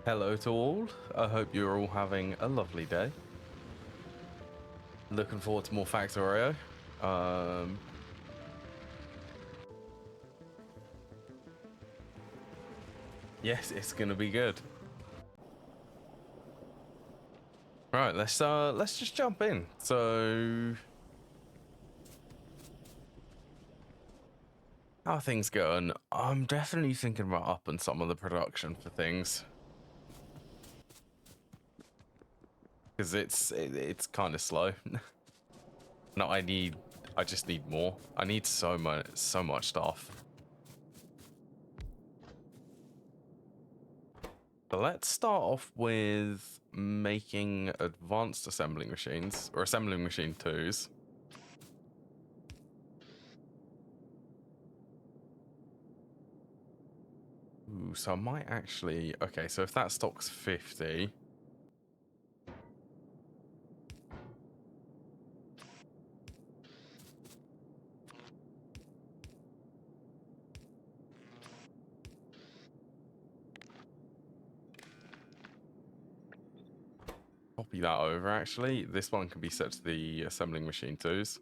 Hello to all. I hope you're all having a lovely day. Looking forward to more Factorio. Yes, it's gonna be good. Right, let's just jump in. So, how are things going? I'm definitely thinking about upping some of the production for things. Because it's kind of slow. No, I just need more. I need so much stuff. So let's start off with making advanced assembling machines, or assembling machine 2s. Ooh, so I might actually... Okay, so if that stock's 50... Copy that over, actually. This one can be set to the assembling machine 2s.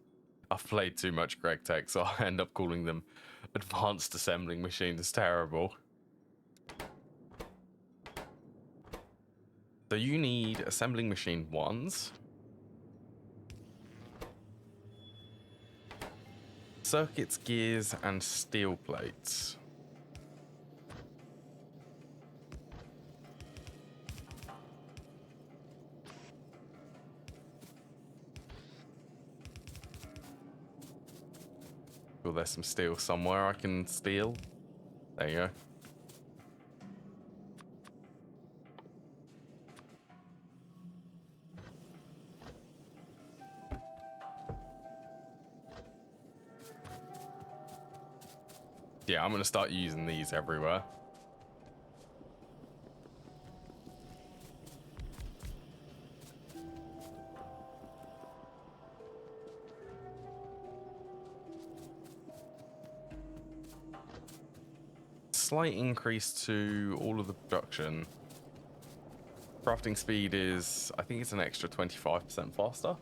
I've played too much Greg Tech, so I end up calling them advanced assembling machines. Terrible. So you need assembling machine 1s. Circuits, gears, and steel plates. Well, there's some steel somewhere I can steal. There you go. Yeah, I'm going to start using these everywhere. Slight increase to all of the production. Crafting speed is, I think it's an extra 25% faster.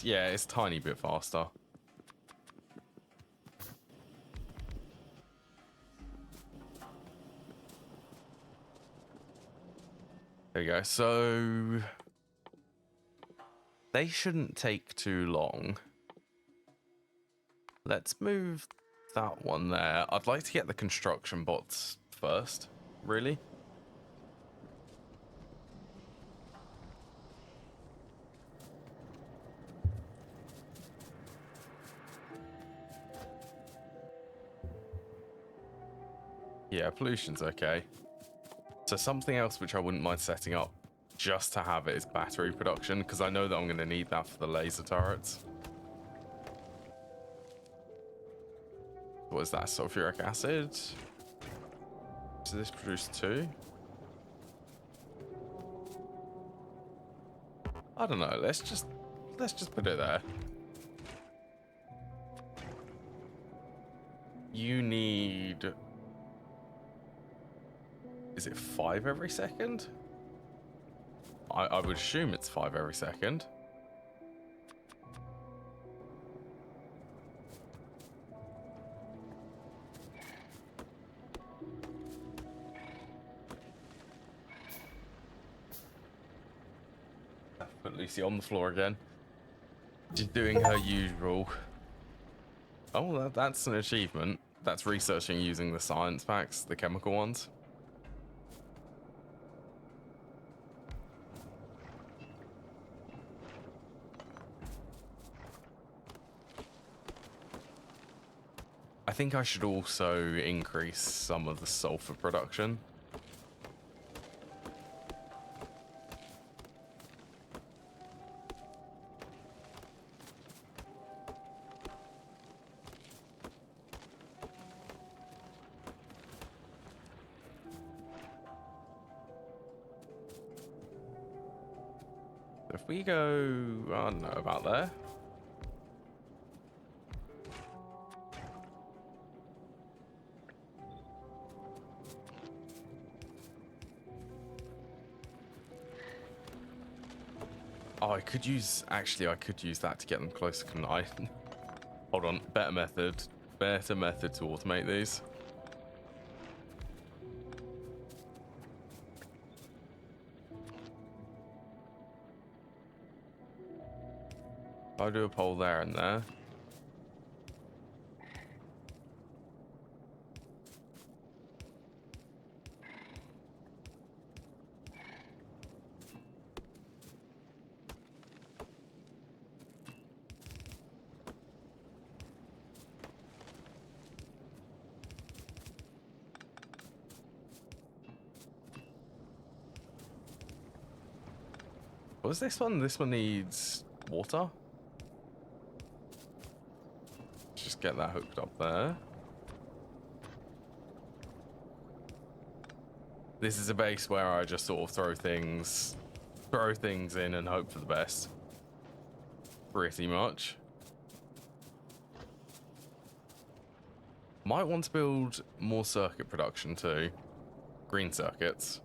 Yeah, it's a tiny bit faster. There you go. So they shouldn't take too long. Let's move that one there. I'd like to get the construction bots first, really. Yeah, pollution's okay. So something else which I wouldn't mind setting up just to have it is battery production, because I know that I'm going to need that for the laser turrets. What is that? Sulfuric acid? Does this produce 2? I don't know. Let's just put it there. You need... Is it 5 every second? I would assume it's 5 every second. Put Lucy on the floor again. She's doing her usual. Oh, that's an achievement. That's researching using the science packs, the chemical ones. I think I should also increase some of the sulfur production. If we go, I don't know, about there. Oh, I could use, actually, I could use that to get them closer, couldn't I? Hold on, better method to automate these. I'll do a pole there and there. What was this one? This one needs water. Just get that hooked up there. This is a base where I just sort of throw things in and hope for the best. Pretty much. Might want to build more circuit production too. Green circuits.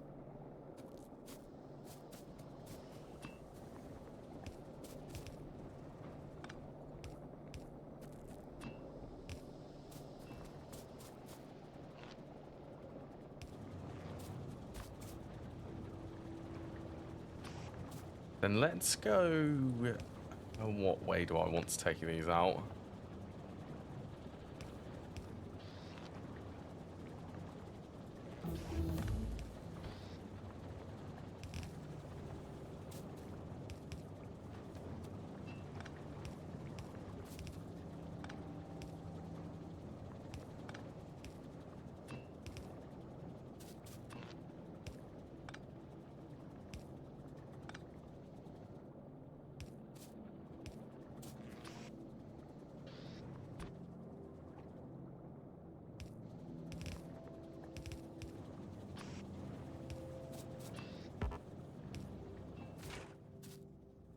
Then let's go. What way do I want to take these out?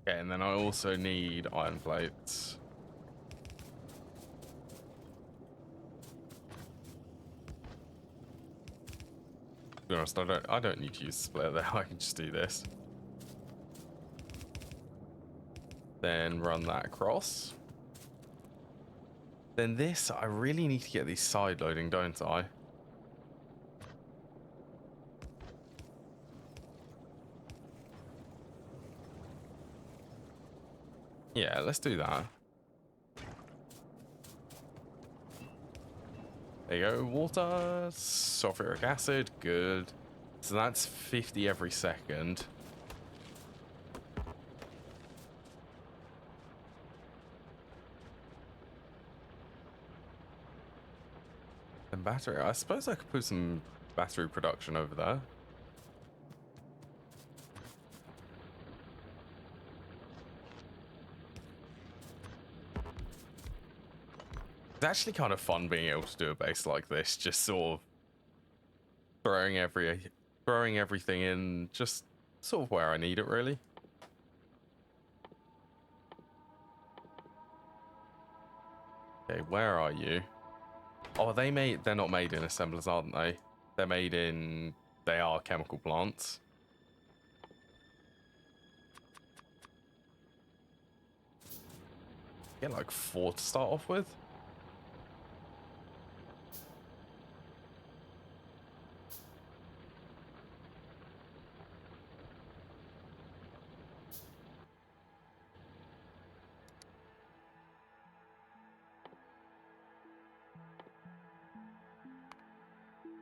Okay, and then I also need iron plates. To be honest, I don't need to use the splitter there. I can just do this. Then run that across. Then this, I really need to get these side loading, don't I? Yeah, let's do that. There you go, water, sulfuric acid, good. So that's 50 every second. And battery, I suppose I could put some battery production over there. It's actually kind of fun being able to do a base like this, just sort of throwing everything in just sort of where I need it, really. Okay, where are you? Oh, they're not made in assemblers, aren't they? They are chemical plants. Get like 4 to start off with.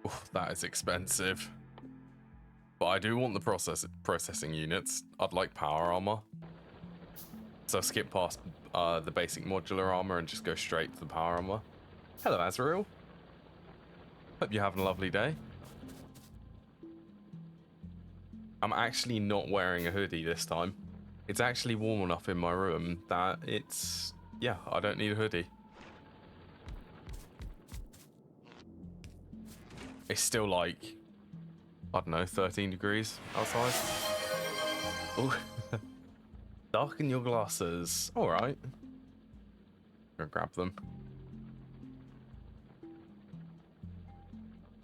Oof, that is expensive. But I do want the processing units. I'd like power armor. So I'll skip past the basic modular armor and just go straight to the power armor. Hello, Azrael. Hope you're having a lovely day. I'm actually not wearing a hoodie this time. It's actually warm enough in my room that yeah, I don't need a hoodie. It's still like, I don't know, 13 degrees outside. Oh, darken your glasses. All right. Go grab them.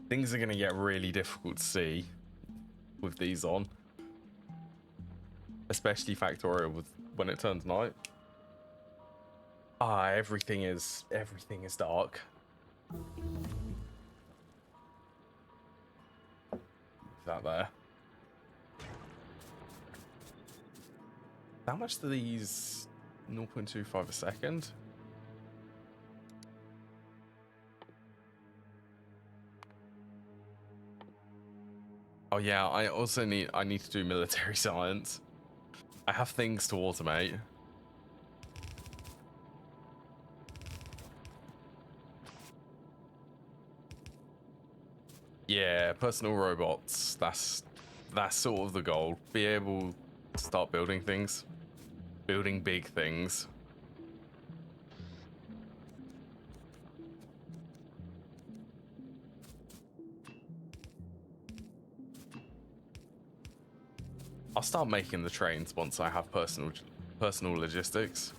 Things are going to get really difficult to see with these on. especially Factorio with when it turns night. Ah, everything is dark. That there. How much do these 0.25 a second? Oh yeah, I need to do military science. I have things to automate. Yeah, personal robots. That's sort of the goal. Be able to start building things. Building big things. I'll start making the trains once I have personal logistics.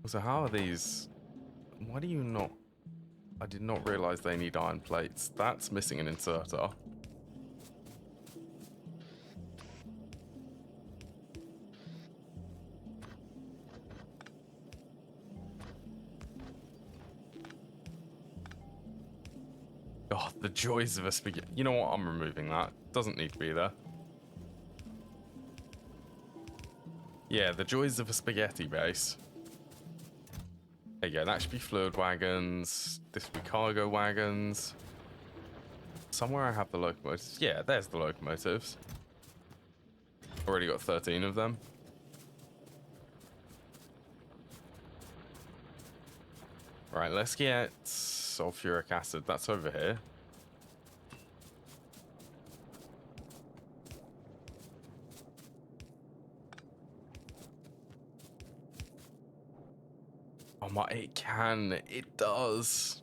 So how are these? Why do you not? I did not realize they need iron plates. That's missing an inserter. Oh, the joys of a spaghetti. You know what? I'm removing that. Doesn't need to be there. Yeah, the joys of a spaghetti base. There you go. That should be fluid wagons. This will be cargo wagons. Somewhere I have the locomotives. Yeah, there's the locomotives. Already got 13 of them. Right, let's get sulfuric acid. That's over here. Oh my, it does.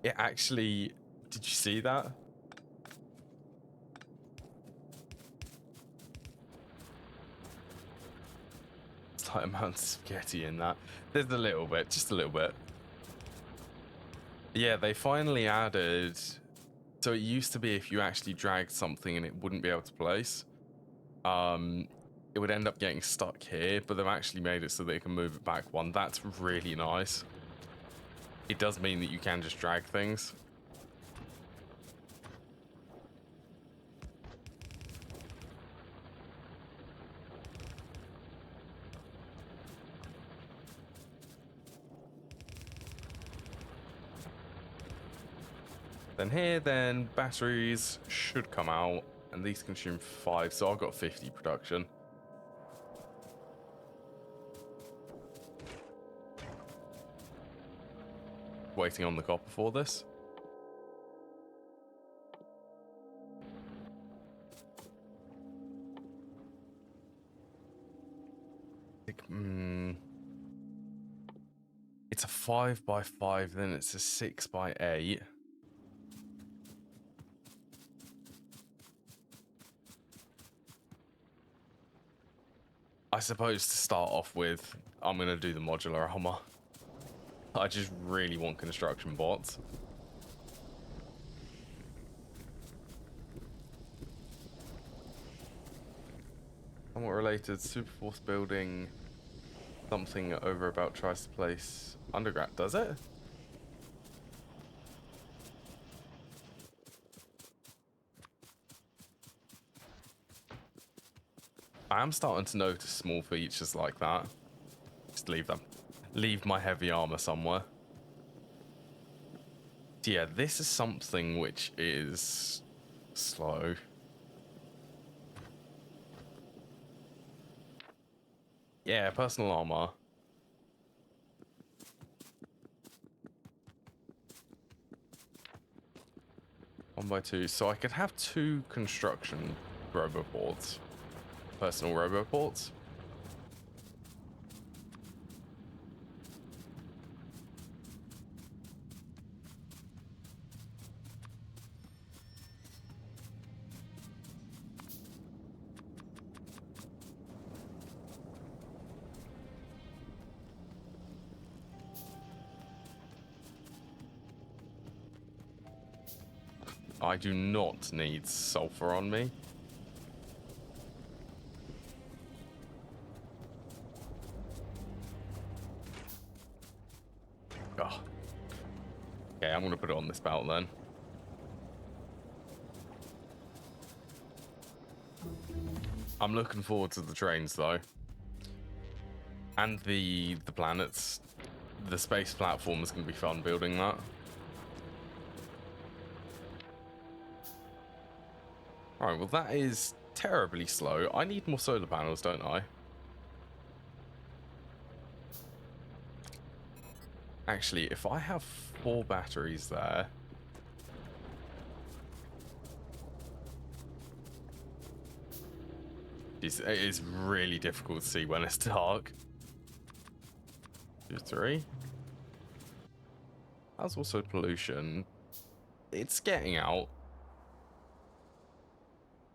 It actually, did you see that? It's like amount of spaghetti in that. There's a little bit, just a little bit. Yeah, they finally added, so it used to be if you actually dragged something and it wouldn't be able to place, it would end up getting stuck here, but they've actually made it so that you can move it back one. That's really nice. It does mean that you can just drag things. Then here, then batteries should come out, and these consume 5, so I've got 50 production. Waiting on the copper for this. It's a 5x5, then it's a 6x8. I suppose to start off with, I'm going to do the modular armor. I just really want construction bots. Somewhat related, Superforce building something over about tries to place underground. Does it? I am starting to notice small features like that. Just leave them. Leave my heavy armor somewhere. Yeah, this is something which is slow. Yeah, personal armor. One by two. So I could have 2 construction roboports. Personal roboports. I do not need sulfur on me. Oh. Okay, I'm gonna put it on this belt then. I'm looking forward to the trains though. And the planets. The space platform is gonna be fun building that. Alright, well that is terribly slow. I need more solar panels, don't I? Actually, if I have 4 batteries there... It is really difficult to see when it's dark. 2, 3. That's also pollution. It's getting out.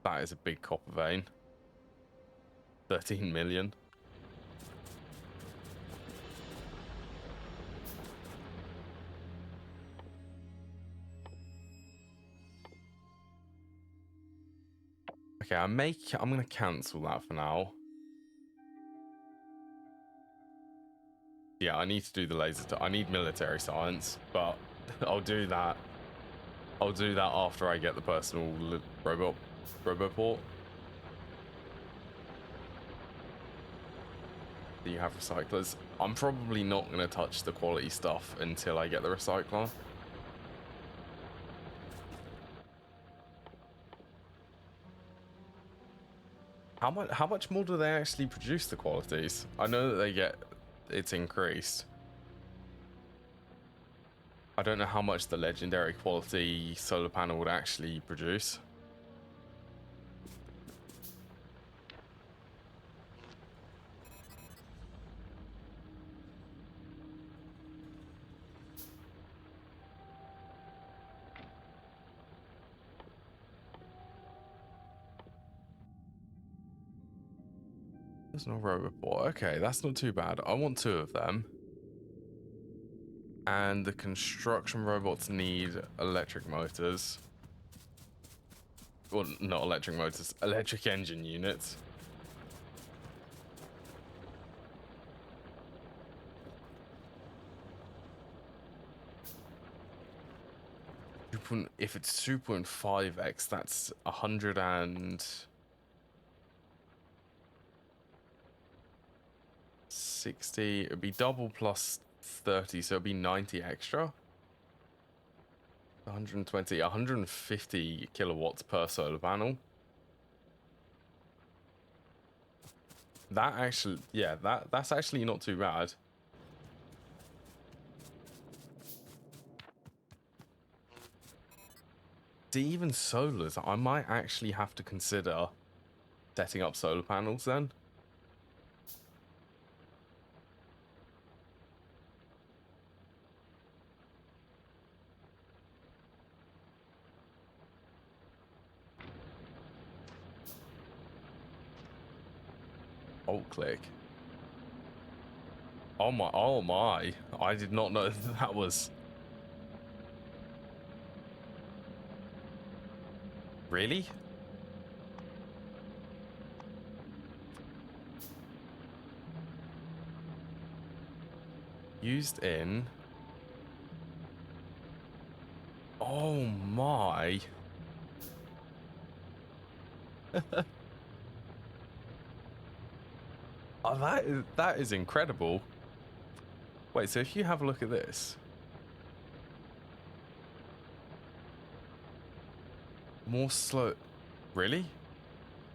That is a big copper vein. 13 million. Okay, I'm gonna cancel that for now. Yeah, I need to do the laser. I need military science, but I'll do that. I'll do that after I get the personal roboport. Do you have recyclers? I'm probably not gonna touch the quality stuff until I get the recycler. How much more do they actually produce the qualities? I know that they get it's increased. I don't know how much the legendary quality solar panel would actually produce. There's no roboport. Okay, that's not too bad. I want 2 of them. And the construction robots need electric motors. Well, not electric motors, electric engine units. If it's 2.5x, that's 160. It'd be double plus 30, so it'd be 90 extra. 120, 150 kilowatts per solar panel. That actually, yeah, that's actually not too bad. Even solars, I might actually have to consider setting up solar panels then. Alt click. Oh my, I did not know that was... Really? Used in... Oh my. Oh, that is incredible. Wait, so if you have a look at this. More slow... Really?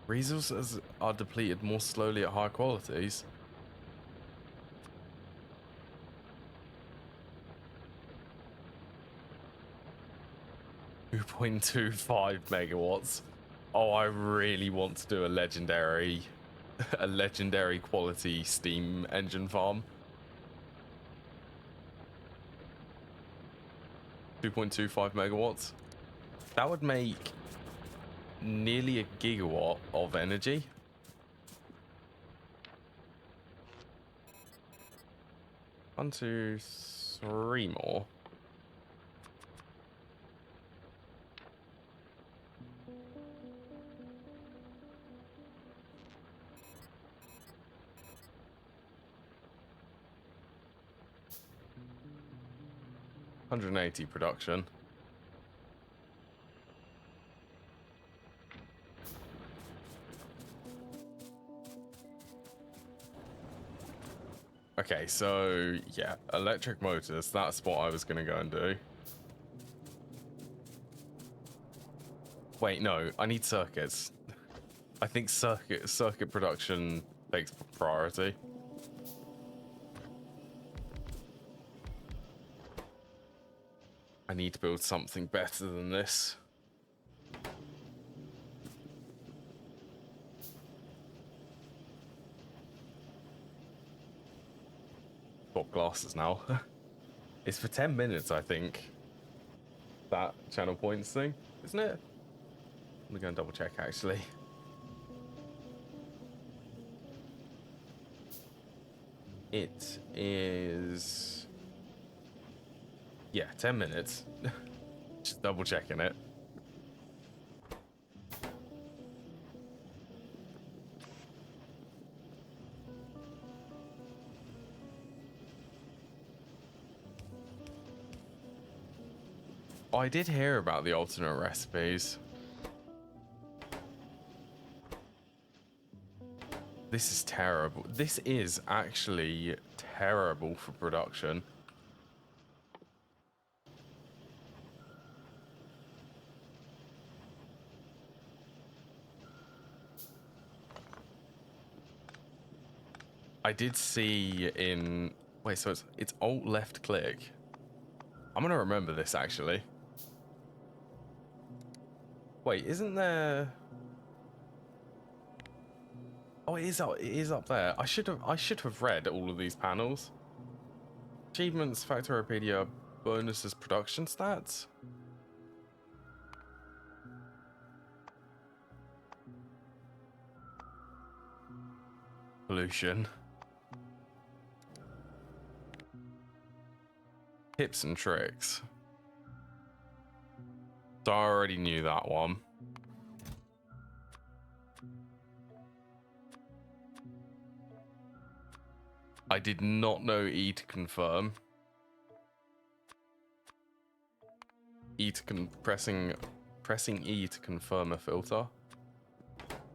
Resources are depleted more slowly at high qualities. .25 megawatts. Oh, I really want to do a legendary quality steam engine farm. 2.25 megawatts. That would make nearly a gigawatt of energy. One, two, three more. 180 production. Okay, so yeah, electric motors, that's what I was gonna go and do. Wait, no, I need circuits. I think circuit production takes priority. I need to build something better than this. Got glasses now. It's for 10 minutes, I think. That channel points thing, isn't it? I'm gonna double check actually. It is, yeah, 10 minutes. Just double checking it. Oh, I did hear about the alternate recipes. This is terrible. This is actually terrible for production. I did see in... Wait, so it's alt left click. I'm gonna remember this actually. Wait, isn't there... Oh, it is up there. I should have read all of these panels. Achievements, Factoriopedia, bonuses, production stats. Pollution. Tips and tricks. So I already knew that one. I did not know E to confirm. Pressing E to confirm a filter.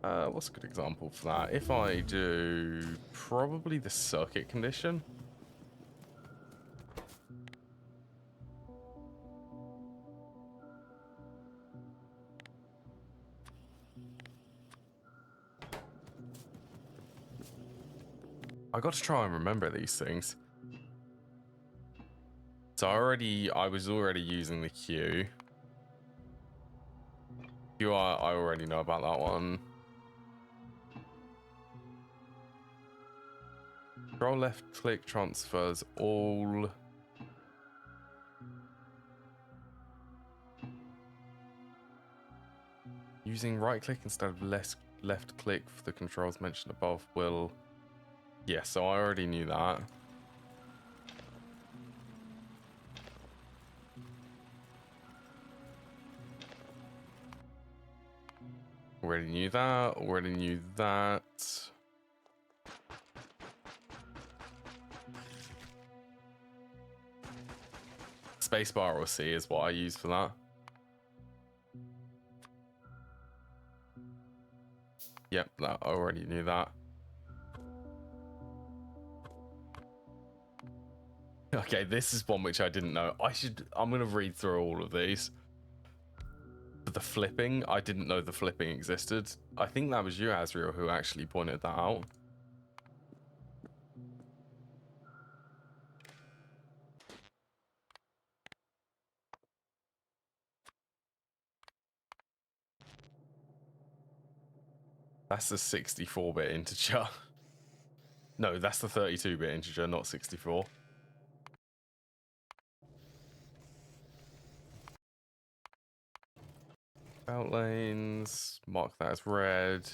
What's a good example for that? If I do probably the circuit condition. I got to try and remember these things. So I was already using the Q. I already know about that one. Control left click transfers all. Using right click instead of left click for the controls mentioned above will... Yeah, so I already knew that. Already knew that. Spacebar or C is what I use for that. Yep, I already knew that. Okay, this is one which I didn't know. I'm gonna read through all of these. For the flipping, I didn't know the flipping existed. I think that was you, Azriel, who actually pointed that out. That's the 64-bit integer. No, that's the 32-bit integer, not 64. Outlanes, mark that as red.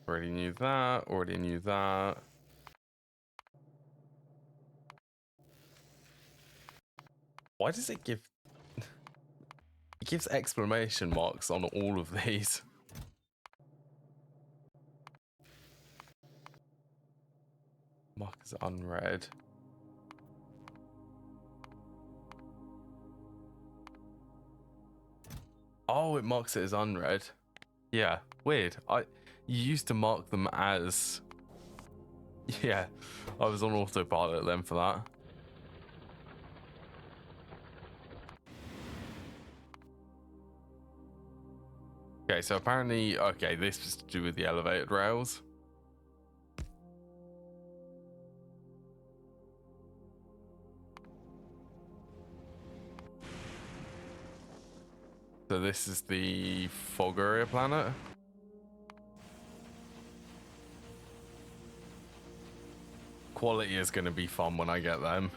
Already knew that. Why does it give... It gives exclamation marks on all of these. Mark as unread. Oh, it marks it as unread. Yeah, weird. You used to mark them as... Yeah, I was on autopilot then for that. Okay, so apparently, okay, this was to do with the elevated rails. So this is the Factorio planet. Quality is going to be fun when I get them.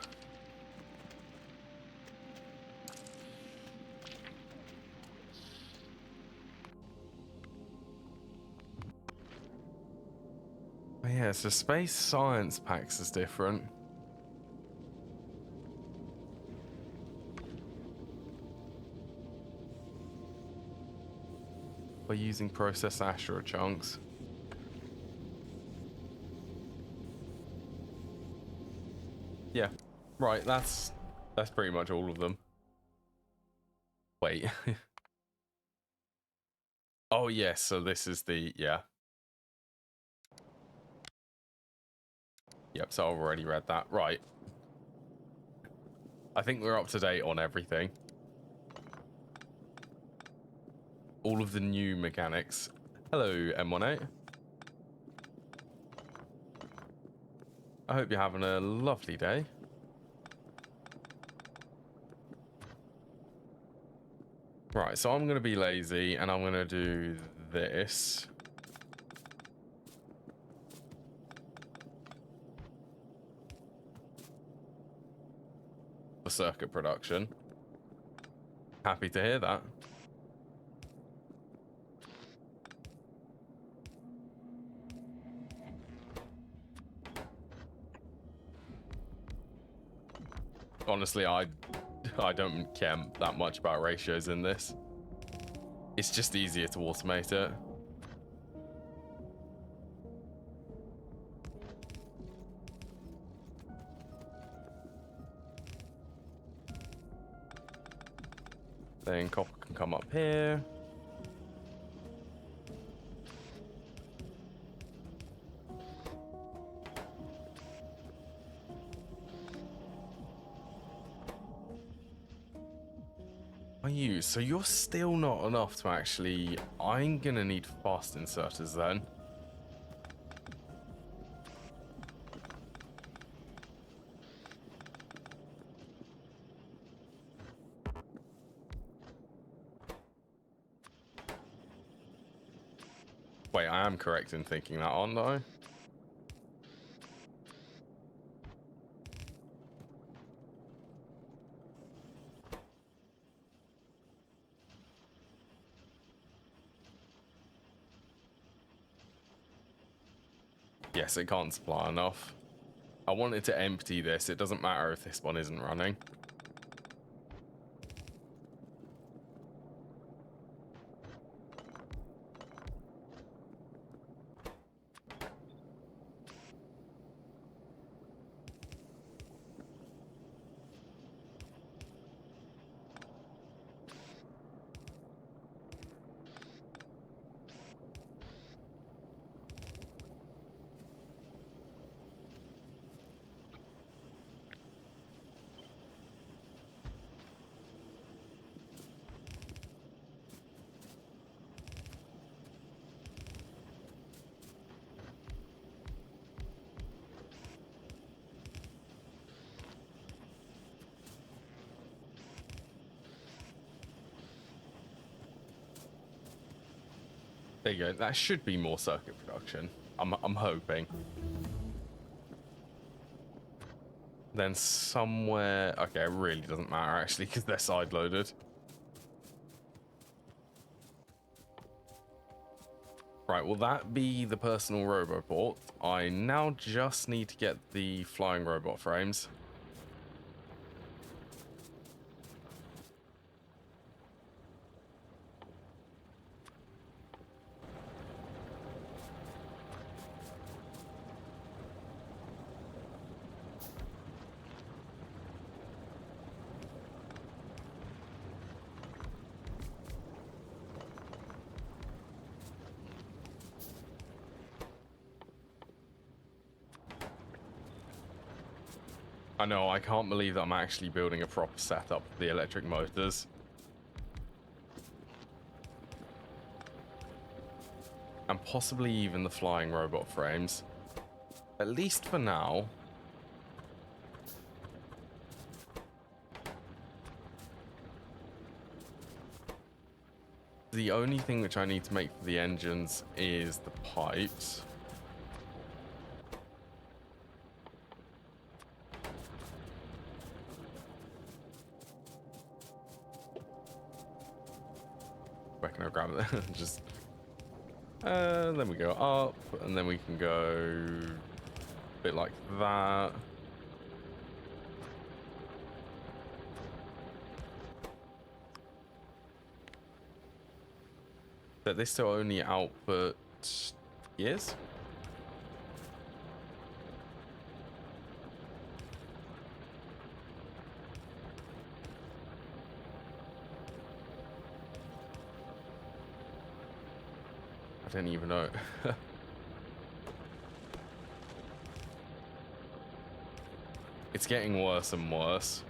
Oh yeah, so space science packs is different. By using processed Ashura chunks. Yeah, right, that's pretty much all of them. Wait. Oh yes, so this is the, yeah. Yep, so I've already read that. Right. I think we're up to date on everything. All of the new mechanics. Hello, M18. I hope you're having a lovely day. Right, so I'm going to be lazy and I'm going to do this. For circuit production. Happy to hear that. Honestly, I don't care that much about ratios in this. It's just easier to automate it. Then copper can come up here. So you're still not enough to actually... I'm gonna need fast inserters then. Wait, I am correct in thinking that, aren't I? Yes, it can't supply enough. I wanted to empty this. It doesn't matter if this one isn't running. There you go. That should be more circuit production. I'm hoping. Then somewhere... Okay, it really doesn't matter actually because they're side-loaded. Right, will that be the personal roboport? I now just need to get the flying robot frames. I know, I can't believe that I'm actually building a proper setup for the electric motors. And possibly even the flying robot frames. At least for now. The only thing which I need to make for the engines is the pipes. Where can I grab it? Just... then we go up, and then we can go a bit like that. That this to only output gears? I don't even know. It's getting worse and worse.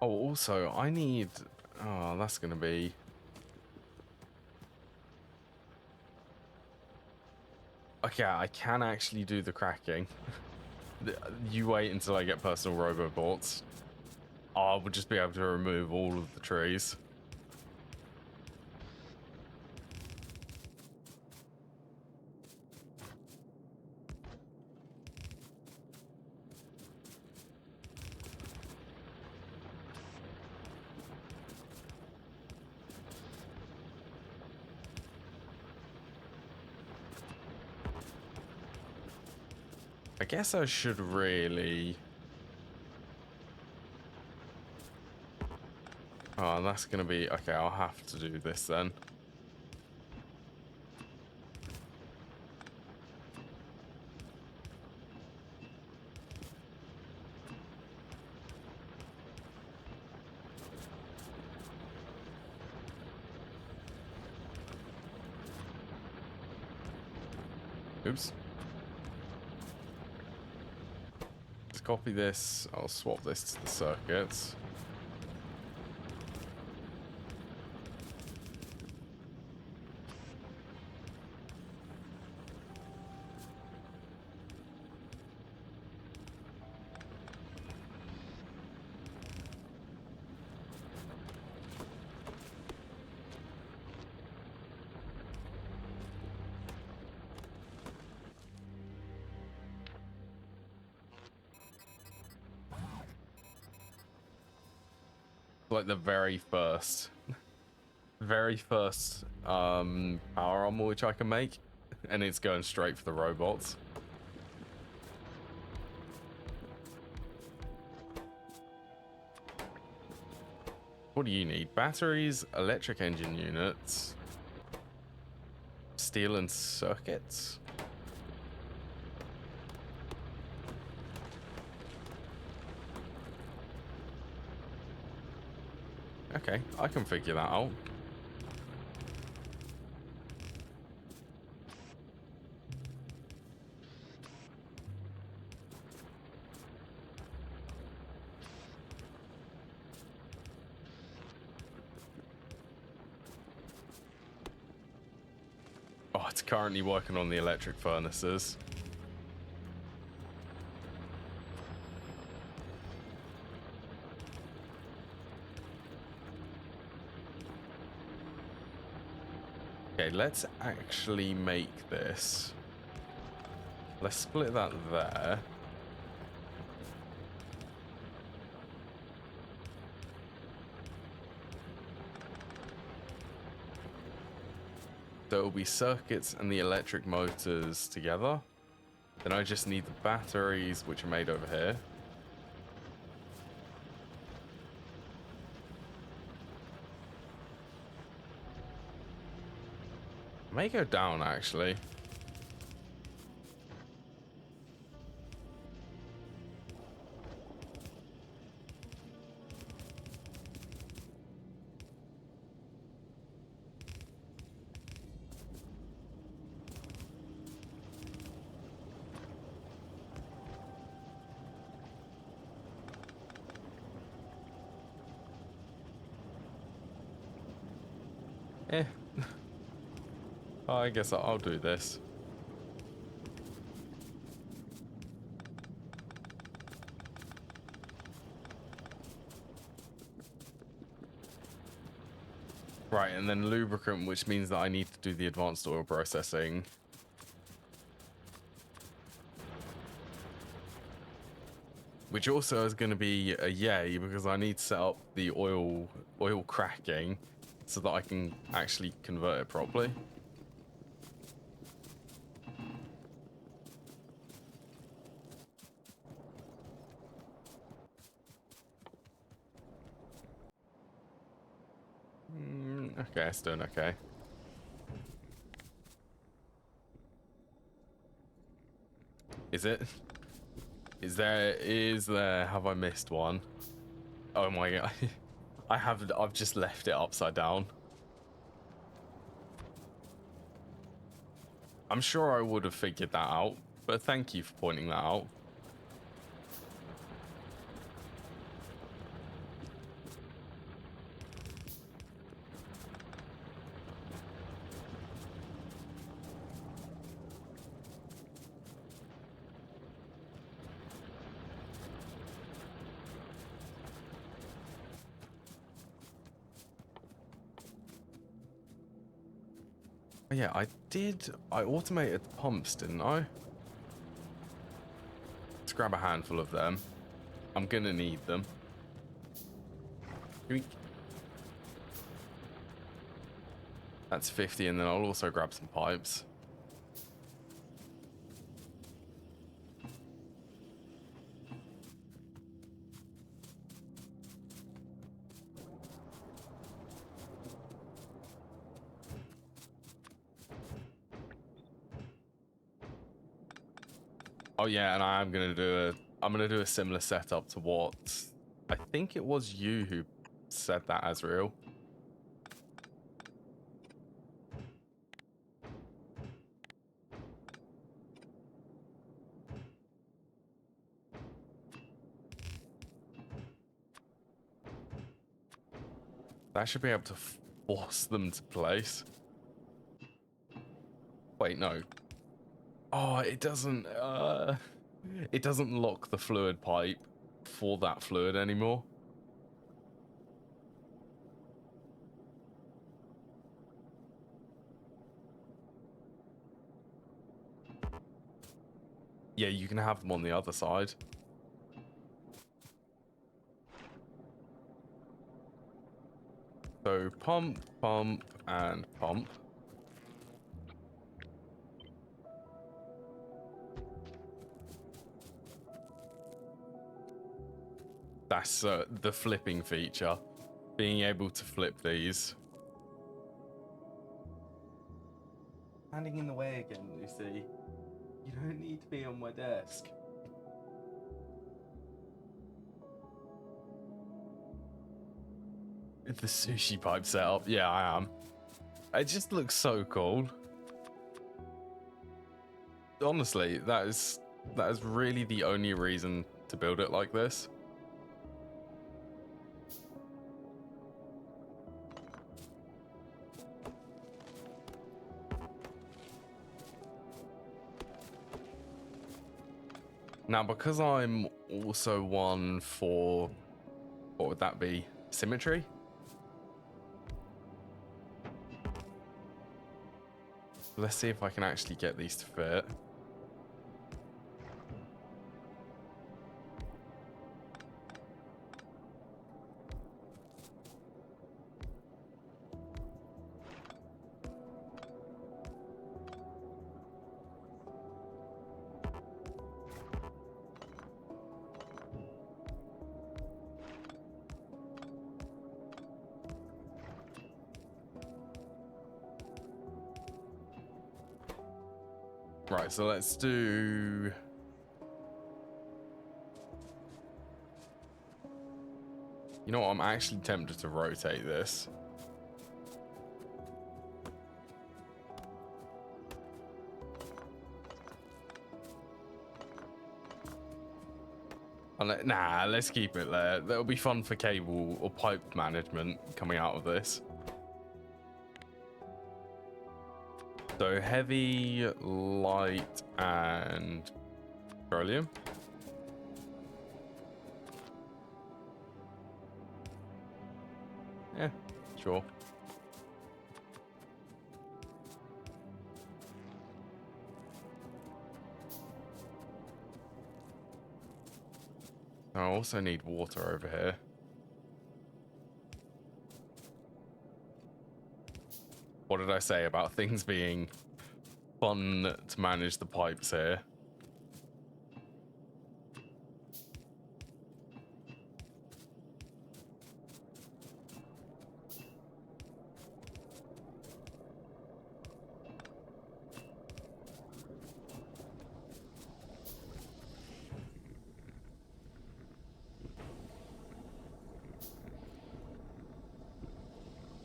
Oh, also, I need... Oh, that's going to be... Okay, I can actually do the cracking. You wait until I get personal robobots. I will just be able to remove all of the trees. I guess I should really... Oh, that's going to be... Okay, I'll have to do this then. Oops. Let's copy this. I'll swap this to the circuits. Like the very first power armor which I can make, and it's going straight for the robots. What do you need? Batteries, electric engine units, steel and circuits. Okay, I can figure that out. Oh, it's currently working on the electric furnaces. Okay, let's actually make this. Let's split that there. So it'll be circuits and the electric motors together. Then I just need the batteries, which are made over here. may go down actually. Eh. Oh, I guess I'll do this. Right, and then lubricant, which means that I need to do the advanced oil processing. Which also is going to be a yay, because I need to set up the oil cracking so that I can actually convert it properly. Okay, it's doing okay. Is it? Is there, have I missed one? Oh my god. I've just left it upside down. I'm sure I would have figured that out, but thank you for pointing that out. Yeah, I automated the pumps, didn't I? Let's grab a handful of them. I'm gonna need them. That's 50, and then I'll also grab some pipes. Oh yeah, and I'm gonna do a similar setup to what I think it was you who said that, Azrael. That should be able to force them to place. Wait, no. Oh, it doesn't lock the fluid pipe for that fluid anymore. Yeah, you can have them on the other side. So pump, pump, and pump. That's the flipping feature. Being able to flip these. Standing in the way again, Lucy. You don't need to be on my desk. The sushi pipe setup. Yeah, I am. It just looks so cool. Honestly, that is really the only reason to build it like this. Now, because I'm also one for, what would that be? Symmetry? Let's see if I can actually get these to fit. Right, so let's do... You know what, I'm actually tempted to rotate this. Nah, let's keep it there. That'll be fun for cable or pipe management coming out of this. So heavy, light, and petroleum. Yeah, sure. I also need water over here. What did I say about things being fun to manage the pipes here?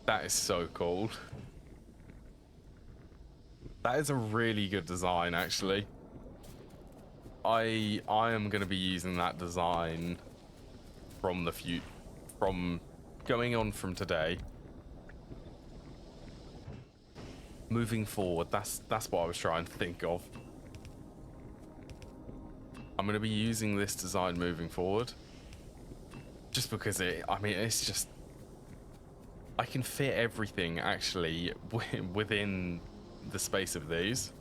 That is so cool. That is a really good design, actually. I am going to be using that design from the from going on from today. Moving forward, that's what I was trying to think of. I'm going to be using this design moving forward. Just because I mean, it's just... I can fit everything, actually, within the space of these.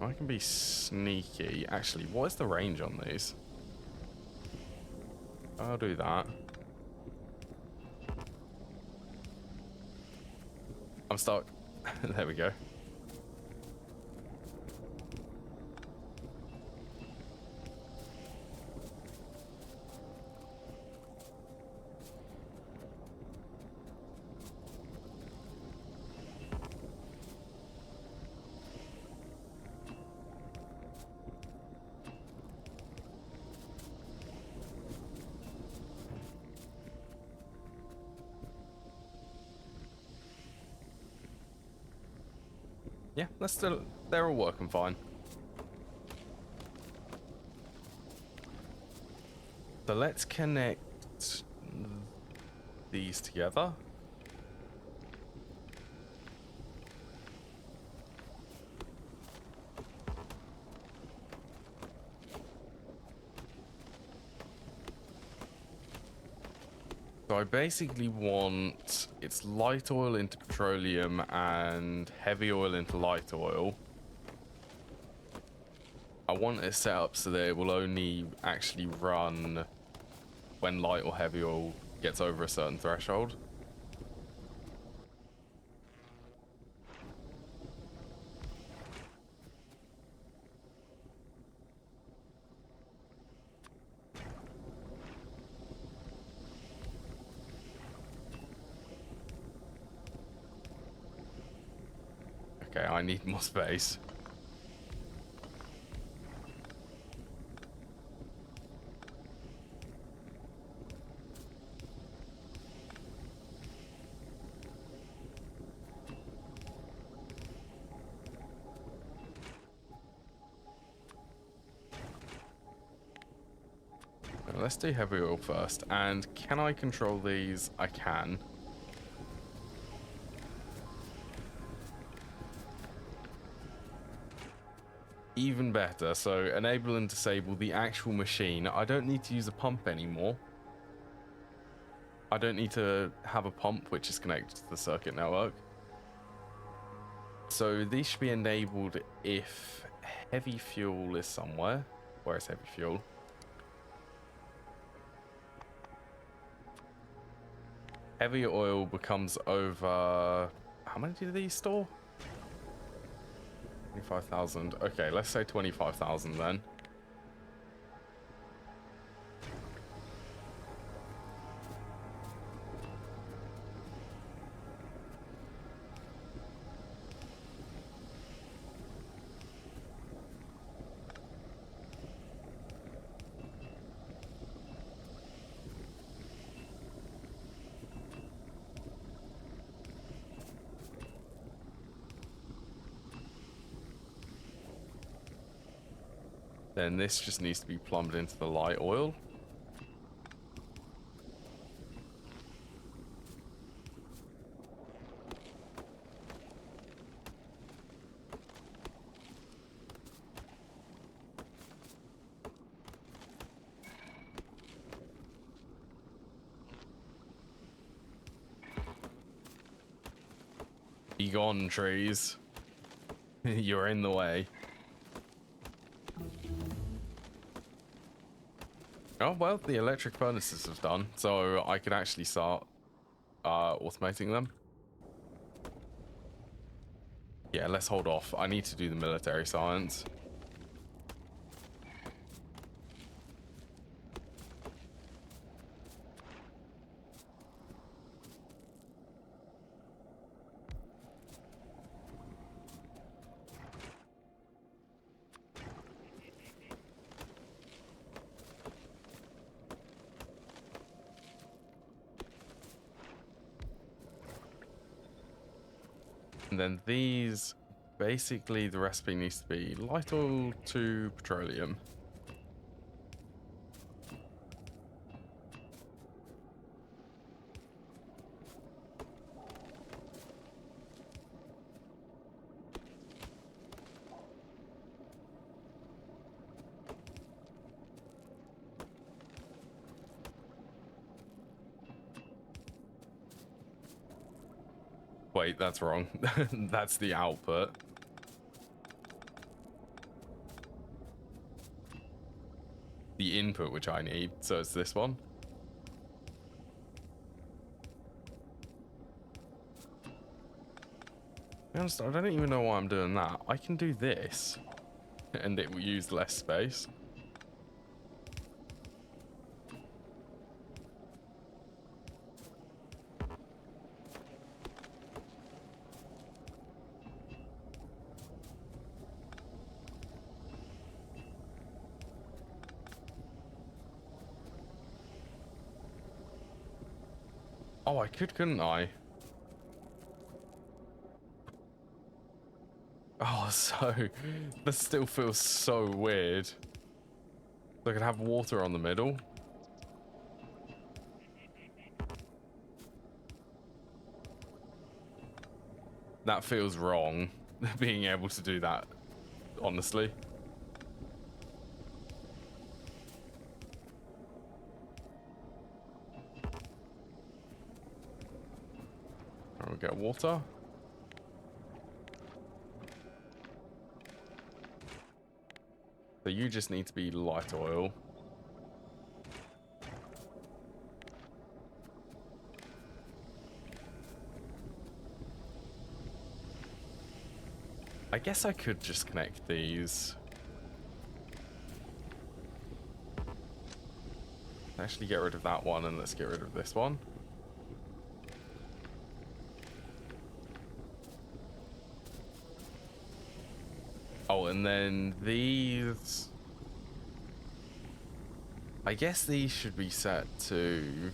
I can be sneaky. Actually, what is the range on these? I'll do that. I'm stuck. There we go. Yeah, they're all working fine. So let's connect these together. So I basically want it's light oil into petroleum and heavy oil into light oil. I want it set up so that it will only actually run when light or heavy oil gets over a certain threshold. Okay, I need more space. Let's do heavy oil first. And can I control these? I can. Even better. So enable and disable the actual machine. I don't need to use a pump anymore. I don't need to have a pump which is connected to the circuit network. So these should be enabled if heavy fuel is somewhere. Where is heavy fuel? Heavy oil becomes over... How many do these store? 25,000. Okay, let's say 25,000 then. Then this just needs to be plumbed into the light oil. Be gone, trees. You're in the way. Oh, well, the electric furnaces have done, so I could actually start automating them. Yeah, let's hold off. I need to do the military science. And then these, basically the recipe needs to be light oil to petroleum. Wait, that's wrong. That's the output. The input, which I need, so it's this one. To be honest, I don't even know why I'm doing that. I can do this, and it will use less space. Oh, I could, couldn't I? Oh, so this still feels so weird. So I could have water on the middle. That feels wrong, being able to do that, honestly. We'll get water. So you just need to be light oil. I guess I could just connect these. Actually get rid of that one and let's get rid of this one. Oh, and then these... I guess these should be set to...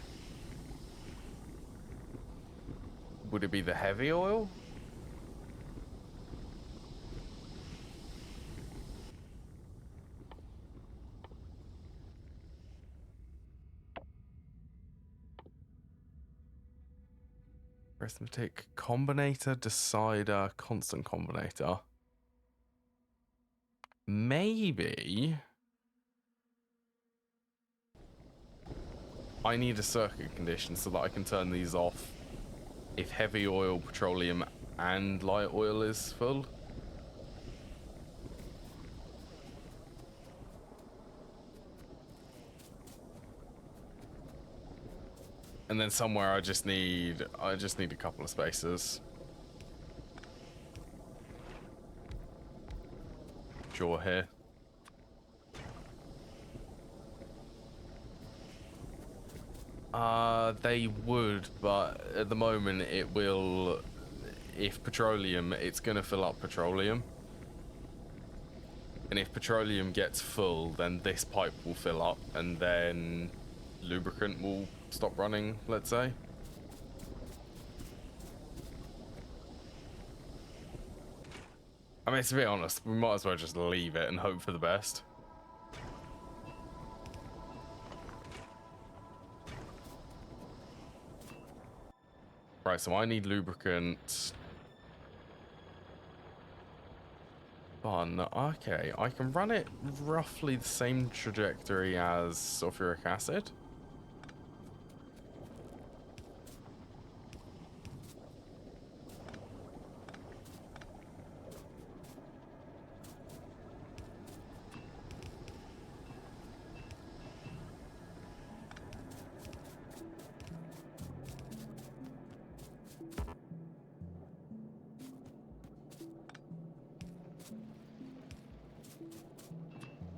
Would it be the heavy oil? Arithmetic combinator, decider, constant combinator. Maybe I need a circuit condition so that I can turn these off if heavy oil, petroleum, and light oil is full. And then somewhere I just need a couple of spaces. Draw here. They would, but at the moment it will, if petroleum, it's gonna fill up petroleum. And if petroleum gets full, then this pipe will fill up and then lubricant will stop running, let's say. I mean, to be honest, we might as well just leave it and hope for the best. Right, so I need lubricant. Fun. Okay, I can run it roughly the same trajectory as sulfuric acid.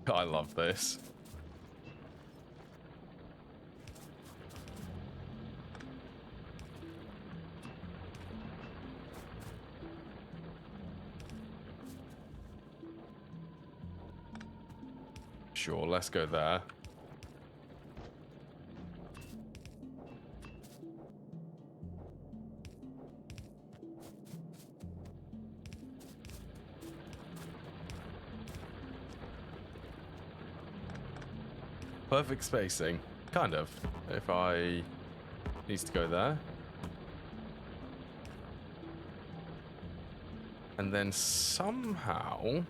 I love this. Sure, let's go there. Perfect spacing. Kind of. If I needs to go there. And then somehow...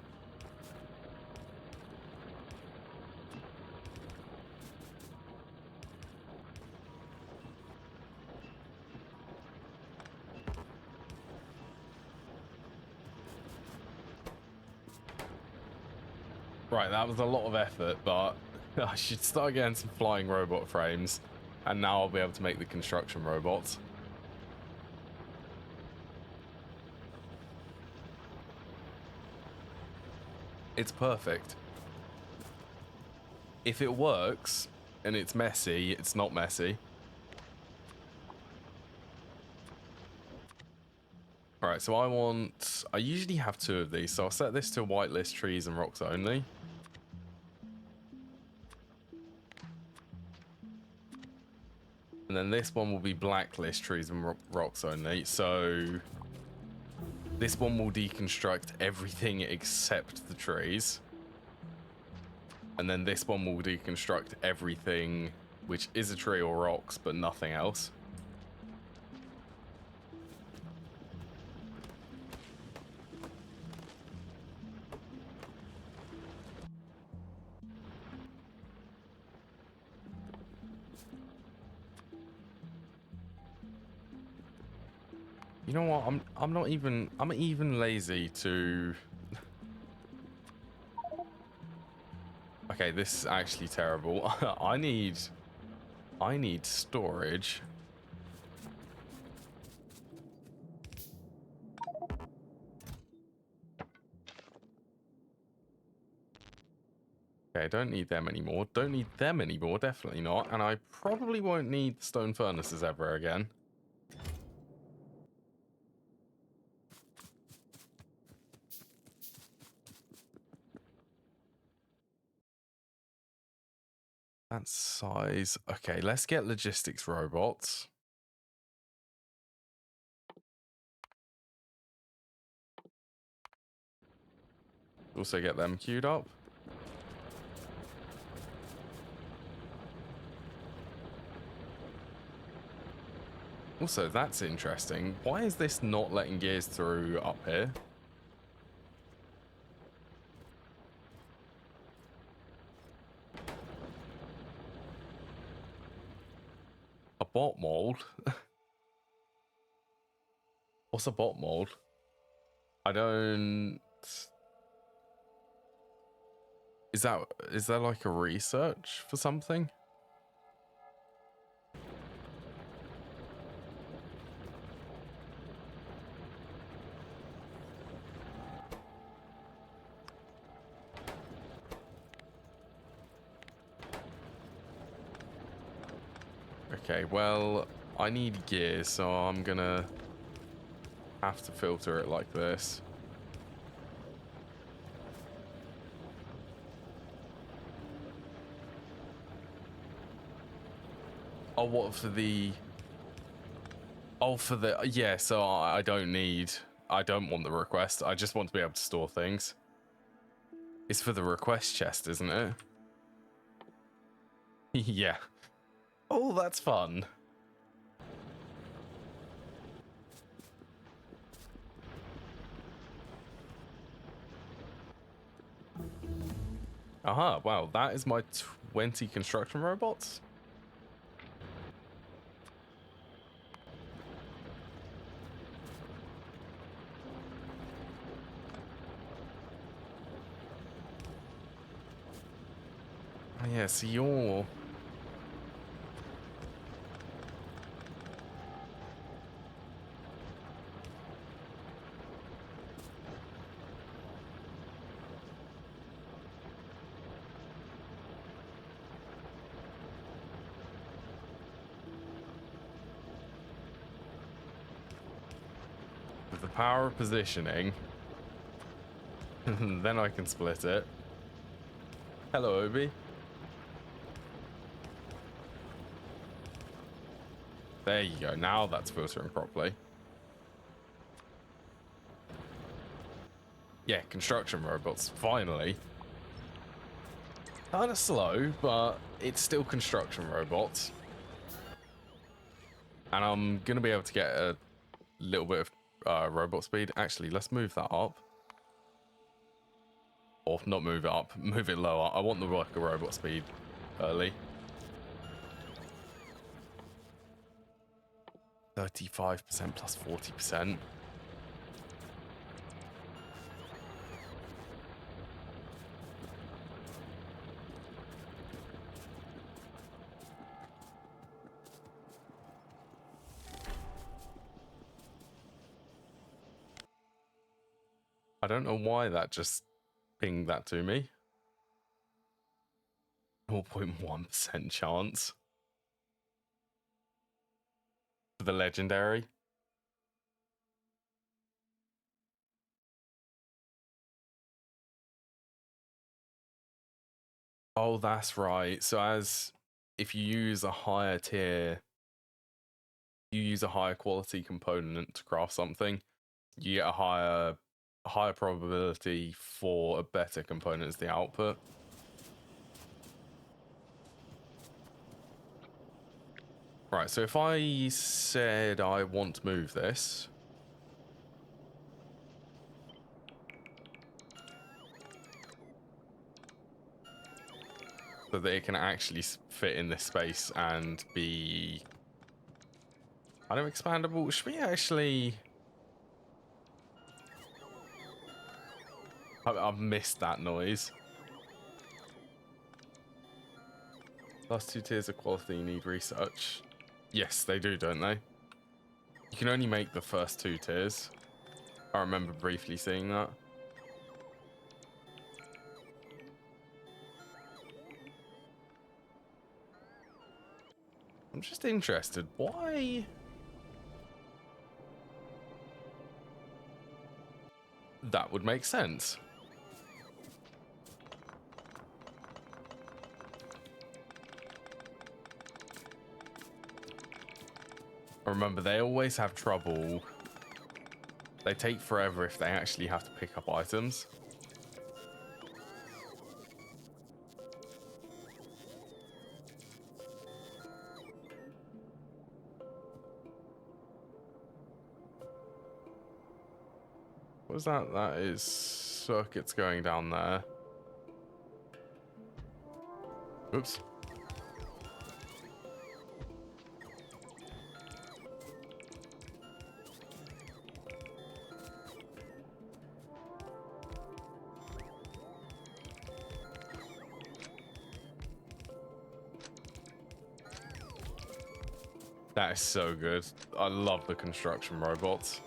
Right, that was a lot of effort, but I should start getting some flying robot frames. And now I'll be able to make the construction robots. It's perfect. If it works, and it's messy, it's not messy. Alright, so I usually have 2 of these, so I'll set this to whitelist trees and rocks only. And then this one will be blacklist trees and rocks only, so this one will deconstruct everything except the trees. And then this one will deconstruct everything which is a tree or rocks, but nothing else. You know what? I'm even lazy to... Okay, this is actually terrible. I need storage. Okay, I don't need them anymore. Don't need them anymore, definitely not. And I probably won't need stone furnaces ever again. That size. Okay, let's get logistics robots. Also get them queued up. Also, that's interesting. Why is this not letting gears through up here? A bot mold? What's a bot mold? I don't... Is there like a research for something? Okay, well, I need gear, so I'm gonna have to filter it like this. Oh, what for the... Oh, for the... Yeah, so I don't want the request. I just want to be able to store things. It's for the request chest, isn't it? Yeah. Oh, that's fun. Aha, wow, that is my 20 construction robots? Oh, yeah, so you're... With the power of positioning, then I can split it. Hello, Obi. There you go. Now that's filtering properly. Yeah, construction robots, finally. Kind of slow, but it's still construction robots. And I'm going to be able to get a little bit of robot speed. Actually, let's move that up. Or not move it up, move it lower. I want the worker robot speed early. 35% plus 40%. I don't know why that just pinged that to me. 0.1% chance for the legendary. Oh, that's right. So as if you use a higher tier, you use a higher quality component to craft something, you get a higher probability for a better component as the output. Right, so if I said I want to move this, so that it can actually fit in this space and be kind of expandable, should we actually... I've missed that noise. Last 2 tiers of quality need research. Yes, they do, don't they? You can only make the first 2 tiers. I remember briefly seeing that. I'm just interested, why? That would make sense. Remember, they always have trouble. They take forever if they actually have to pick up items. What is that? That is circuits going down there. Oops. That is so good. I love the construction robots.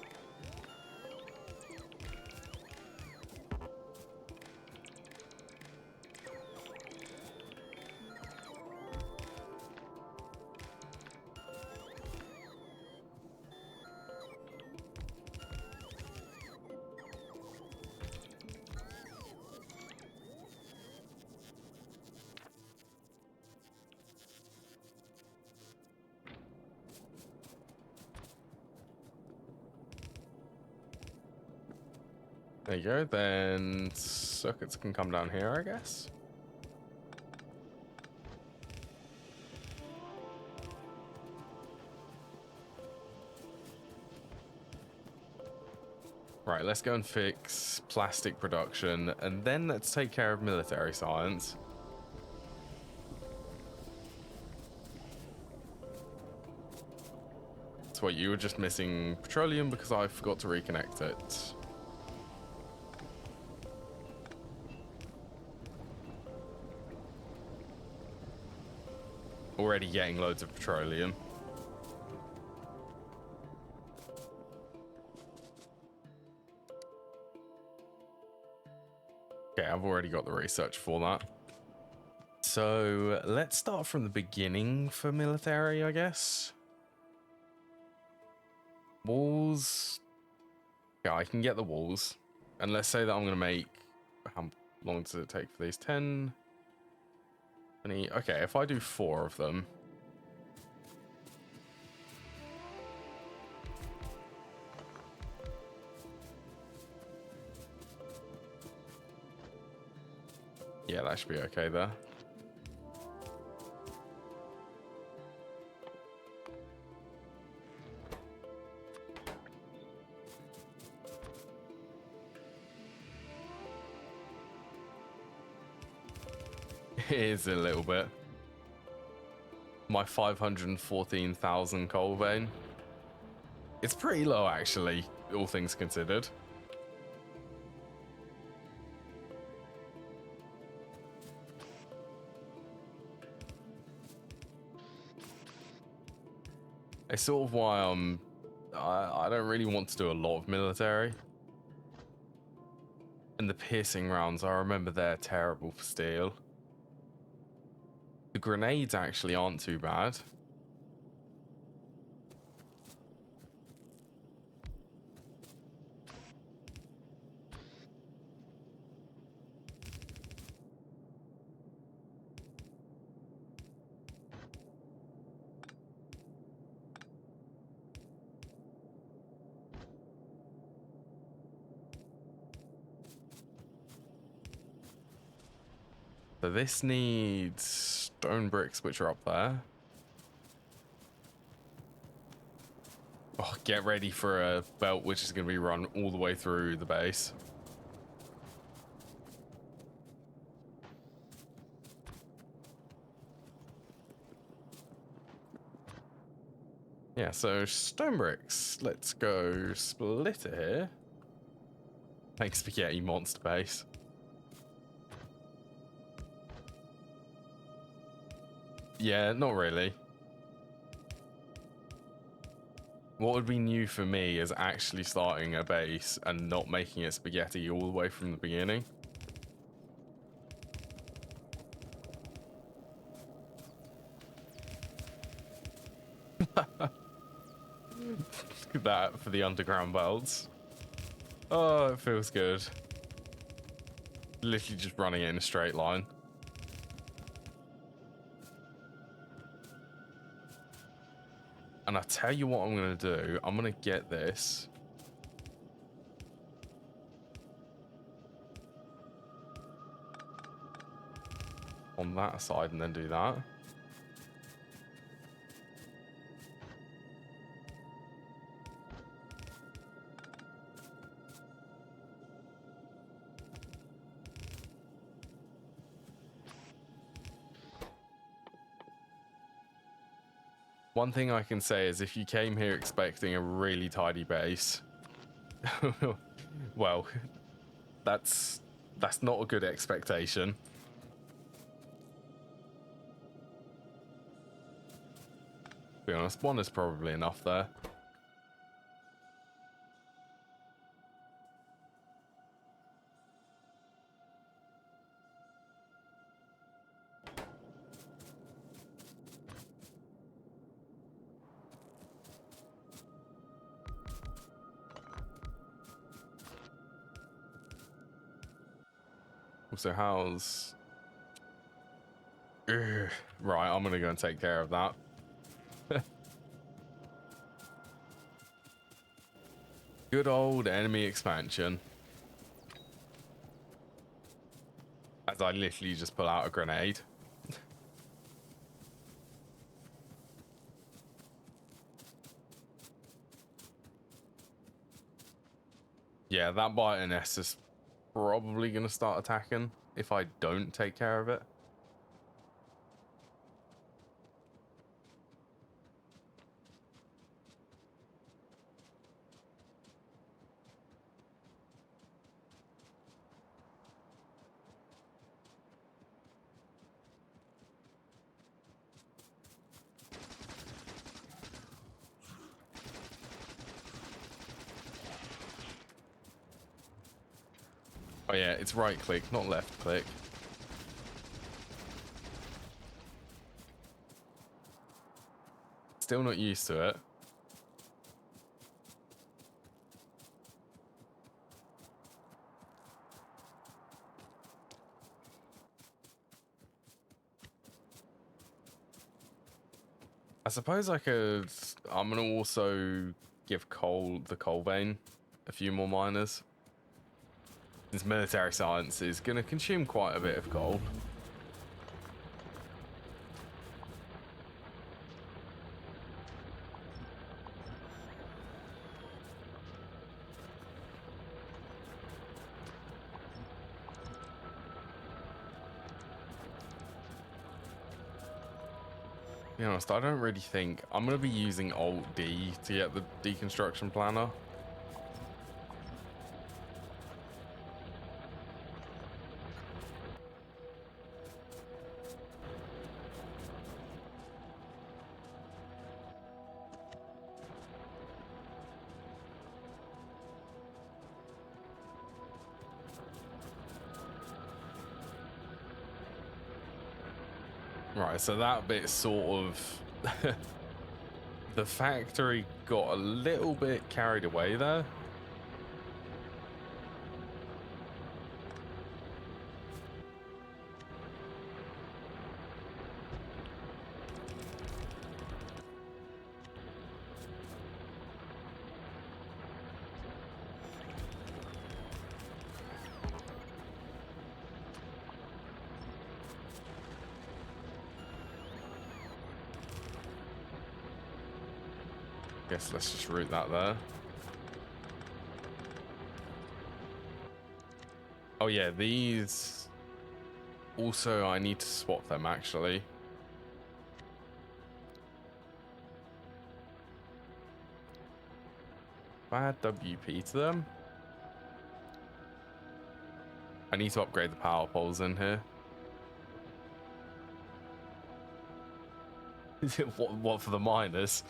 There you go, then circuits can come down here, I guess. Right, let's go and fix plastic production, and then let's take care of military science. That's what you were just missing petroleum because I forgot to reconnect it. Already getting loads of petroleum. Okay, I've already got the research for that. So let's start from the beginning for military, I guess. Walls. Yeah, I can get the walls. And let's say that I'm going to make... How long does it take for these? 10? 20? Okay, if I do 4 of them... Yeah, that should be okay there. It is a little bit. My 514,000 coal vein. It's pretty low, actually, all things considered. It's sort of why I don't really want to do a lot of military. And the piercing rounds, I remember they're terrible for steel. The grenades actually aren't too bad. So this needs stone bricks, which are up there. Oh, get ready for a belt which is going to be run all the way through the base. Yeah, so stone bricks. Let's go split it here. Thanks, Spaghetti Monster Base. Yeah, not really. What would be new for me is actually starting a base and not making it spaghetti all the way from the beginning. Look at that for the underground belts. Oh, it feels good. Literally just running it in a straight line. And I tell you what I'm going to do. I'm going to get this. On that side and then do that. One thing I can say is if you came here expecting a really tidy base, well, that's not a good expectation. To be honest, 1 is probably enough there. So how's... Ugh. Right, I'm gonna go and take care of that. Good old enemy expansion. As I literally just pull out a grenade. Yeah, that Biotiness is probably going to start attacking if I don't take care of it. Oh yeah, it's right click, not left click. Still not used to it. I suppose I could... I'm going to also give the Coal Vein a few more miners. This military science is going to consume quite a bit of gold. To be honest, I don't really think... I'm going to be using Alt-D to get the deconstruction planner. Right, so that bit sort of... the factory got a little bit carried away there. Guess let's just route that there. Oh yeah, these... Also, I need to swap them, actually. If I add WP to them... I need to upgrade the power poles in here. What for the miners?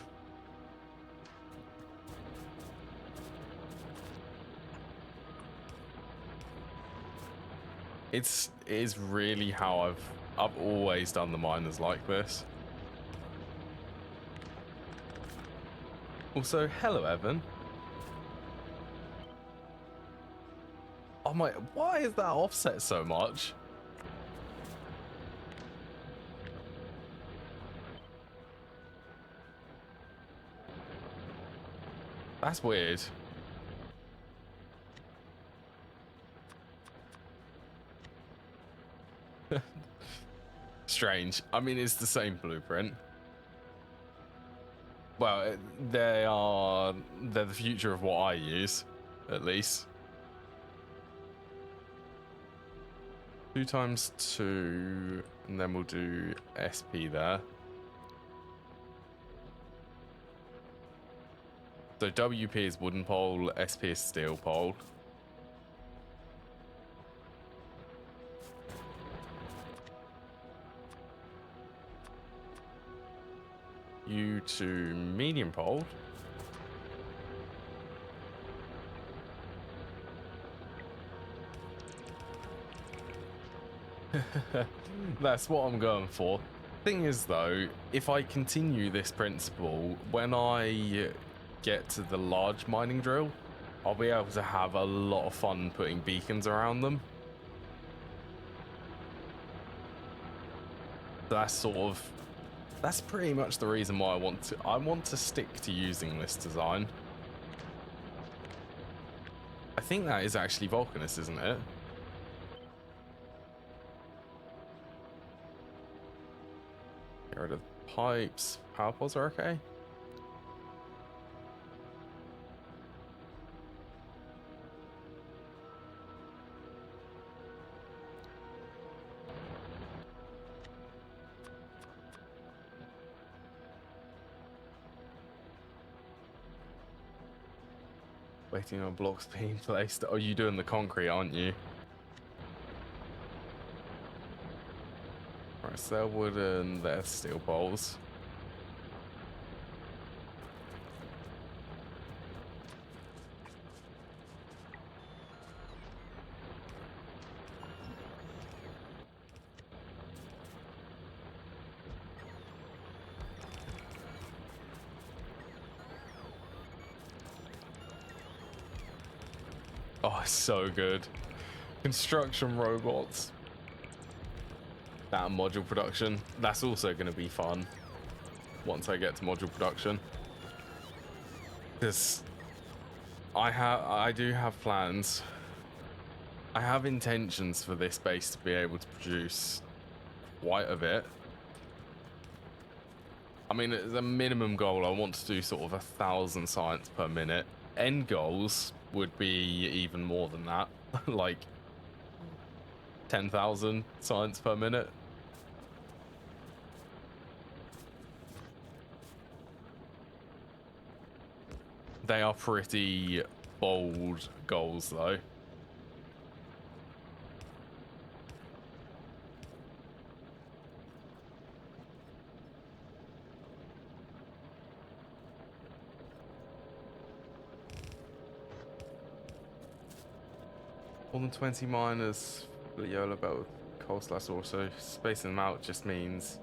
It is really how I've always done the miners like this. Also, hello Evan. Oh my, why is that offset so much? That's weird. Strange. I mean, it's the same blueprint. Well, they're the future of what I use, at least. 2 times 2, and then we'll do SP there. So WP is wooden pole, SP is steel pole. You to medium pole. That's what I'm going for. Thing is though, if I continue this principle, when I get to the large mining drill, I'll be able to have a lot of fun putting beacons around them. That's pretty much the reason why I want to stick to using this design. I think that is actually Vulcanus, isn't it? Get rid of pipes. Power poles are okay. Waiting on blocks being placed. Oh, you doing the concrete, aren't you? Right, so they're wooden, they're steel poles. Oh, it's so good. Construction robots. That and module production. That's also going to be fun once I get to module production. Because I do have plans. I have intentions for this base to be able to produce quite a bit. I mean, as a minimum goal, I want to do sort of 1,000 science per minute. End goals would be even more than that, like 10,000 science per minute. They are pretty bold goals, though. More than 20 miners, Leola belt with coal slash also. Spacing them out just means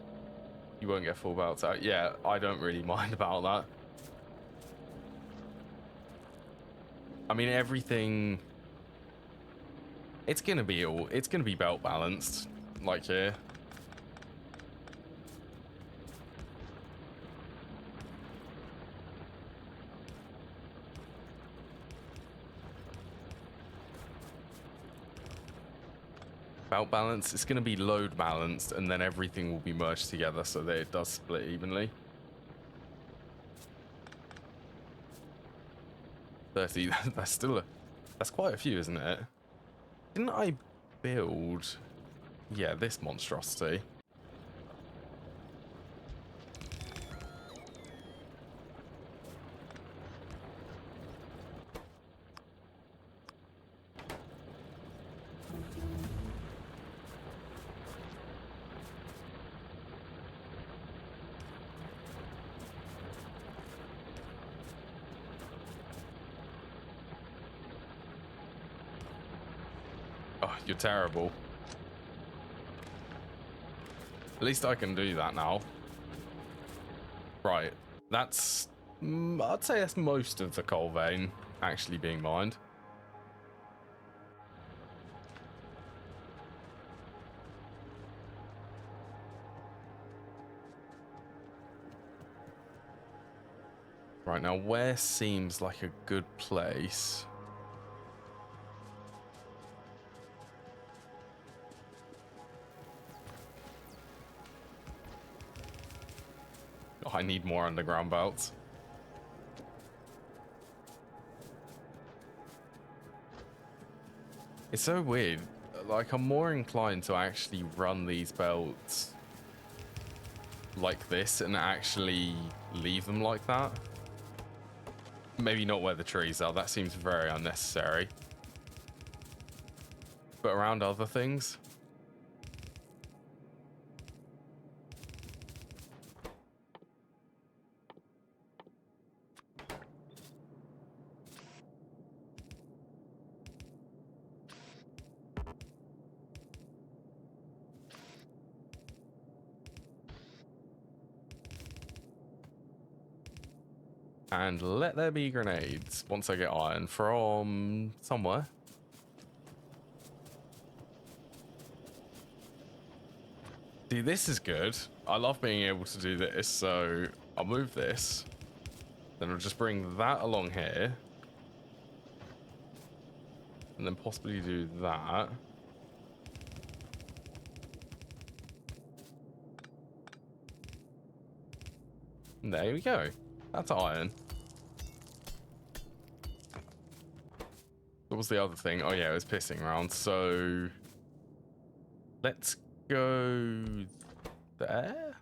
you won't get full belts out. Yeah, I don't really mind about that. I mean, everything... It's gonna be belt balanced, like here. Belt balance, it's gonna be load balanced, and then everything will be merged together so that it does split evenly. 30, that's still that's quite a few, isn't it? Didn't I build, yeah, this monstrosity? Oh, you're terrible. At least I can do that now. Right, that's... I'd say that's most of the coal vein actually being mined. Right, now where seems like a good place? Oh, I need more underground belts. It's so weird. Like, I'm more inclined to actually run these belts like this and actually leave them like that. Maybe not where the trees are. That seems very unnecessary. But around other things. And let there be grenades once I get iron from somewhere. See, this is good. I love being able to do this, so I'll move this. Then I'll just bring that along here. And then possibly do that. And there we go. That's iron. What was the other thing? Oh yeah, it was pissing around. So let's go there.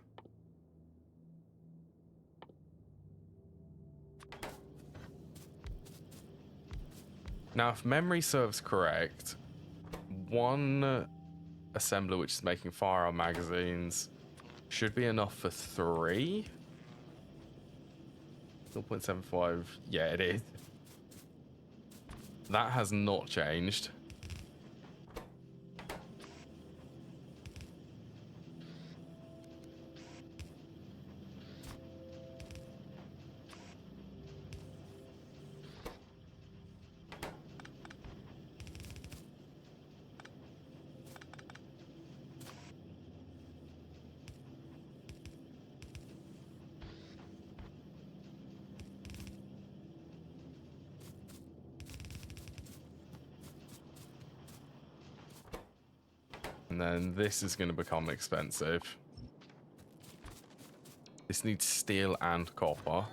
Now, if memory serves correct, one assembler which is making firearm magazines should be enough for 3. 0.75. Yeah, it is. That has not changed. And then this is going to become expensive. This needs steel and copper.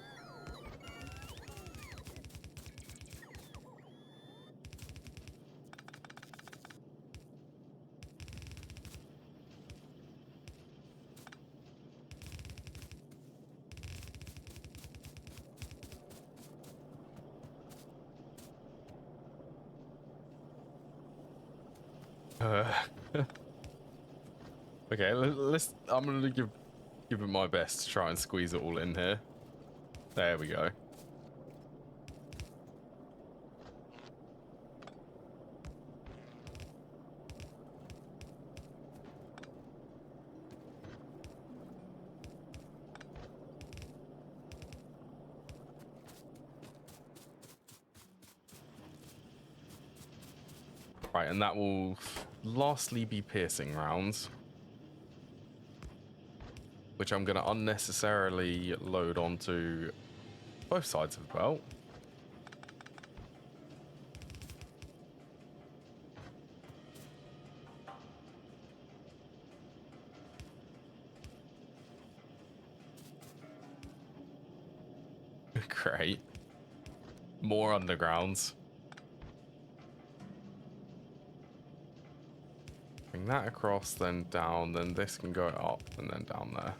Okay, let's. I'm gonna give it my best to try and squeeze it all in here. There we go. Right, and that will lastly be piercing rounds, which I'm going to unnecessarily load onto both sides of the belt. Great. More undergrounds. Bring that across, then down, then this can go up and then down there.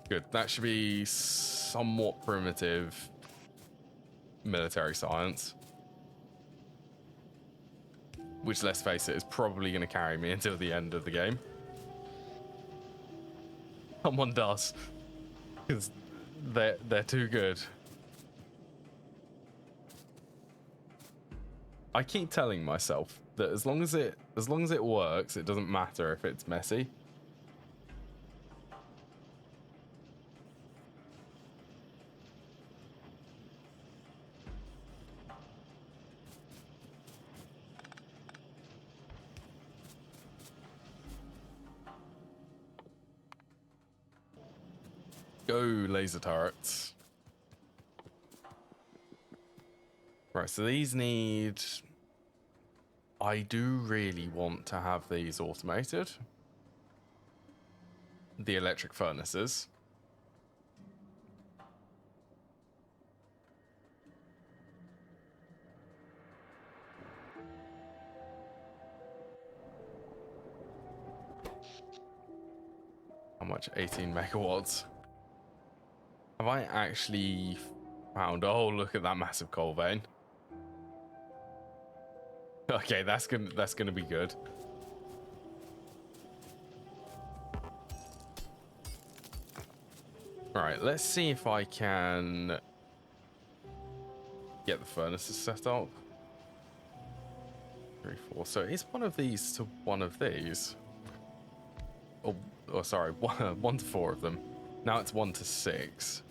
Good. That should be somewhat primitive military science. Which, let's face it, is probably going to carry me until the end of the game. Someone does. Because they're too good. I keep telling myself that as long as it works, it doesn't matter if it's messy. Go laser turrets. Right, so these need... I do really want to have these automated. The electric furnaces. How much? 18 megawatts. Have I actually found... Oh, look at that massive coal vein. Okay, that's gonna be good. Alright, let's see if I can get the furnaces set up. 3, 4. So it's one of these to one of these. Oh, sorry, 1 to 4 of them. Now it's 1 to 6.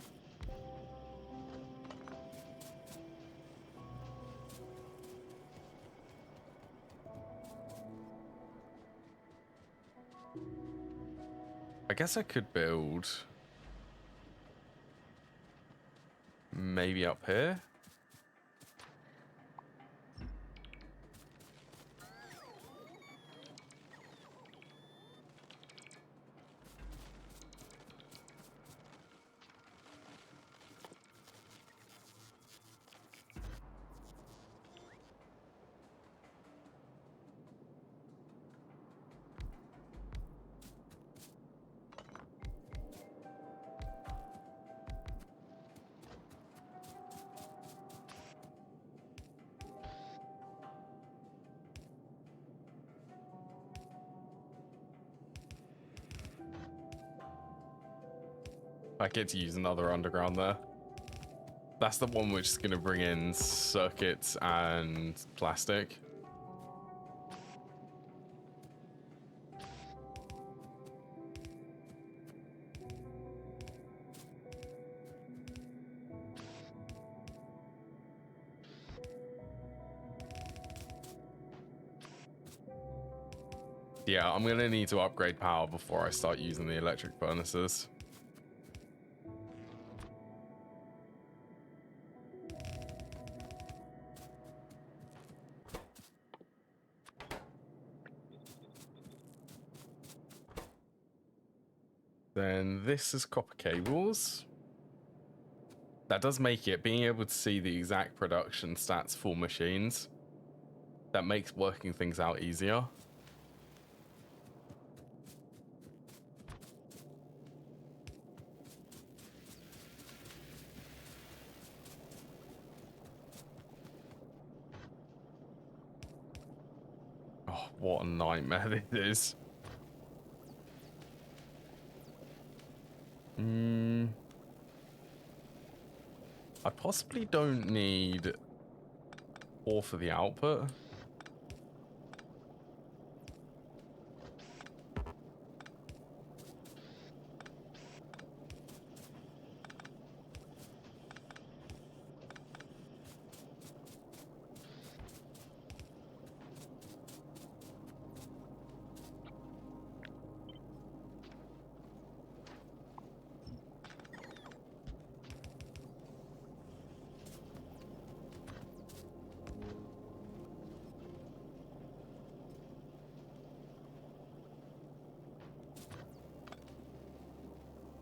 I guess I could build maybe up here. I get to use another underground there. That's the one which is going to bring in circuits and plastic. Yeah, I'm going to need to upgrade power before I start using the electric furnaces. Then this is copper cables. That does make it, being able to see the exact production stats for machines, that makes working things out easier. Oh, what a nightmare this is. I possibly don't need ore for the output.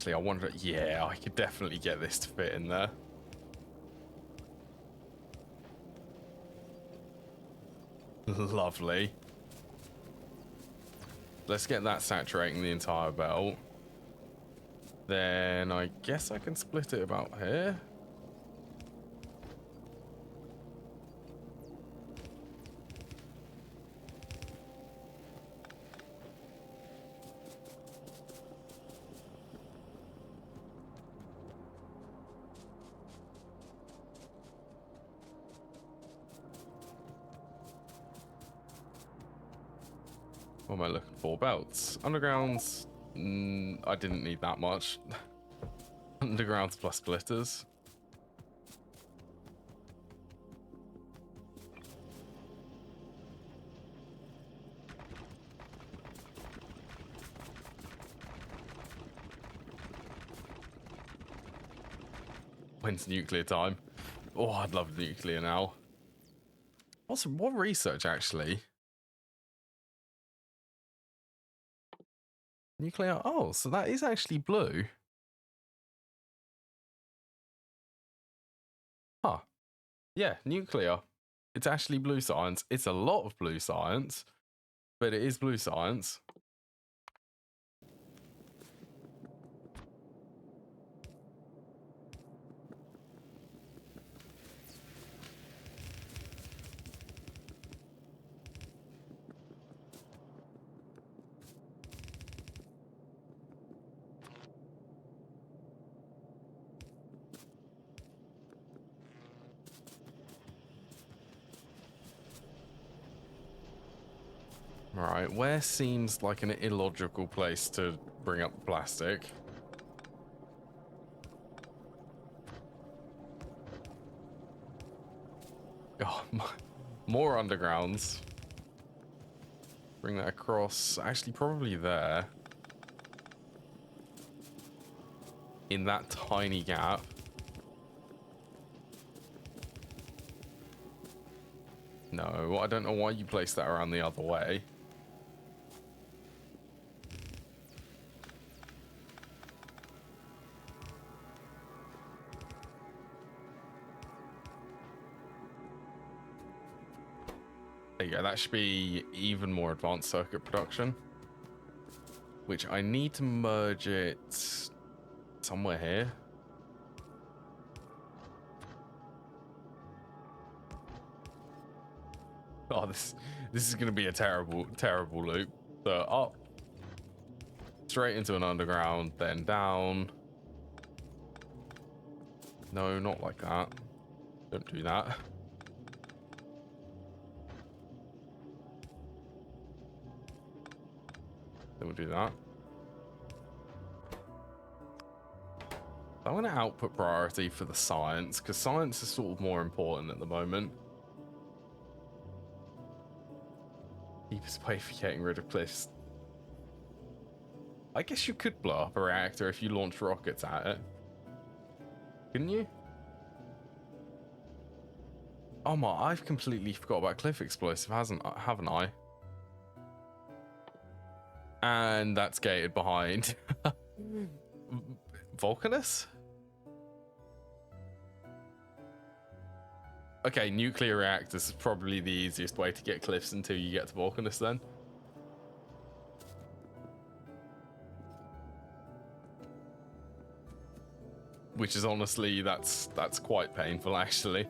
I wonder, yeah, I could definitely get this to fit in there. Lovely. Let's get that saturating the entire belt. Then I guess I can split it about here. What am I looking for? Belts. Undergrounds. I didn't need that much. Undergrounds plus splitters. When's nuclear time? Oh, I'd love nuclear now. What research actually? Nuclear. Oh, so that is actually blue. Huh. Yeah, nuclear. It's actually blue science. It's a lot of blue science, but it is blue science. Alright, where seems like an illogical place to bring up the plastic? Oh, more undergrounds. Bring that across. Actually, probably there. In that tiny gap. No, I don't know why you placed that around the other way. There you go, that should be even more advanced circuit production. Which I need to merge it somewhere here. Oh, this is going to be a terrible loop. So up, straight into an underground, then down. No, not like that. Don't do that. Then we'll do that. I'm going to output priority for the science, because science is sort of more important at the moment. Cheapest way for getting rid of cliffs. I guess you could blow up a reactor if you launched rockets at it. Couldn't you? Oh my, I've completely forgot about cliff explosive, haven't I? And that's gated behind. Volcanus? Okay, nuclear reactors is probably the easiest way to get cliffs until you get to Volcanus then. Which is honestly, that's quite painful actually.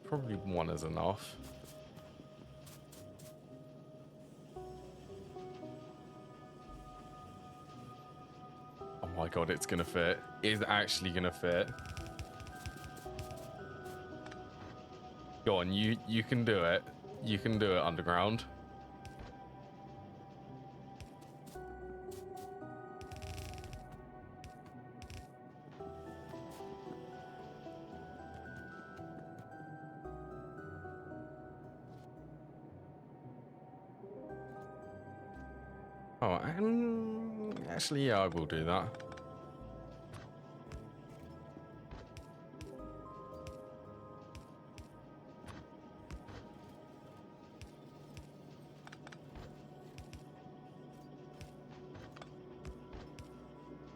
Probably one is enough. Oh my god, it's gonna fit. It's actually gonna fit. Go on, you can do it. You can do it, underground. Oh, and actually, yeah, I will do that.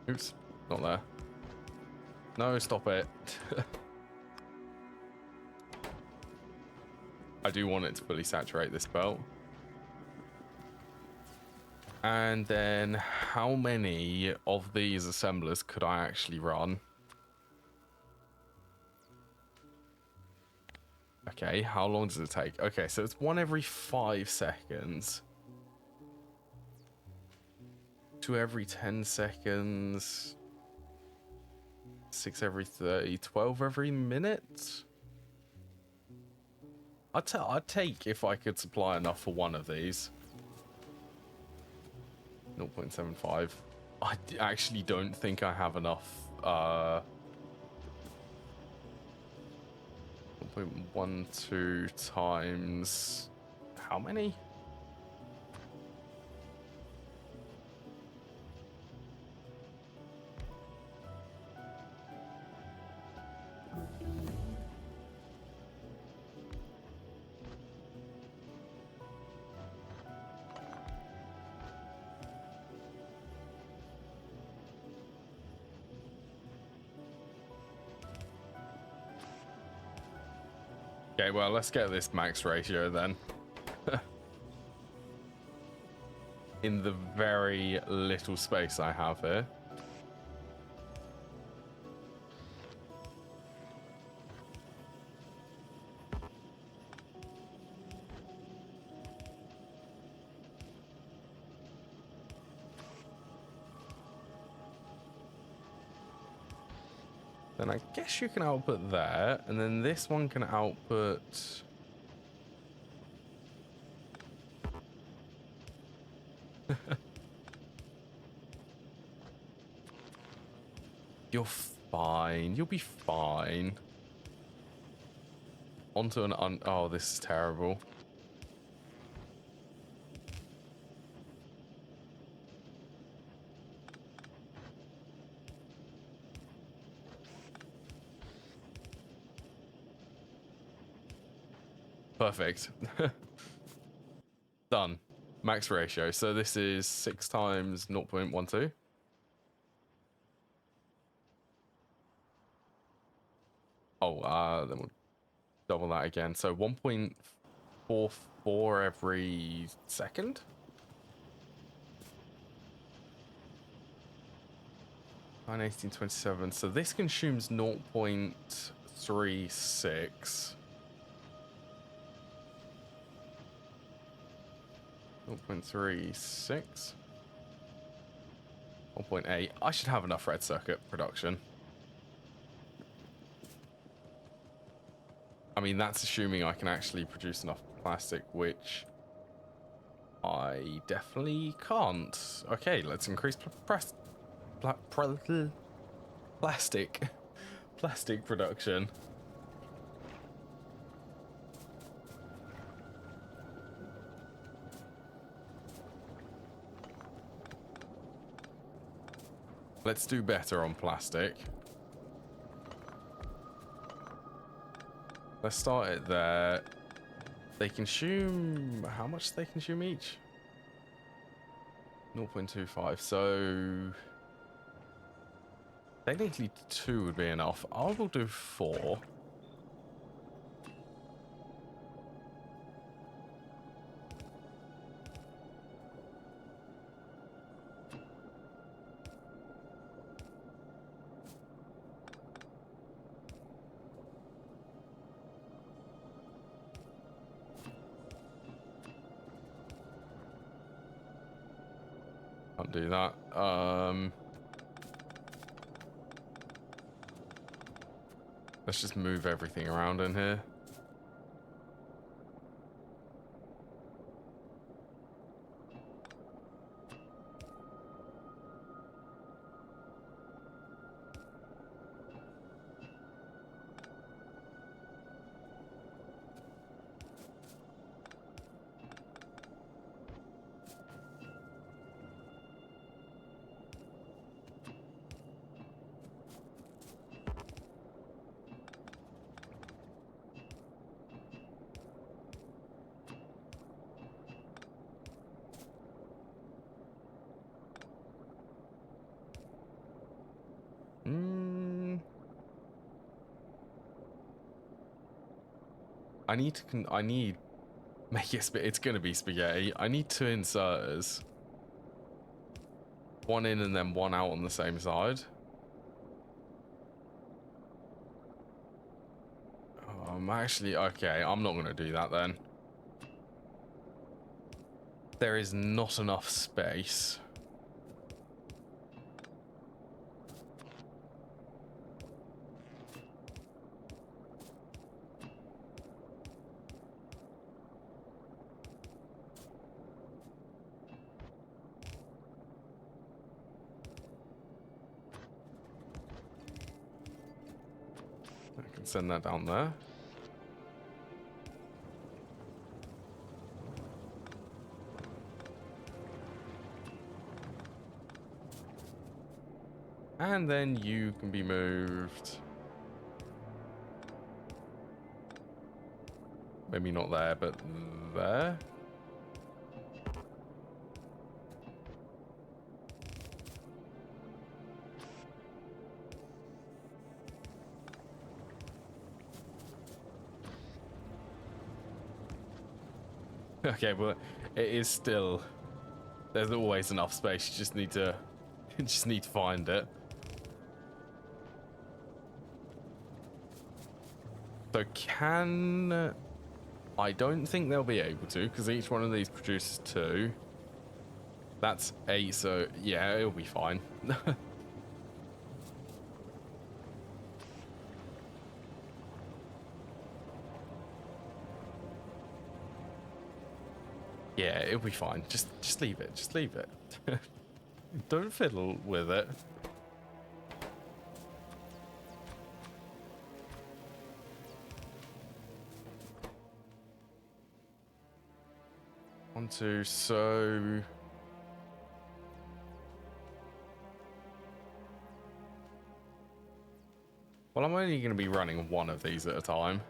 Oops, not there. No, stop it. I do want it to fully saturate this belt. And then how many of these assemblers could I actually run? Okay, how long does it take? Okay, so it's one every 5 seconds. 2 every 10 seconds. 6 every 30. 12 every minute? I'd take if I could supply enough for one of these. 0.75. I actually don't think I have enough. 0.12 times how many? Okay, well, let's get this max ratio then. In the very little space I have here. Then I guess you can output there, and then this one can output... You're fine. You'll be fine. Onto an oh, this is terrible. Perfect. Done. Max ratio. So this is 6 times 0.12. Oh, then we'll double that again. So 1.44 every second. 9, 18, 27. So this consumes 0.36. 0.36. 1.8. I should have enough red circuit production. I mean, that's assuming I can actually produce enough plastic, which I definitely can't. Okay, let's increase plastic production. Let's do better on plastic. Let's start it there. They consume... How much do they consume each? 0.25. So... technically 2 would be enough. I will do 4. Can't do that. Let's just move everything around in here. I need make it it's gonna be spaghetti. I need 2 inserters. 1 in and then 1 out on the same side. Actually, okay, I'm not gonna do that then. There is not enough space. I can send that down there. And then you can be moved. Maybe not there, but there. Okay, well, it is still... There's always enough space. You just need to... You just need to find it. So can... I don't think they'll be able to, because each one of these produces 2. That's 8, so yeah, it'll be fine. Yeah, it'll be fine. Just leave it. Just leave it. Don't fiddle with it. One, two, so... Well, I'm only going to be running 1 of these at a time.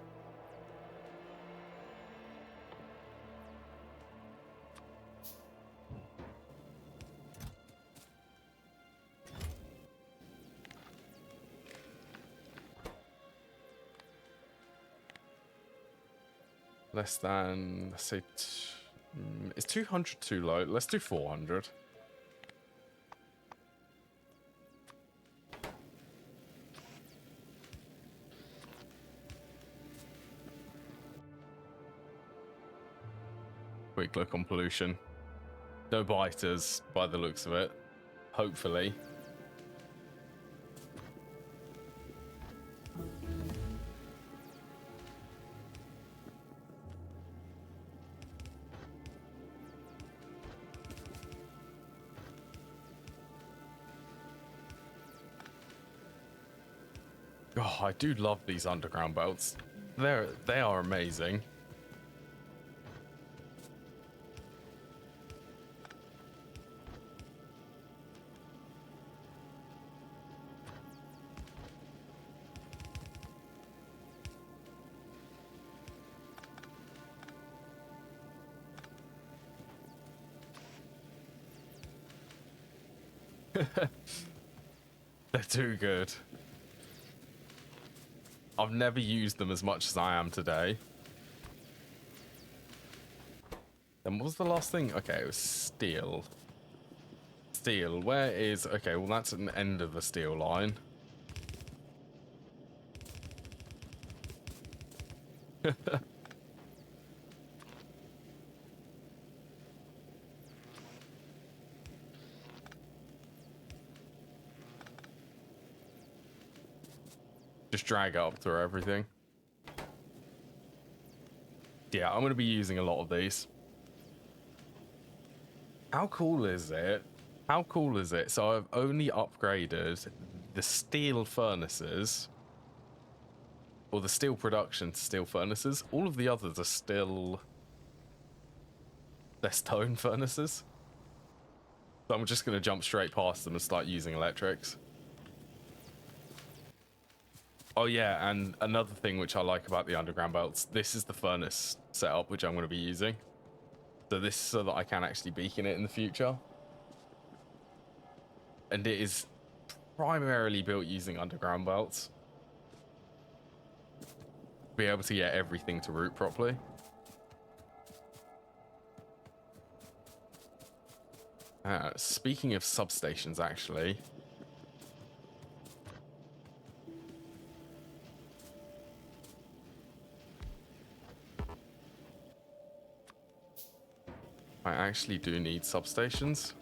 Less than, let's say, is 200 too low? Let's do 400. Quick look on pollution. No biters by the looks of it. hopefully. Oh, I do love these underground belts. They are amazing. They're too good. I've never used them as much as I am today. Then what was the last thing? Okay, it was steel. Steel, where is... Okay, well that's an end of the steel line. Just drag up through everything. Yeah, I'm going to be using a lot of these. How cool is it? How cool is it? So I've only upgraded the steel furnaces, or the steel production to steel furnaces. All of the others are still... They're stone furnaces. So I'm just going to jump straight past them and start using electrics. Oh yeah, and another thing which I like about the underground belts, this is the furnace setup which I'm going to be using. So this is so that I can actually beacon it in the future. And it is primarily built using underground belts. Be able to get everything to route properly. Speaking of substations, actually... I actually do need substations.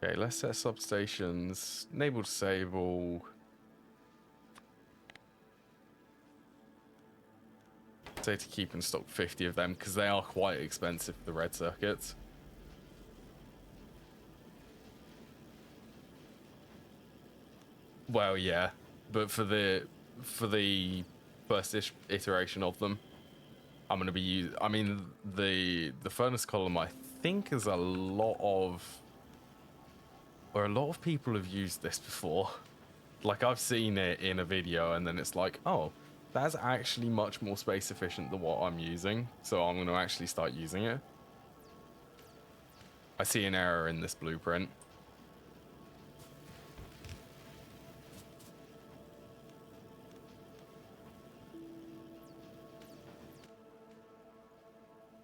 Okay, let's set substations. Enable, disable. Say to keep in stock 50 of them because they are quite expensive for the red circuits. Well, yeah, but for the first iteration of them, I'm going to be using... I mean, the furnace column, I think, is a lot of... Or a lot of people have used this before. Like, I've seen it in a video, and then it's like, oh, that's actually much more space efficient than what I'm using, so I'm going to actually start using it. I see an error in this blueprint.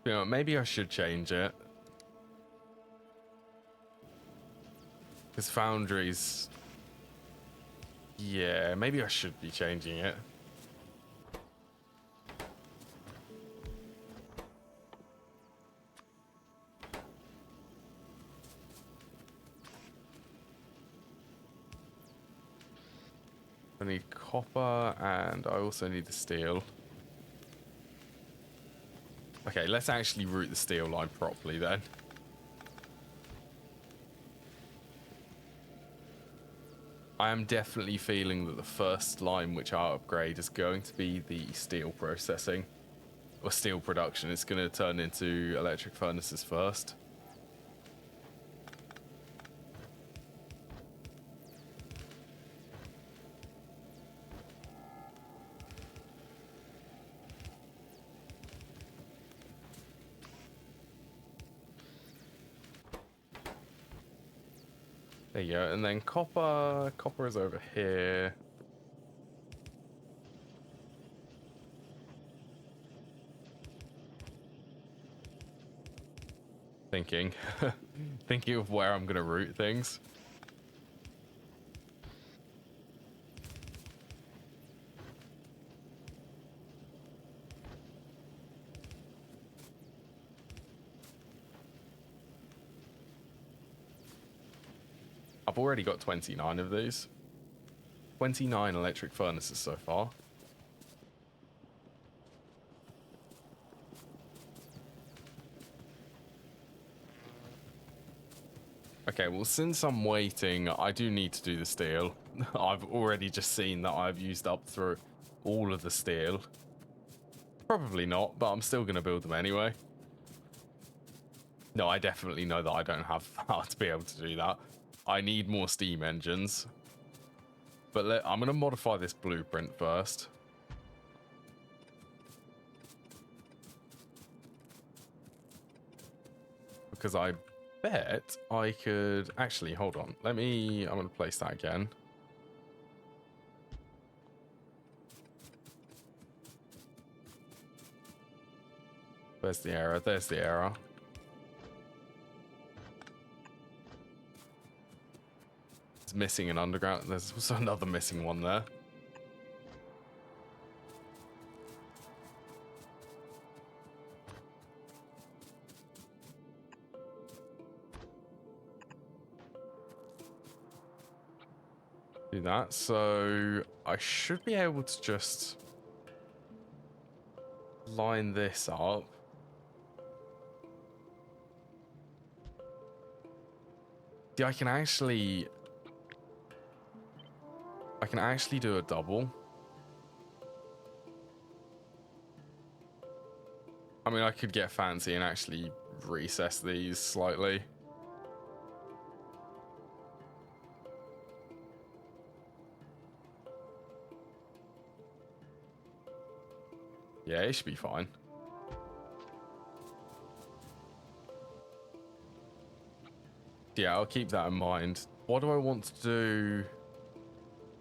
You know, maybe I should change it. Because Foundries... Yeah, maybe I should be changing it. I need copper, and I also need the steel. Okay, let's actually route the steel line properly then. I am definitely feeling that the first line which I upgrade is going to be the steel processing, or steel production. It's going to turn into electric furnaces first. There you go, and then copper. Copper is over here. Thinking. Thinking of where I'm going to route things. I've already got 29 of these. 29 electric furnaces so far. Okay, well, since I'm waiting, I do need to do the steel. I've already just seen that I've used up through all of the steel. Probably not, but I'm still going to build them anyway. No, I definitely know that I don't have power to be able to do that. I need more steam engines. But I'm going to modify this blueprint first. Because I bet I could... Actually, hold on. I'm going to place that again. There's the error. There's the error. It's missing an underground. There's also another missing one there. Do that. So I should be able to just line this up. See, I can actually do a double. I mean, I could get fancy and actually recess these slightly. Yeah, it should be fine. Yeah, I'll keep that in mind. What do I want to do?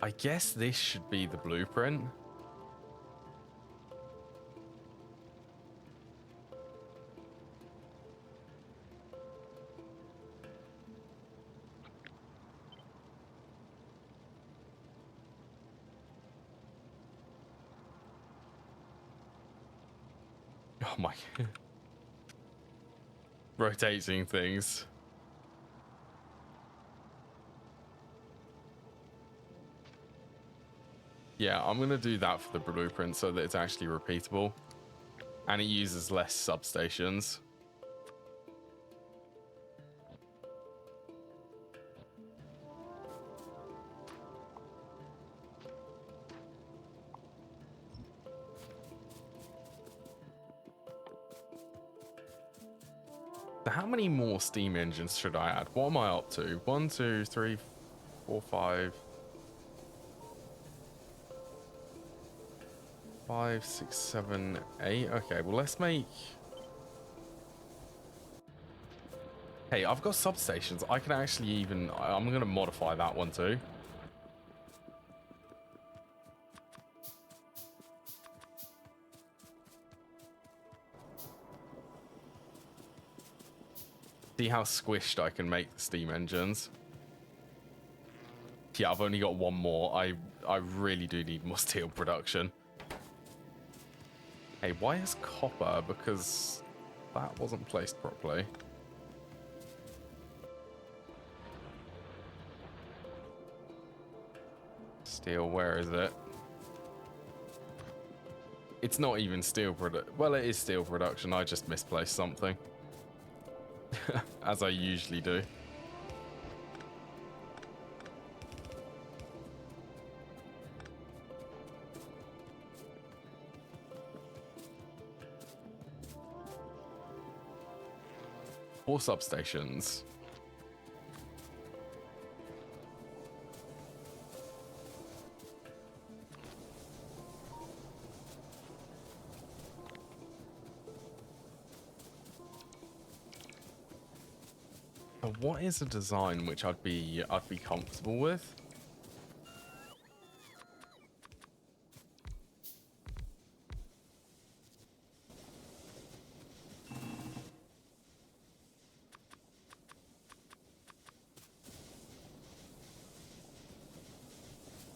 I guess this should be the blueprint. Oh my. Rotating things. Yeah, I'm going to do that for the blueprint so that it's actually repeatable. And it uses less substations. So how many more steam engines should I add? What am I up to? 1, 2, 3, 4, 5... 5, 6, 7, 8. Okay, well, let's make... Hey, I've got substations. I can actually even... I'm going to modify that one too. See how squished I can make the steam engines. Yeah, I've only got one more. I really do need more steel production. Hey, why is copper? Because that wasn't placed properly. Steel, where is it? It's not even steel production. Well, it is steel production. I just misplaced something. As I usually do. Four substations. So what is a design which I'd be comfortable with?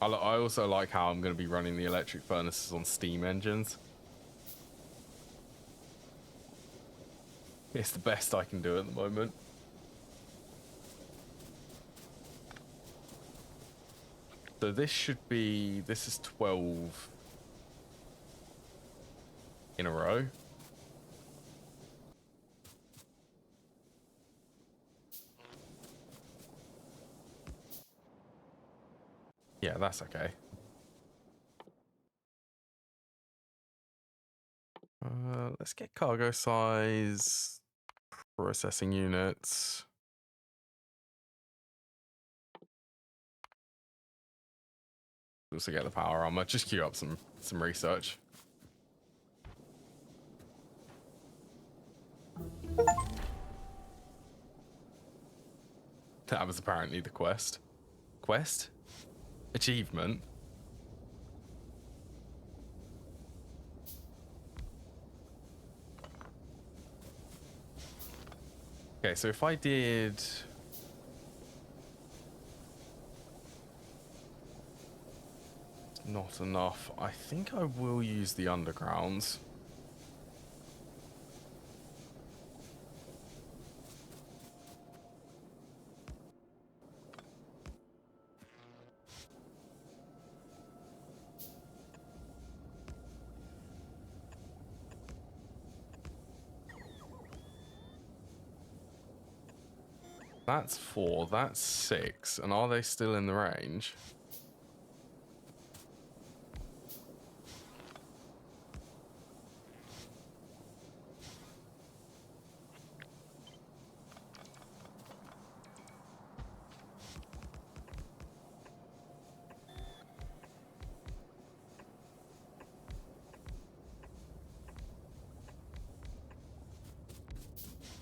I also like how I'm going to be running the electric furnaces on steam engines. It's the best I can do at the moment. So this should be, this is 12 in a row. Yeah, that's okay. Let's get cargo size, processing units. Also get the power armor. Just queue up some research. That was apparently the quest. Quest? Achievement? Okay, so if I did... Not enough. I think I will use the undergrounds. That's 4, that's 6. And are they still in the range?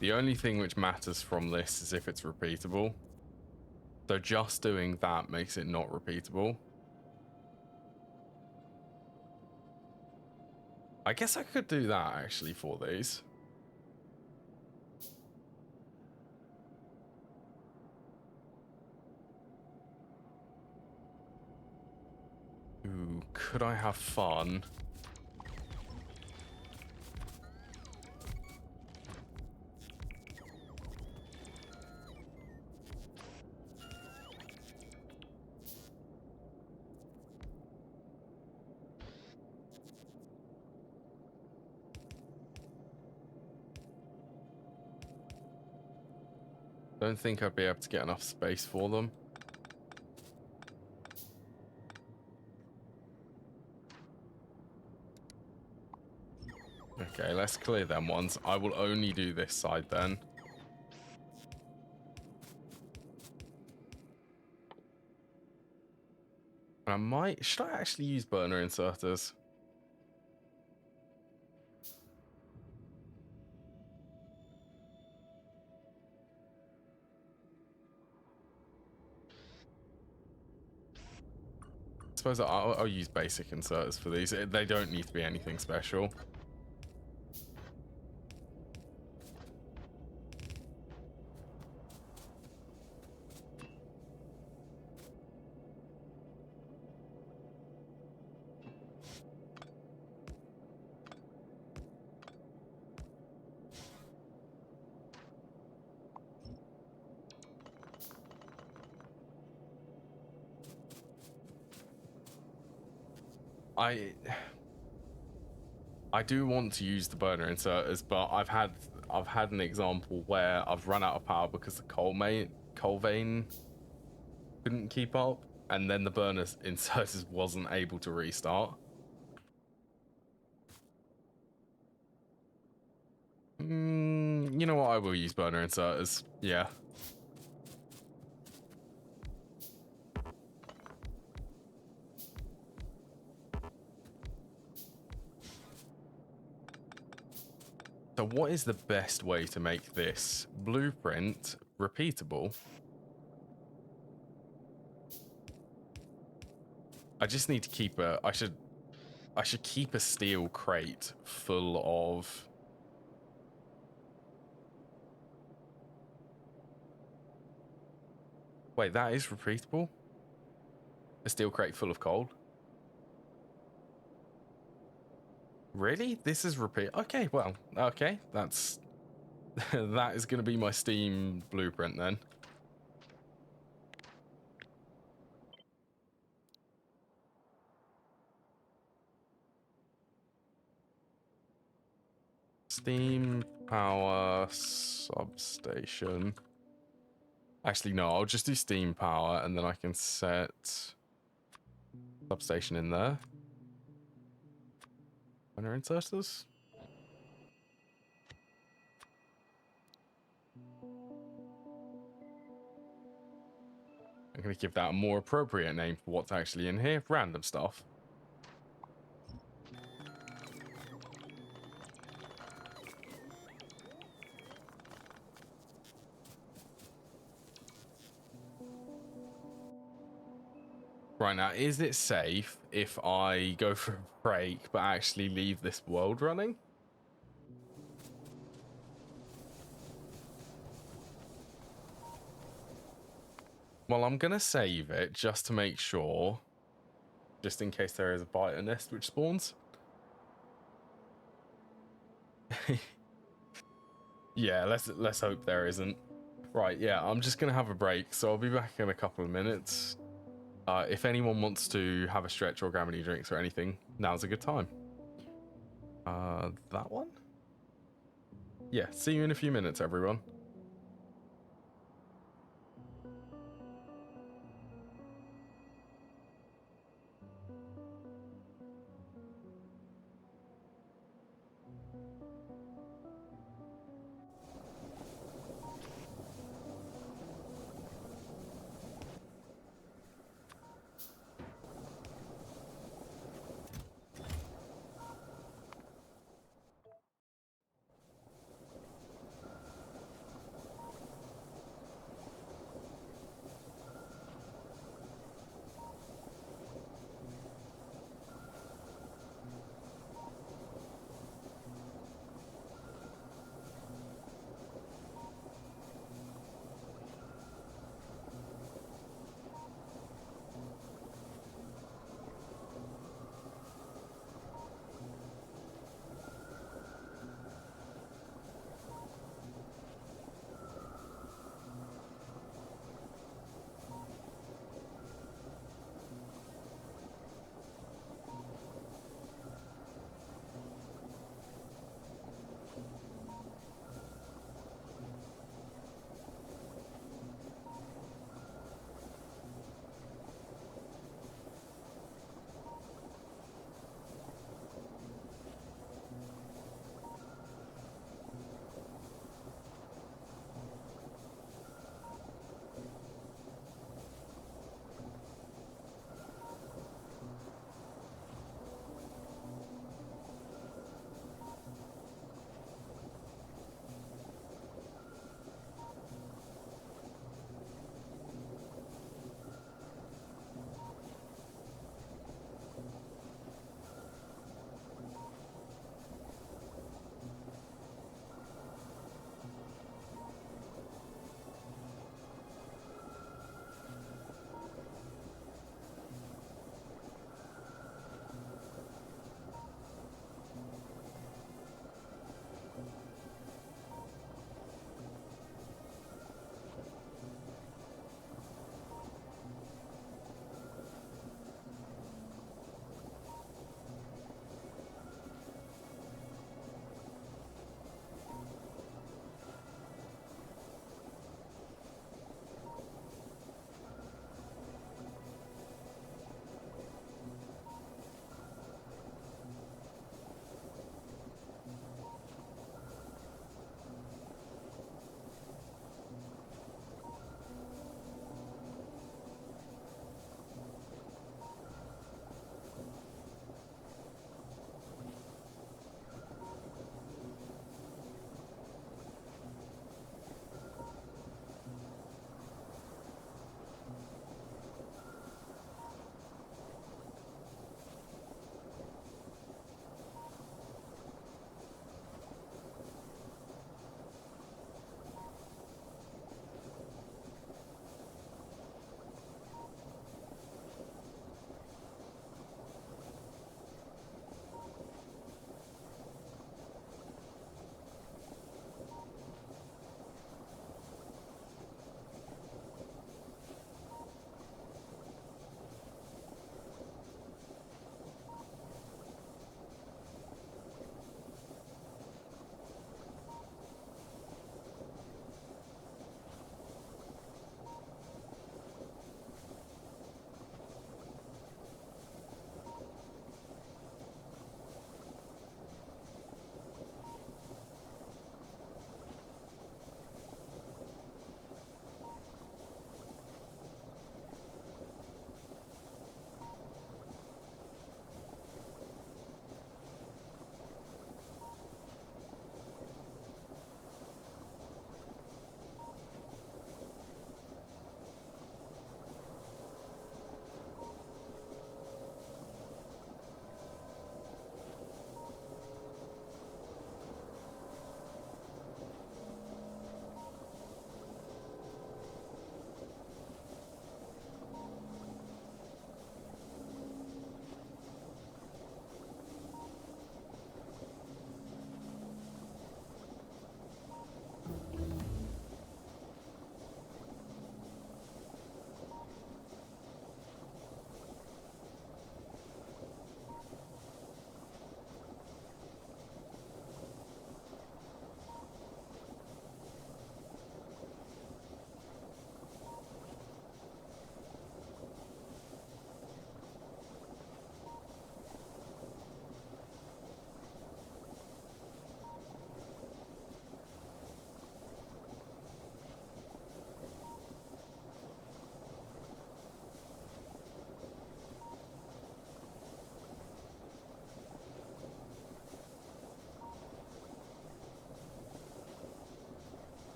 The only thing which matters from this is if it's repeatable. So just doing that makes it not repeatable. I guess I could do that actually for these. Ooh, could I have fun? Don't think I'd be able to get enough space for them. Okay, let's clear them ones. I will only do this side then. I might... Should I actually use burner inserters? I suppose I'll use basic inserters for these. They don't need to be anything special. I do want to use the burner inserters, but I've had an example where I've run out of power because the coal vein couldn't keep up, and then the burner inserters wasn't able to restart. You know what? I will use burner inserters. Yeah. So what is the best way to make this blueprint repeatable? I just need to keep a... I should keep a steel crate full of... Wait, that is repeatable? A steel crate full of coal? Really? This is repeat... Okay, well, okay. That's... that is going to be my Steam blueprint then. Steam power substation. Actually, no, I'll just do steam power and then I can set substation in there. Pointer inserters. I'm going to give that a more appropriate name for what's actually in here. Random stuff. Right now, is it safe if I go for a break but actually leave this world running? Well, I'm going to save it just to make sure. Just in case there is a biter nest which spawns. Yeah, let's hope there isn't. Right, yeah, I'm just going to have a break, so I'll be back in a couple of minutes. If anyone wants to have a stretch or grab any drinks or anything, now's a good time. That one? Yeah, see you in a few minutes, everyone.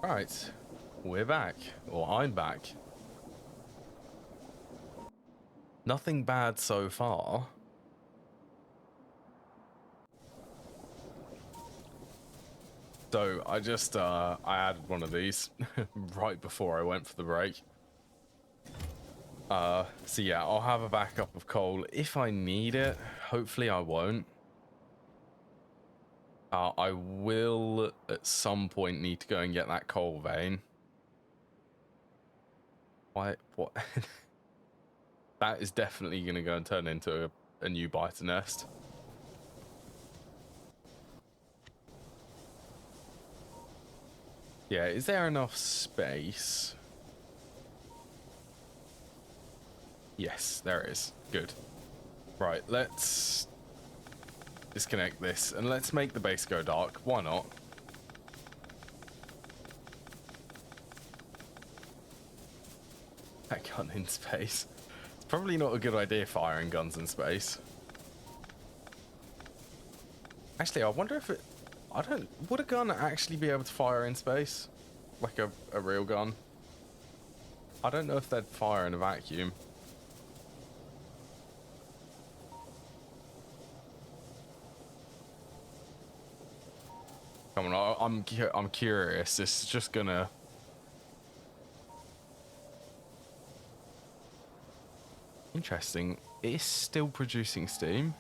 Right, we're back. Or I'm back. Nothing bad so far. So I just I added one of these right before I went for the break. So yeah, I'll have a backup of coal if I need it. Hopefully I won't. I will at some point need to go and get that coal vein. Why? What? That is definitely going to go and turn into a new biter nest. Yeah, is there enough space? Yes, there is. Good. Right, let's disconnect this and let's make the base go dark. Why not? That gun in space. It's probably not a good idea firing guns in space. Actually, I wonder if it... Would a gun actually be able to fire in space? Like a real gun? I don't know if they'd fire in a vacuum. Come on, I'm curious. This is just gonna... Interesting. It's still producing steam.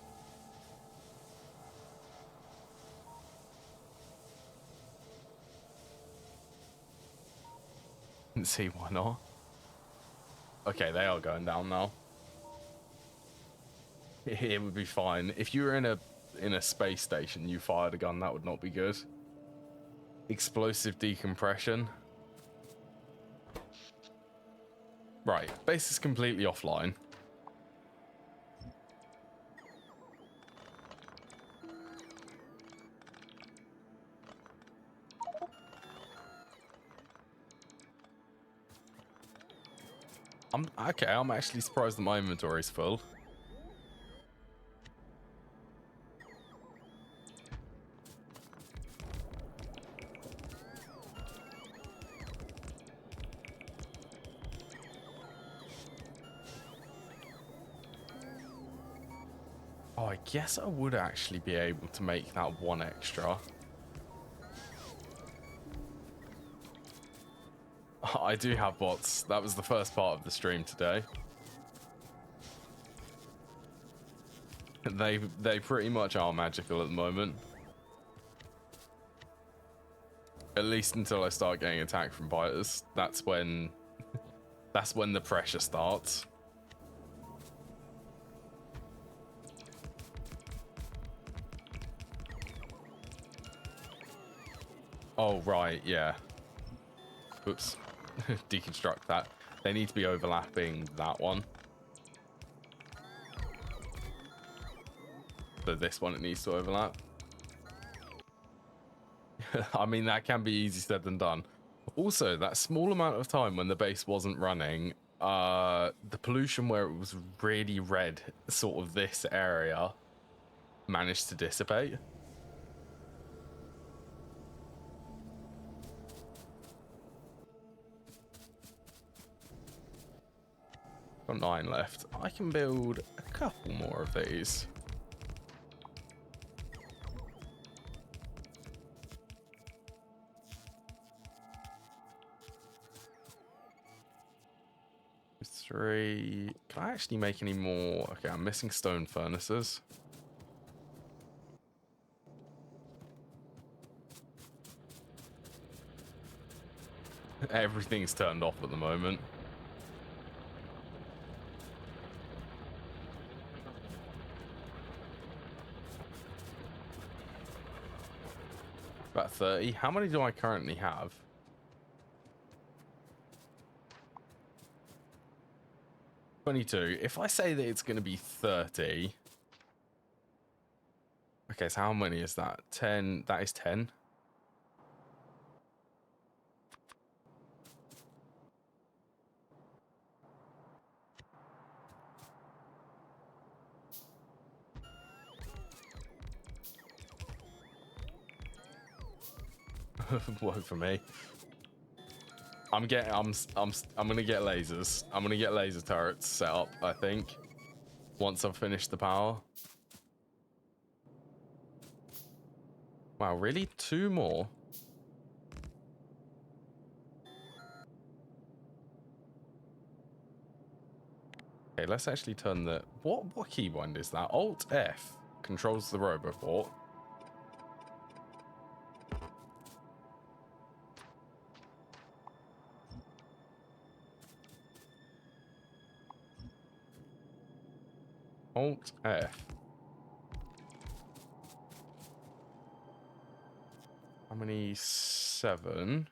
Let's see why not. Okay, they are going down now. It would be fine. If you were in a space station, you fired a gun, that would not be good. Explosive decompression. Right, base is completely offline. I'm actually surprised that my inventory is full. Oh, I guess I would actually be able to make that one extra. I do have bots. That was the first part of the stream today. They pretty much are magical at the moment. At least until I start getting attacked from biters. That's when the pressure starts. Oh right, yeah. Oops. Deconstruct that. They need to be overlapping that one. So this one it needs to overlap. I mean, that can be easy said than done. Also, that small amount of time when the base wasn't running, the pollution where it was really red, sort of this area, managed to dissipate. Got 9 left. I can build a couple more of these. Three. Can I actually make any more? Okay, I'm missing stone furnaces. Everything's turned off at the moment. About 30. How many do I currently have? $22. If I say that it's going to be 30. Okay, so how many is that? 10. That is 10. Work for me. I'm gonna get lasers. I'm gonna get laser turrets set up, I think, once I've finished the power. Wow, really? 2 more? Okay, let's actually turn the... What keybind is that? Alt F controls the Roboport. Alt F. How many? 7.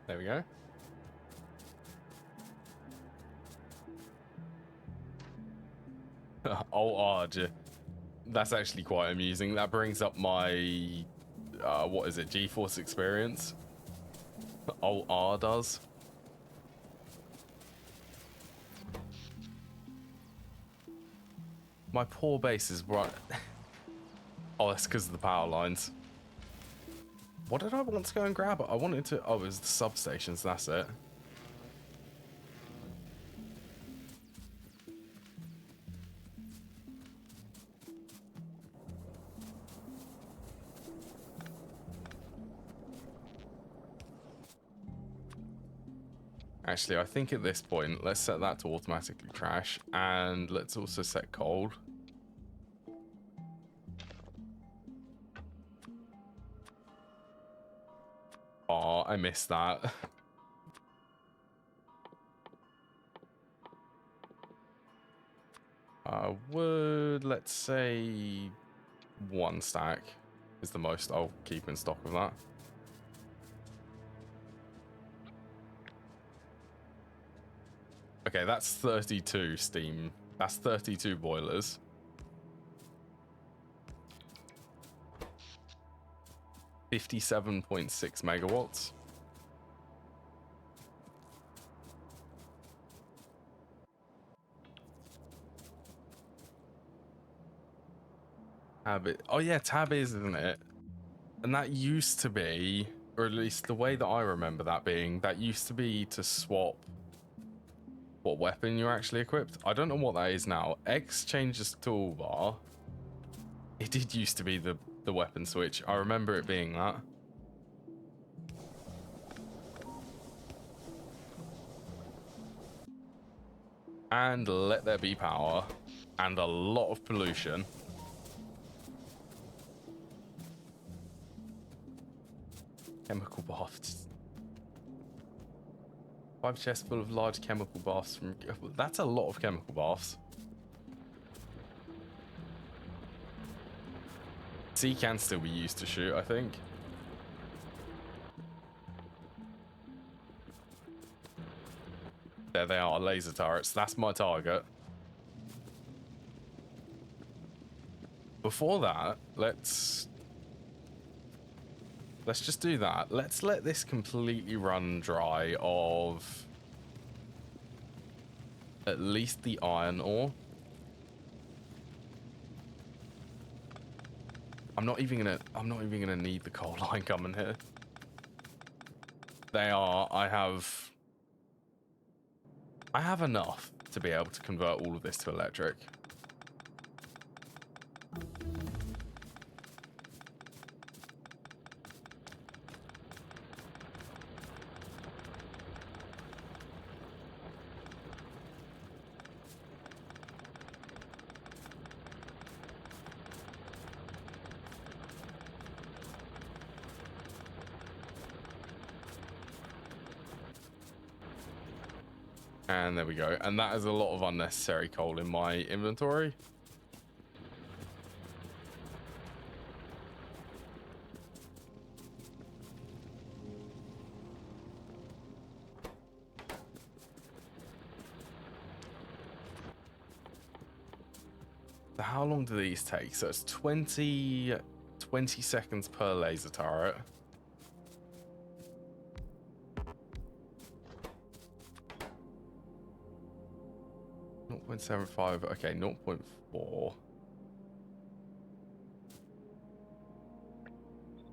There we go. Alt R. That's actually quite amusing. That brings up my... what is it? GeForce experience? Alt R does. My poor base is right. Oh, that's because of the power lines. What did I want to go and grab? I wanted to... Oh, it was the substations, that's it. Actually, I think at this point, let's set that to automatically trash. And let's also set cold. Oh, I missed that. Would, let's say, 1 stack is the most I'll keep in stock of that. Okay, that's 32 steam. That's 32 boilers. $57.6 megawatts. Tab it. Oh yeah, tab is, isn't it? And that used to be, or at least the way that I remember that being, that used to be to swap what weapon you're actually equipped. I don't know what that is now. X changes toolbar. It did used to be the weapon switch. I remember it being that. And let there be power. And a lot of pollution. Chemical baths. 5 chests full of large chemical baths from... That's a lot of chemical baths. C can still be used to shoot, I think. There they are, laser turrets. That's my target. Before that, let's just do that. Let's let this completely run dry of at least the iron ore. I'm not even gonna need the coal line coming here. They are. I have enough to be able to convert all of this to electric. And there we go. And that is a lot of unnecessary coal in my inventory. So how long do these take? So it's 20 seconds per laser turret. 0.75, okay, 0.4.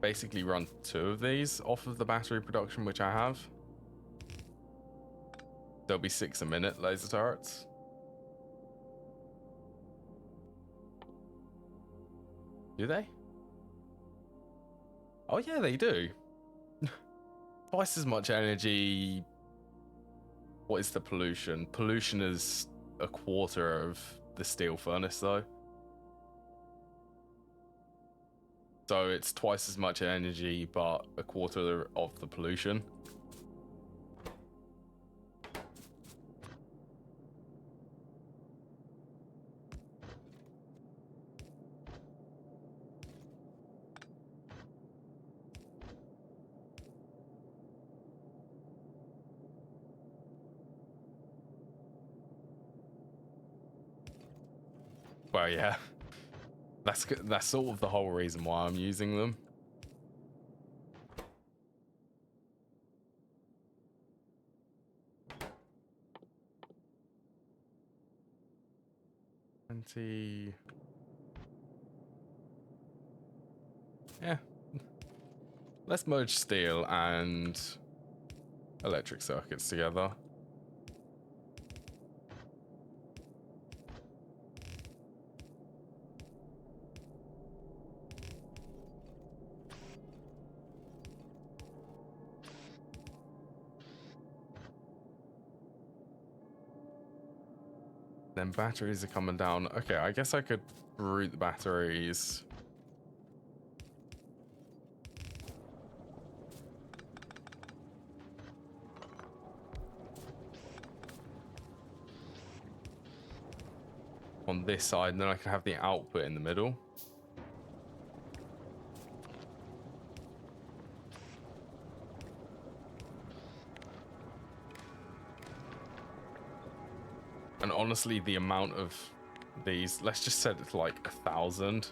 Basically run 2 of these off of the battery production which I have. There'll be 6 a minute laser turrets. Do they? Oh yeah, they do. Twice as much energy. What is the pollution? Pollution is a quarter of the steel furnace though. So it's twice as much energy, but a quarter of the pollution. Well, yeah. That's sort of the whole reason why I'm using them. Yeah. Let's merge steel and electric circuits together. Then batteries are coming down. Okay, I guess I could route the batteries. On this side, and then I can have the output in the middle. And honestly, the amount of these, let's just set it to like 1,000.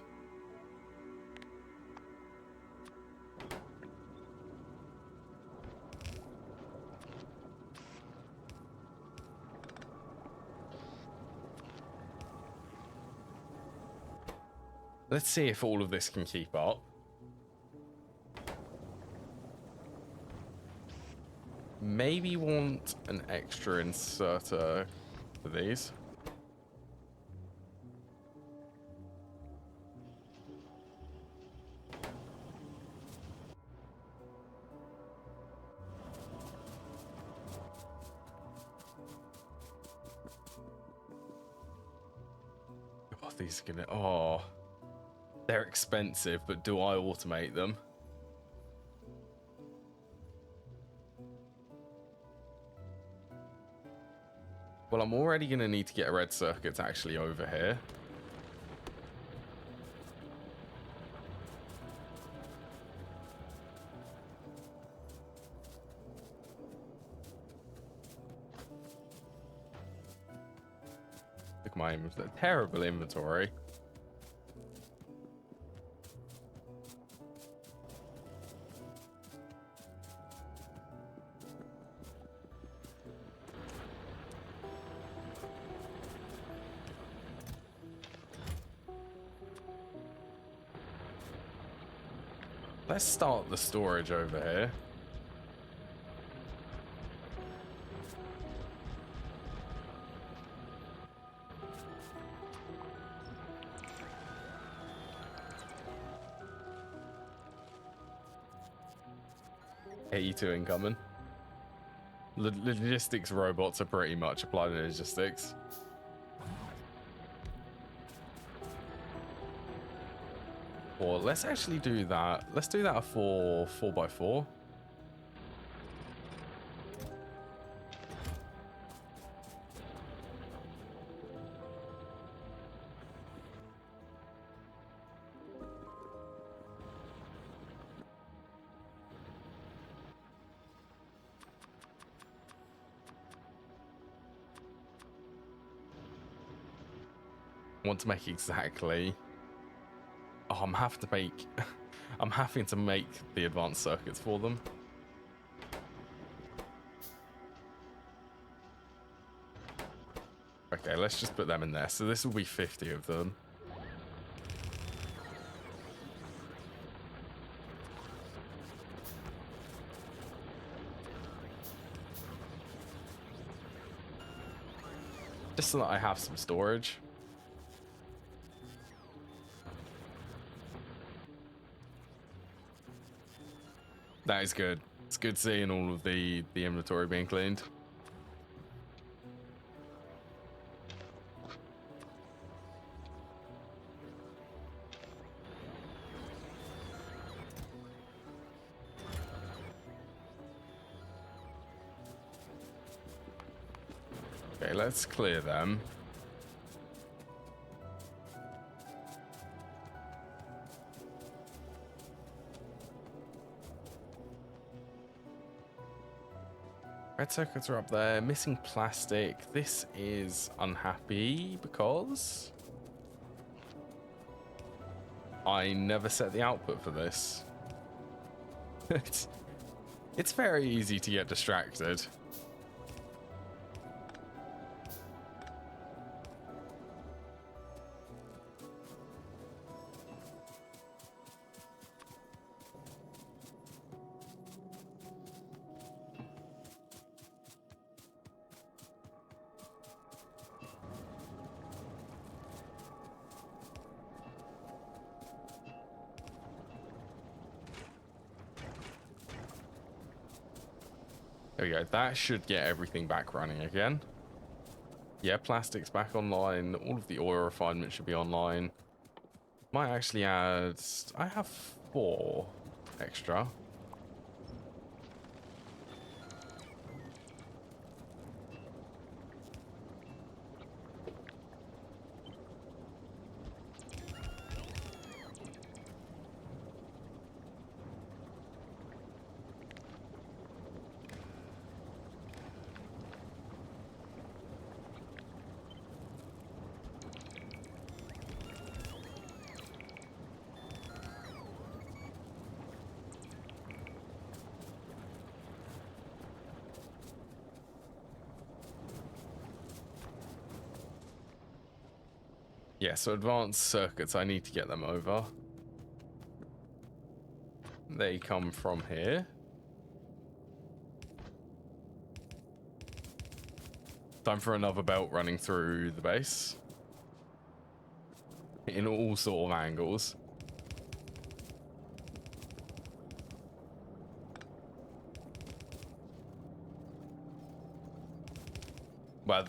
Let's see if all of this can keep up. Maybe want an extra inserter for these. Oh, these are gonna, oh, they're expensive, but do I automate them? Well, I'm already going to need to get a red circuit actually over here. Look at my inventory. Terrible inventory. Let's start the storage over here. AE2 incoming. Logistics robots are pretty much applied in logistics. Or let's actually do that. Let's do that for 4x4. Want to make exactly. Oh, I'm having to make. I'm having to make the advanced circuits for them. Okay, let's just put them in there. So this will be 50 of them. Just so that I have some storage. That is good. It's good seeing all of the inventory being cleaned. Okay, let's clear them. Red circuits are up there. Missing plastic. This is unhappy because I never set the output for this. It's very easy to get distracted. There we go. That should get everything back running again. Yeah, plastic's back online. All of the oil refinement should be online. Might actually add... I have 4 extra. Yeah, so advanced circuits, I need to get them over. They come from here. Time for another belt running through the base. In all sort of angles. Well,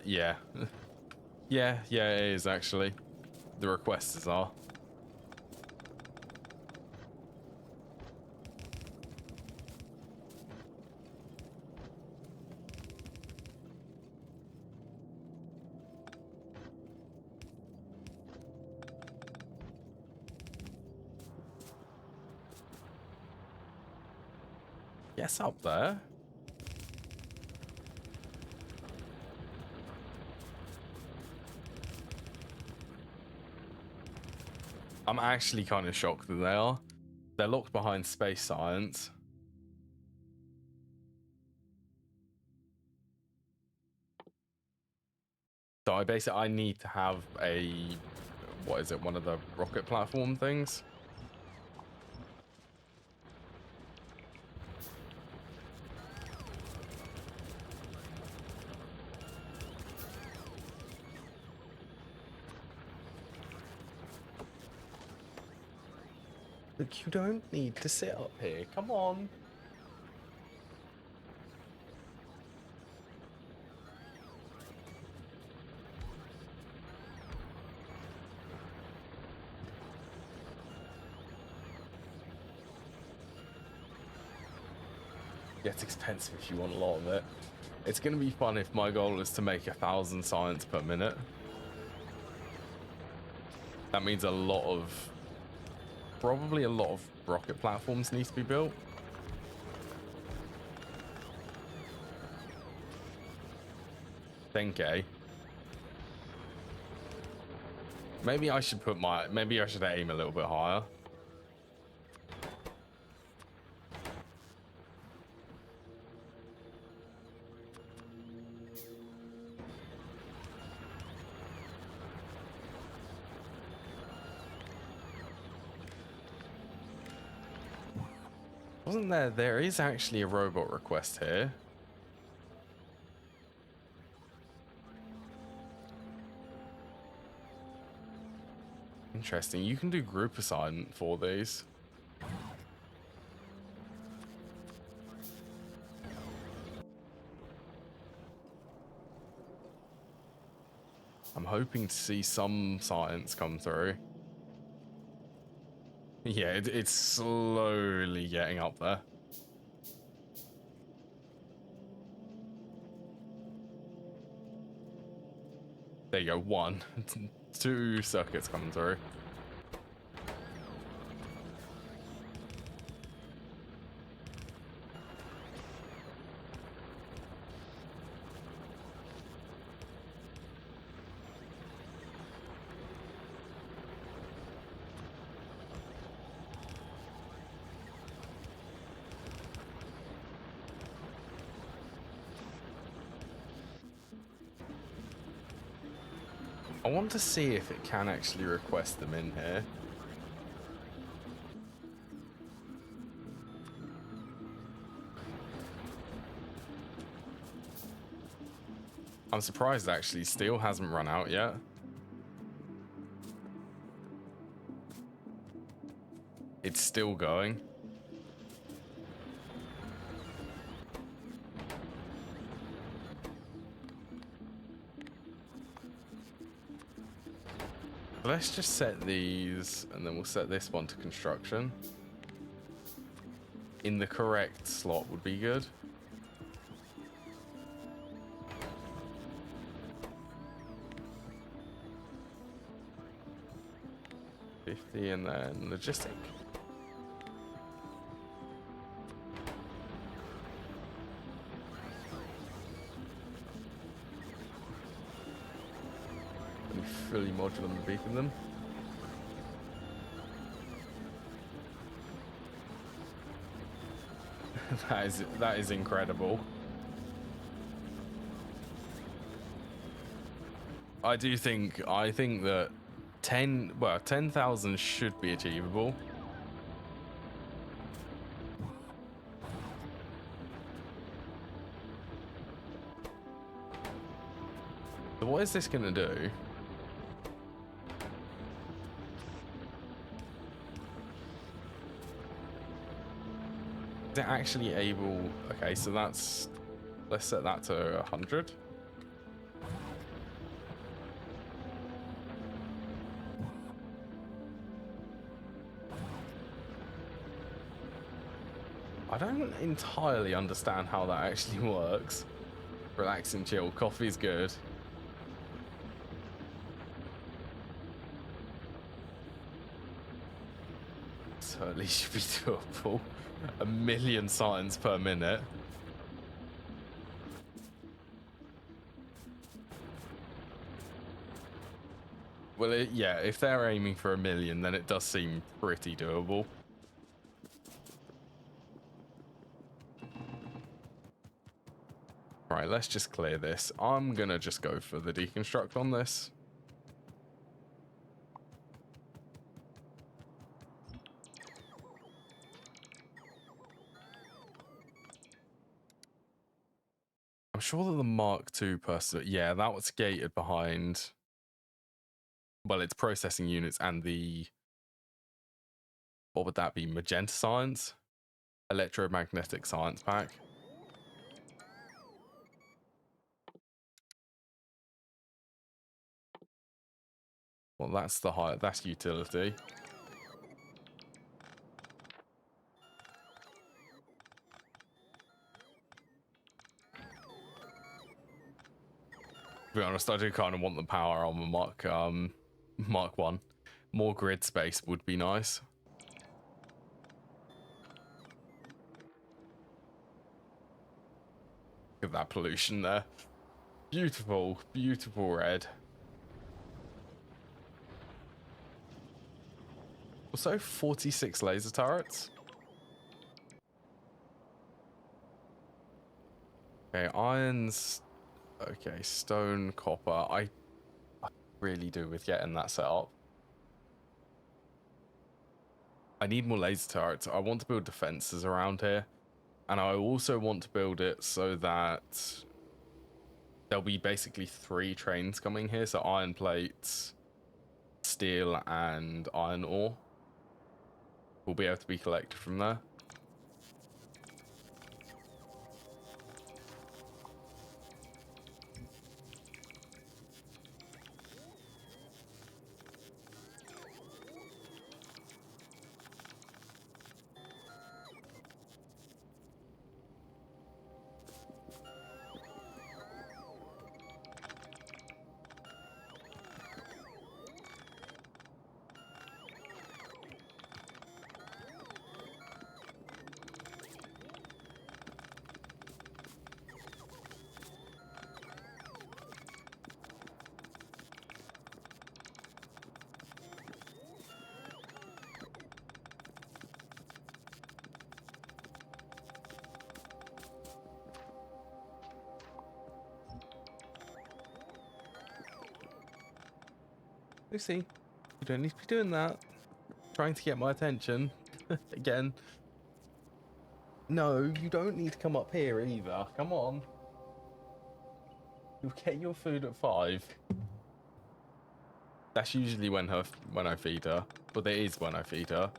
yeah. Yeah, it is actually. The requests are. Yes, up there. I'm actually kind of shocked that they are. They're locked behind space science. So I need to have a, what is it, one of the rocket platform things? Look, you don't need to sit up here. Come on. Yeah, it's expensive if you want a lot of it. It's going to be fun if my goal is to make 1,000 science per minute. That means probably a lot of rocket platforms need to be built. $10K. Maybe I should aim a little bit higher. Wasn't there? There is actually a robot request here. Interesting. You can do group assignment for these. I'm hoping to see some science come through. Yeah, it's slowly getting up there. There you go, 1. 2 circuits coming through. I want to see if it can actually request them in here. I'm surprised actually steel hasn't run out yet. It's still going. Let's just set these, and then we'll set this one to construction. In the correct slot would be good. And then logistic. And fully modular and beefing them. that is incredible. I think that 10,000 should be achievable. So what is this going to do? Is it actually able? Okay, so let's set that to 100. I don't entirely understand how that actually works. Relax and chill. Coffee's good. So at least should be doable. 1 million signs per minute. Well, yeah, if they're aiming for 1 million, then it does seem pretty doable. Right, let's just clear this. I'm gonna just go for the deconstruct on this. I'm sure that the Mark II person, yeah, that was gated behind, well, it's processing units and the, what would that be, magenta science? Electromagnetic science pack. Well, that's the high, that's utility. To be honest, I do kind of want the power on the Mark 1. More grid space would be nice. Look at that pollution there. Beautiful, beautiful red. Also, 46 laser turrets. Okay, irons. Okay, stone, copper. I really do with getting that set up. I need more laser turrets. I want to build defenses around here. And I also want to build it so that there'll be basically 3 trains coming here. So iron plates, steel, and iron ore will be able to be collected from there. Lucy, you don't need to be doing that. Trying to get my attention. Again. No, you don't need to come up here either. Come on. You'll get your food at 5. That's usually when I feed her. But it is when I feed her.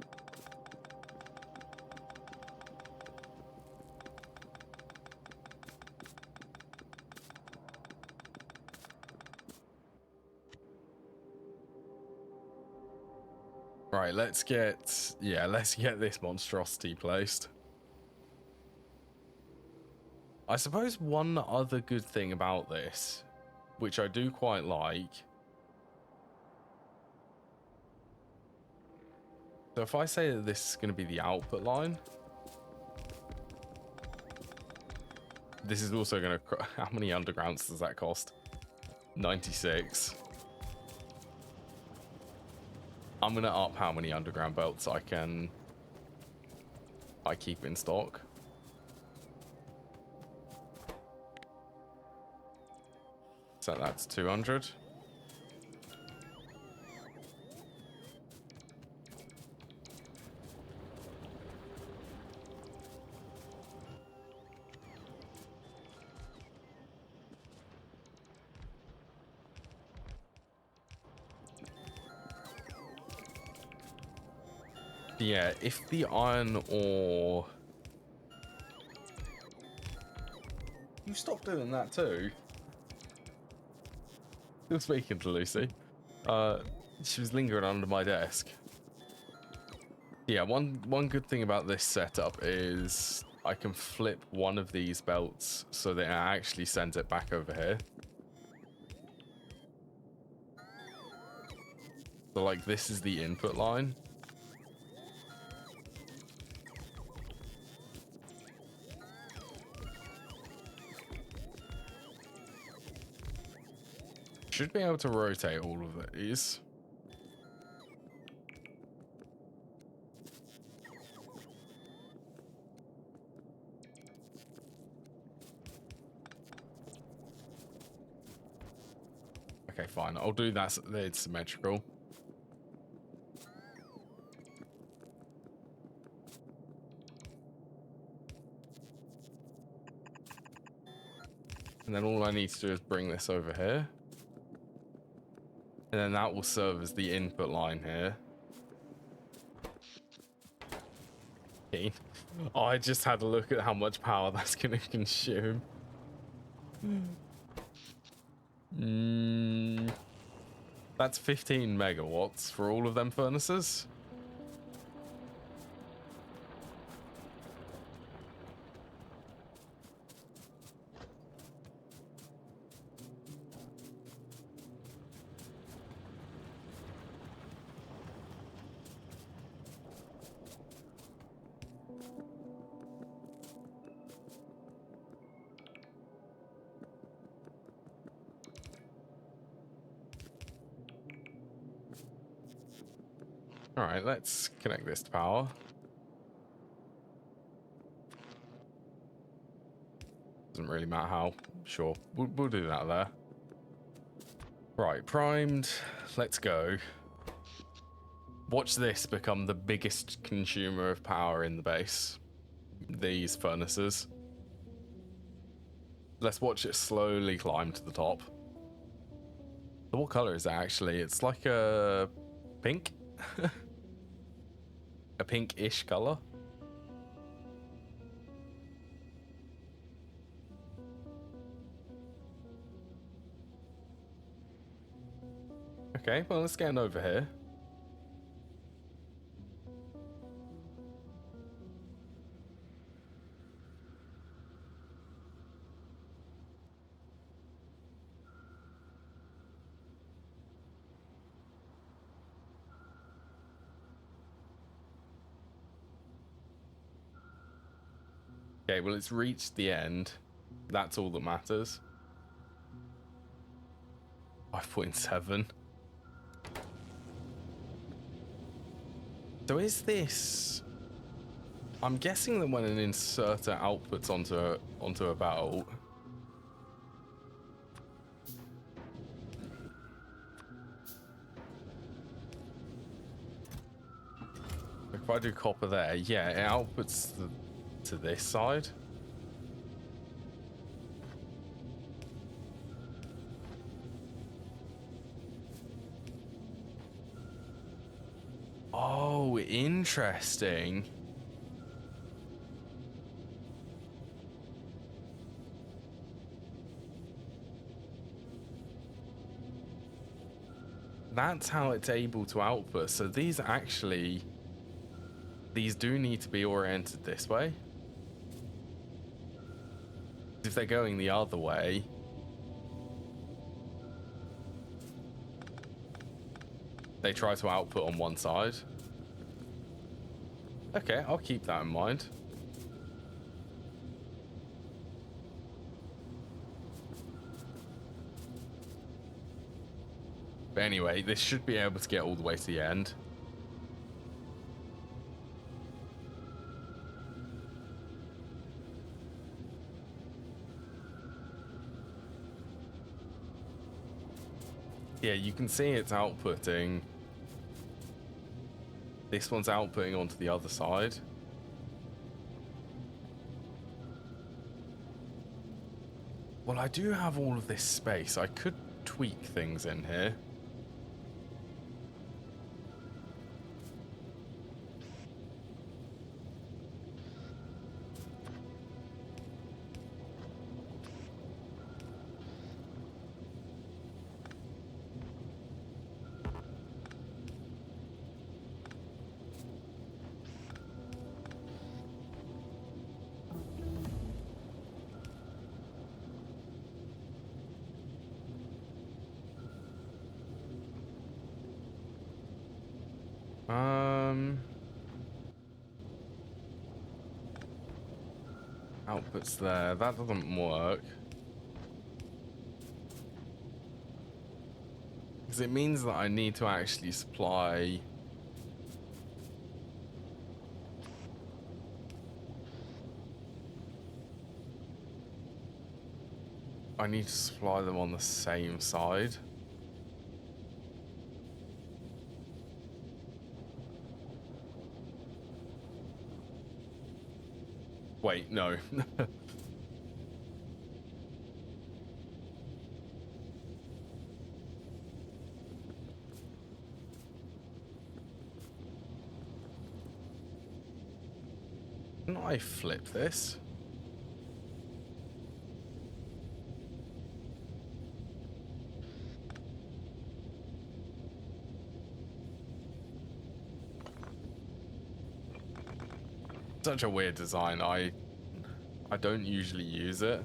Right, let's get this monstrosity placed. I suppose one other good thing about this, which I do quite like. So if I say that this is going to be the output line, this is also going to... How many undergrounds does that cost? 96. I'm going to up how many underground belts I keep in stock. So that's 200. Yeah, if the iron ore... You stop doing that too. Still speaking to Lucy. She was lingering under my desk. Yeah, one good thing about this setup is I can flip one of these belts so that it actually sends it back over here. So like this is the input line. Should be able to rotate all of these. Okay, fine. I'll do that. It's symmetrical. And then all I need to do is bring this over here. And then that will serve as the input line here. Oh, I just had a look at how much power that's going to consume. That's 15 megawatts for all of them furnaces. All right, let's connect this to power. Doesn't really matter how. Sure, we'll do that there. Right, primed. Let's go. Watch this become the biggest consumer of power in the base. These furnaces. Let's watch it slowly climb to the top. So what color is that actually? It's like a pink? A pink-ish color. Okay, well, let's get over here. Okay, well, it's reached the end. That's all that matters. 5.7. So is this... I'm guessing that when an inserter outputs onto a belt... If I do copper there, yeah, it outputs to this side. Oh, interesting. That's how it's able to output. So these actually... These do need to be oriented this way. If they're going the other way... They try to output on one side. Okay, I'll keep that in mind. But anyway, this should be able to get all the way to the end. Yeah, you can see it's outputting. This one's outputting onto the other side. Well, I do have all of this space. I could tweak things in here. Outputs there. That doesn't work. Because it means that I need to actually supply... I need to supply them on the same side. Wait, no. Can I flip this? Such a weird design. I don't usually use it.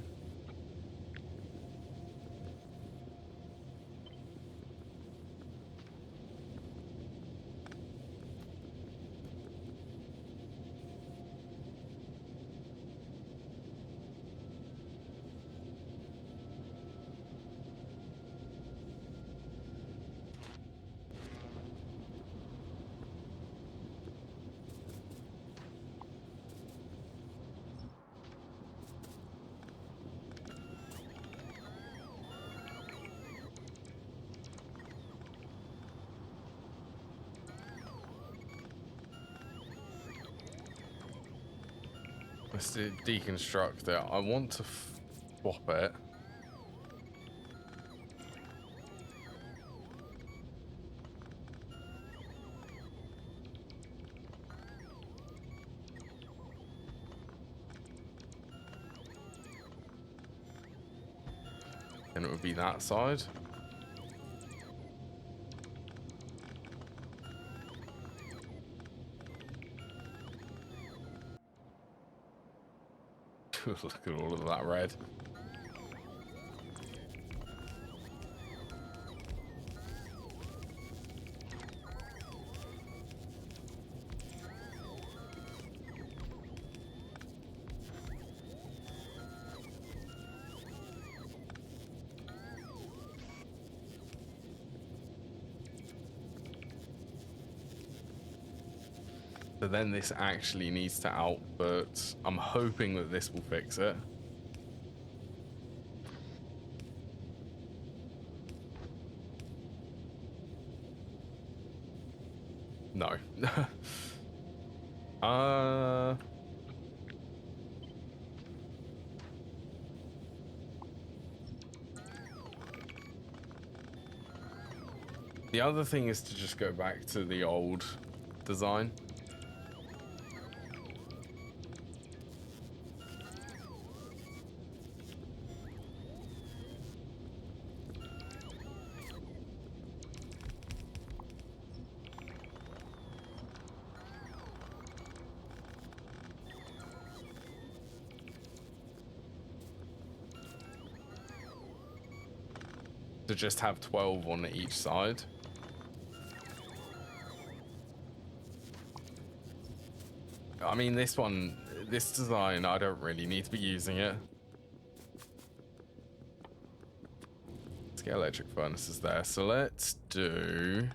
Let's deconstruct it. I want to swap it. And it would be that side. Look at all of that red. So then this actually needs to output. I'm hoping that this will fix it. No. The other thing is to just go back to the old design. To just have 12 on each side. I mean, this design, I don't really need to be using it. Let's get electric furnaces there. So let's do...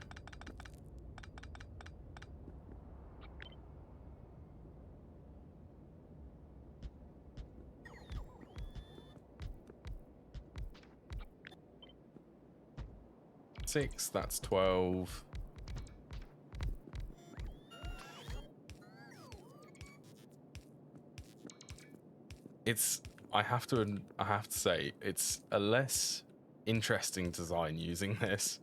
Six, that's 12. I have to say, it's a less interesting design using this.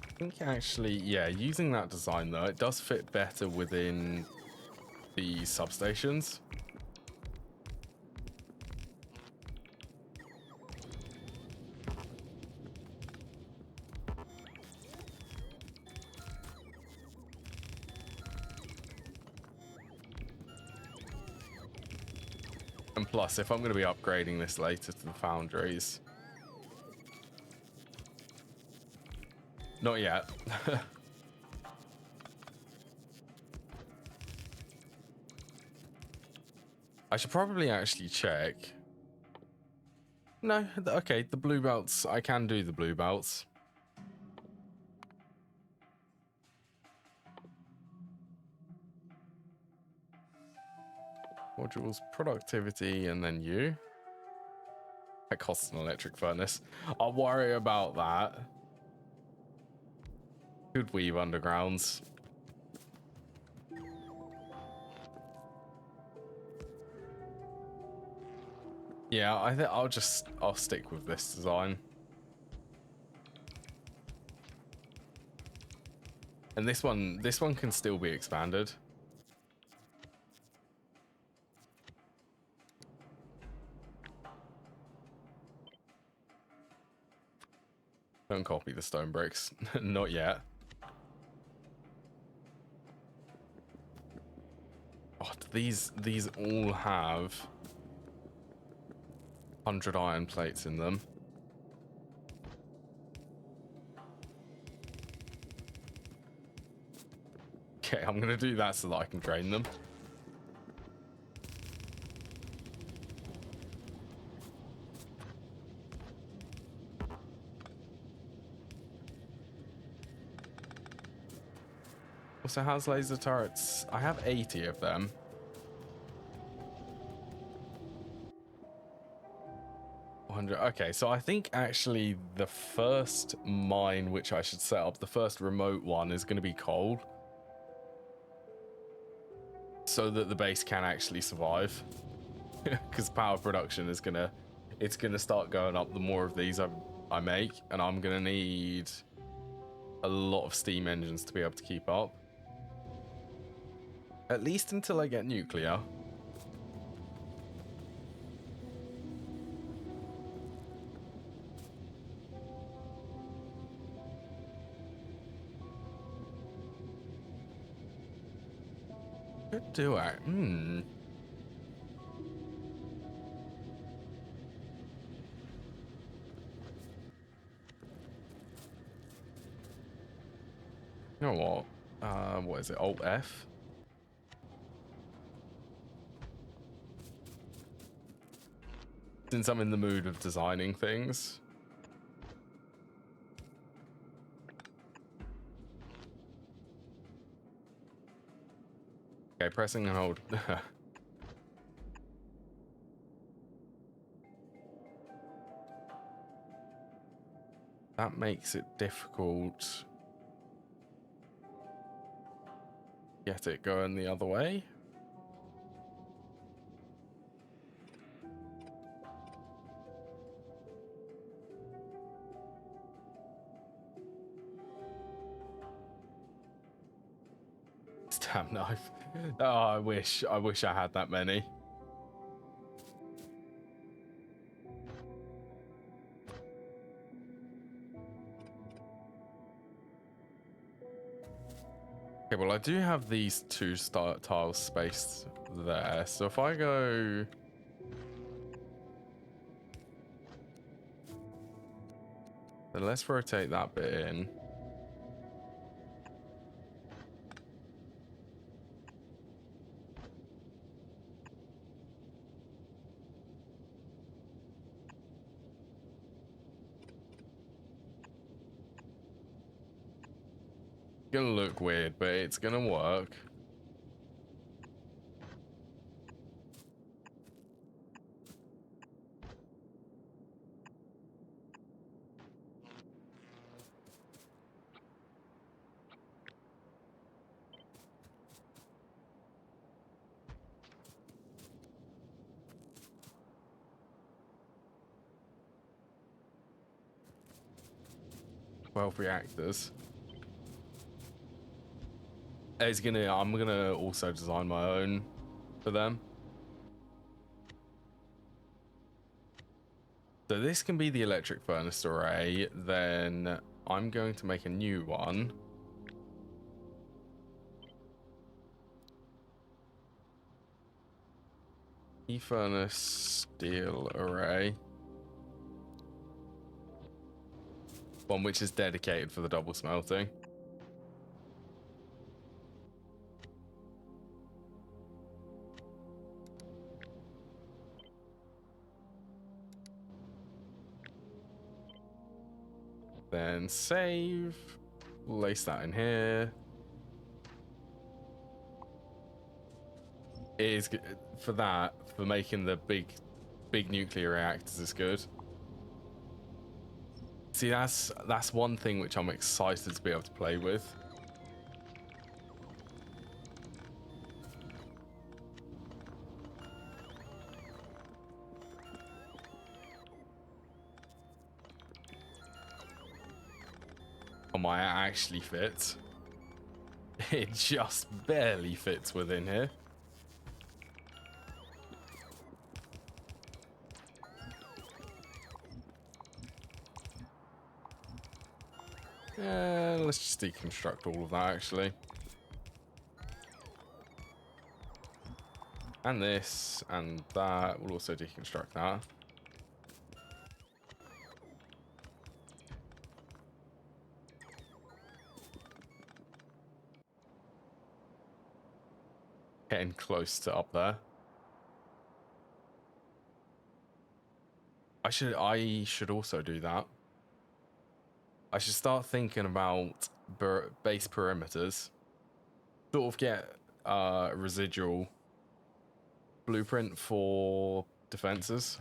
I think actually, yeah, using that design though, it does fit better within the substations. And plus, if I'm going to be upgrading this later to the foundries... Not yet. I should probably actually check. No, okay, the blue belts. I can do the blue belts. Modules, productivity, and then you. That costs an electric furnace. I'll worry about that. Could weave undergrounds. Yeah, I think I'll stick with this design. And this one can still be expanded. Don't copy the stone bricks. Not yet. Oh, these all have... 100 iron plates in them. Okay, I'm gonna do that so that I can drain them. Also, how's laser turrets? I have 80 of them. Okay, so I think actually the first mine which I should set up, the first remote one, is going to be coal. So that the base can actually survive. Because power production is it's gonna start going up the more of these I make, and I'm gonna need a lot of steam engines to be able to keep up. At least until I get nuclear. Could do it. You know what is it? Alt F? Since I'm in the mood of designing things. Okay, pressing and hold. That makes it difficult. Get it going the other way. Stab knife. Oh, I wish I had that many. Okay, well, I do have these two tiles spaced there. So if I go... Then let's rotate that bit in. Gonna look weird, but it's gonna work. Reactors. I'm gonna also design my own for them. So this can be the electric furnace array. Then I'm going to make a new one. E-furnace steel array. One which is dedicated for the double smelting. Then save. Place that in here. It is for that, for making the big nuclear reactors is good. See, that's one thing which I'm excited to be able to play with. Oh my, it actually fits. It just barely fits within here. Let's just deconstruct all of that, actually. And this, and that. We'll also deconstruct that. getting close to up there. I should also do that. I should start thinking about base perimeters. Sort of get residual blueprint for defenses.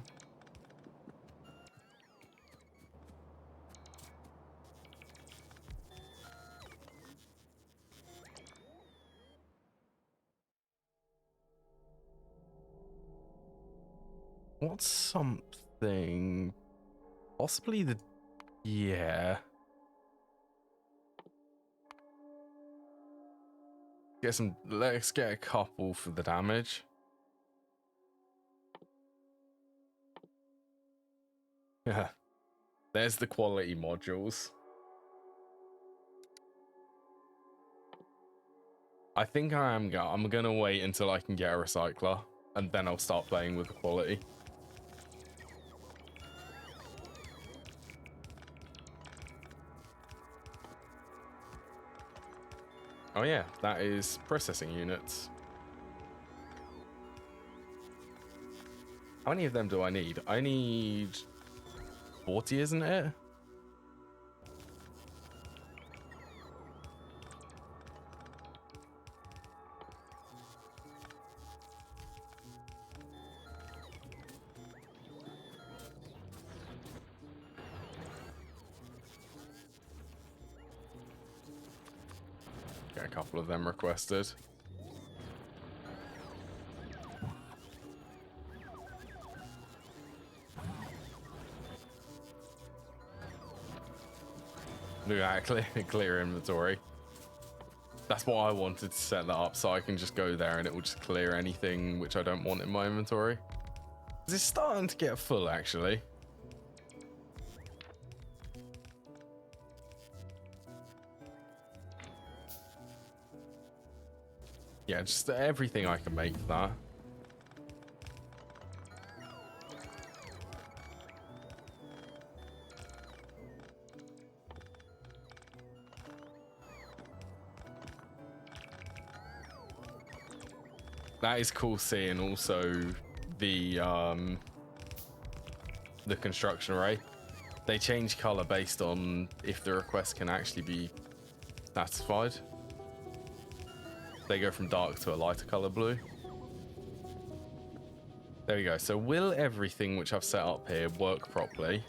What's something? Possibly the... Yeah. Let's get a couple for the damage. Yeah. There's the quality modules. I think I'm gonna wait until I can get a recycler, and then I'll start playing with the quality. Oh yeah, that is processing units. How many of them do I need? I need 40, isn't it? Get a couple of them requested. Look at that, clear inventory. That's what I wanted to set that up, so I can just go there and it will just clear anything which I don't want in my inventory. It's starting to get full, actually. Yeah, just everything I can make that. That is cool seeing also the construction array. They change color based on if the request can actually be satisfied. They go from dark to a lighter color blue. There we go. So will everything which I've set up here work properly?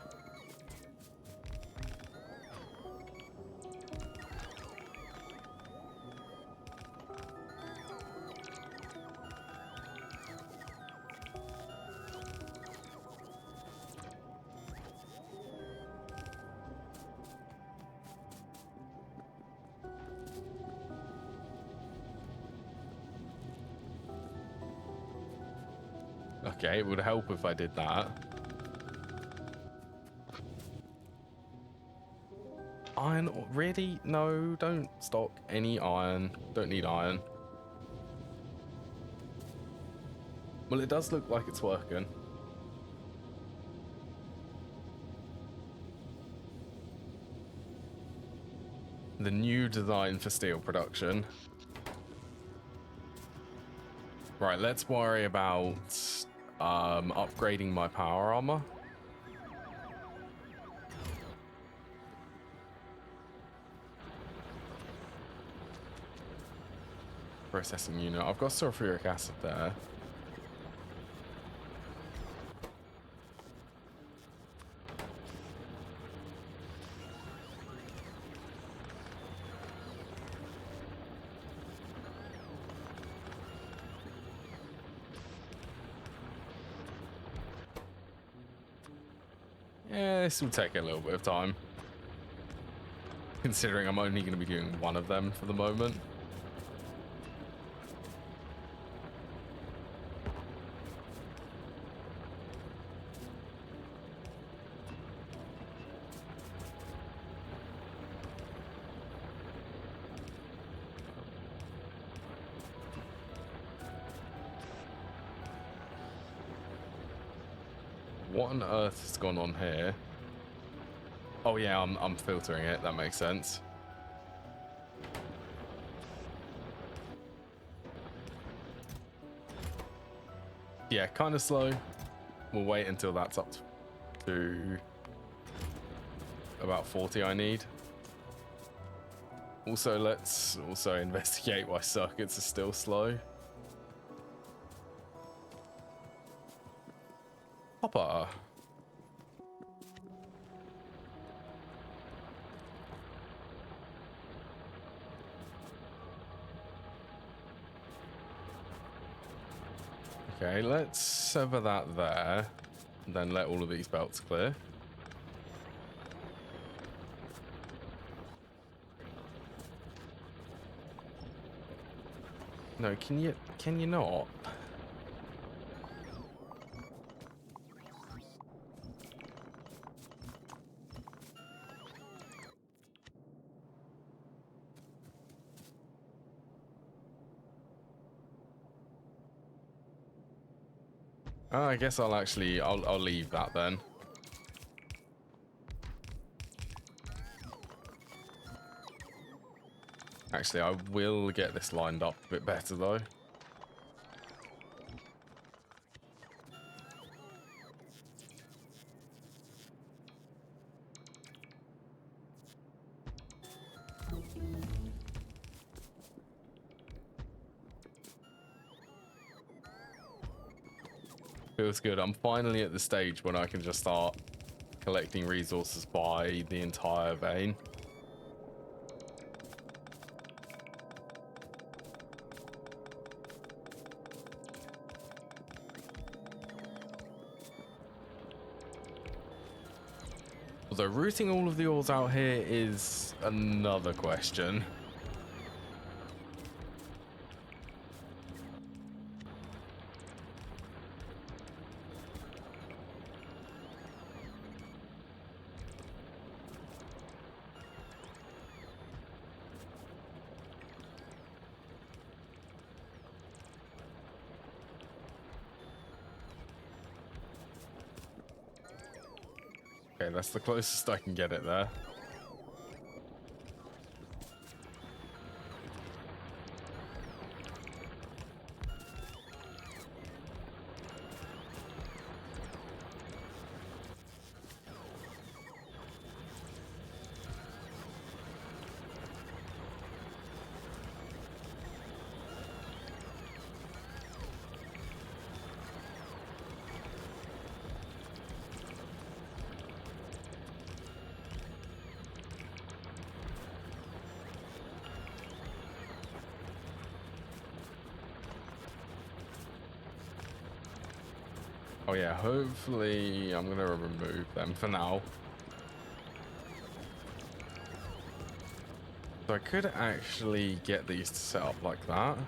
Okay, it would help if I did that. Iron, really? No, don't stock any iron. Don't need iron. Well, it does look like it's working. The new design for steel production. Right, let's worry about upgrading my power armor. Processing unit. I've got sulfuric acid there. Yeah, this will take a little bit of time, considering I'm only going to be doing one of them for the moment. What on earth has gone on here? Oh yeah, I'm filtering it. That makes sense. yeah, kind of slow. We'll wait until that's up to about 40 I need. Also, let's also investigate why circuits are still slow. Hopper. Okay, let's sever that there, and then let all of these belts clear. No, can you not? I guess I'll leave that then. Actually, I will get this lined up a bit better though. Feels good. I'm finally at the stage when I can just start collecting resources by the entire vein. Although routing all of the ores out here is another question. Okay, that's the closest I can get it there. Oh yeah, hopefully I'm gonna remove them for now. So I could actually get these to set up like that.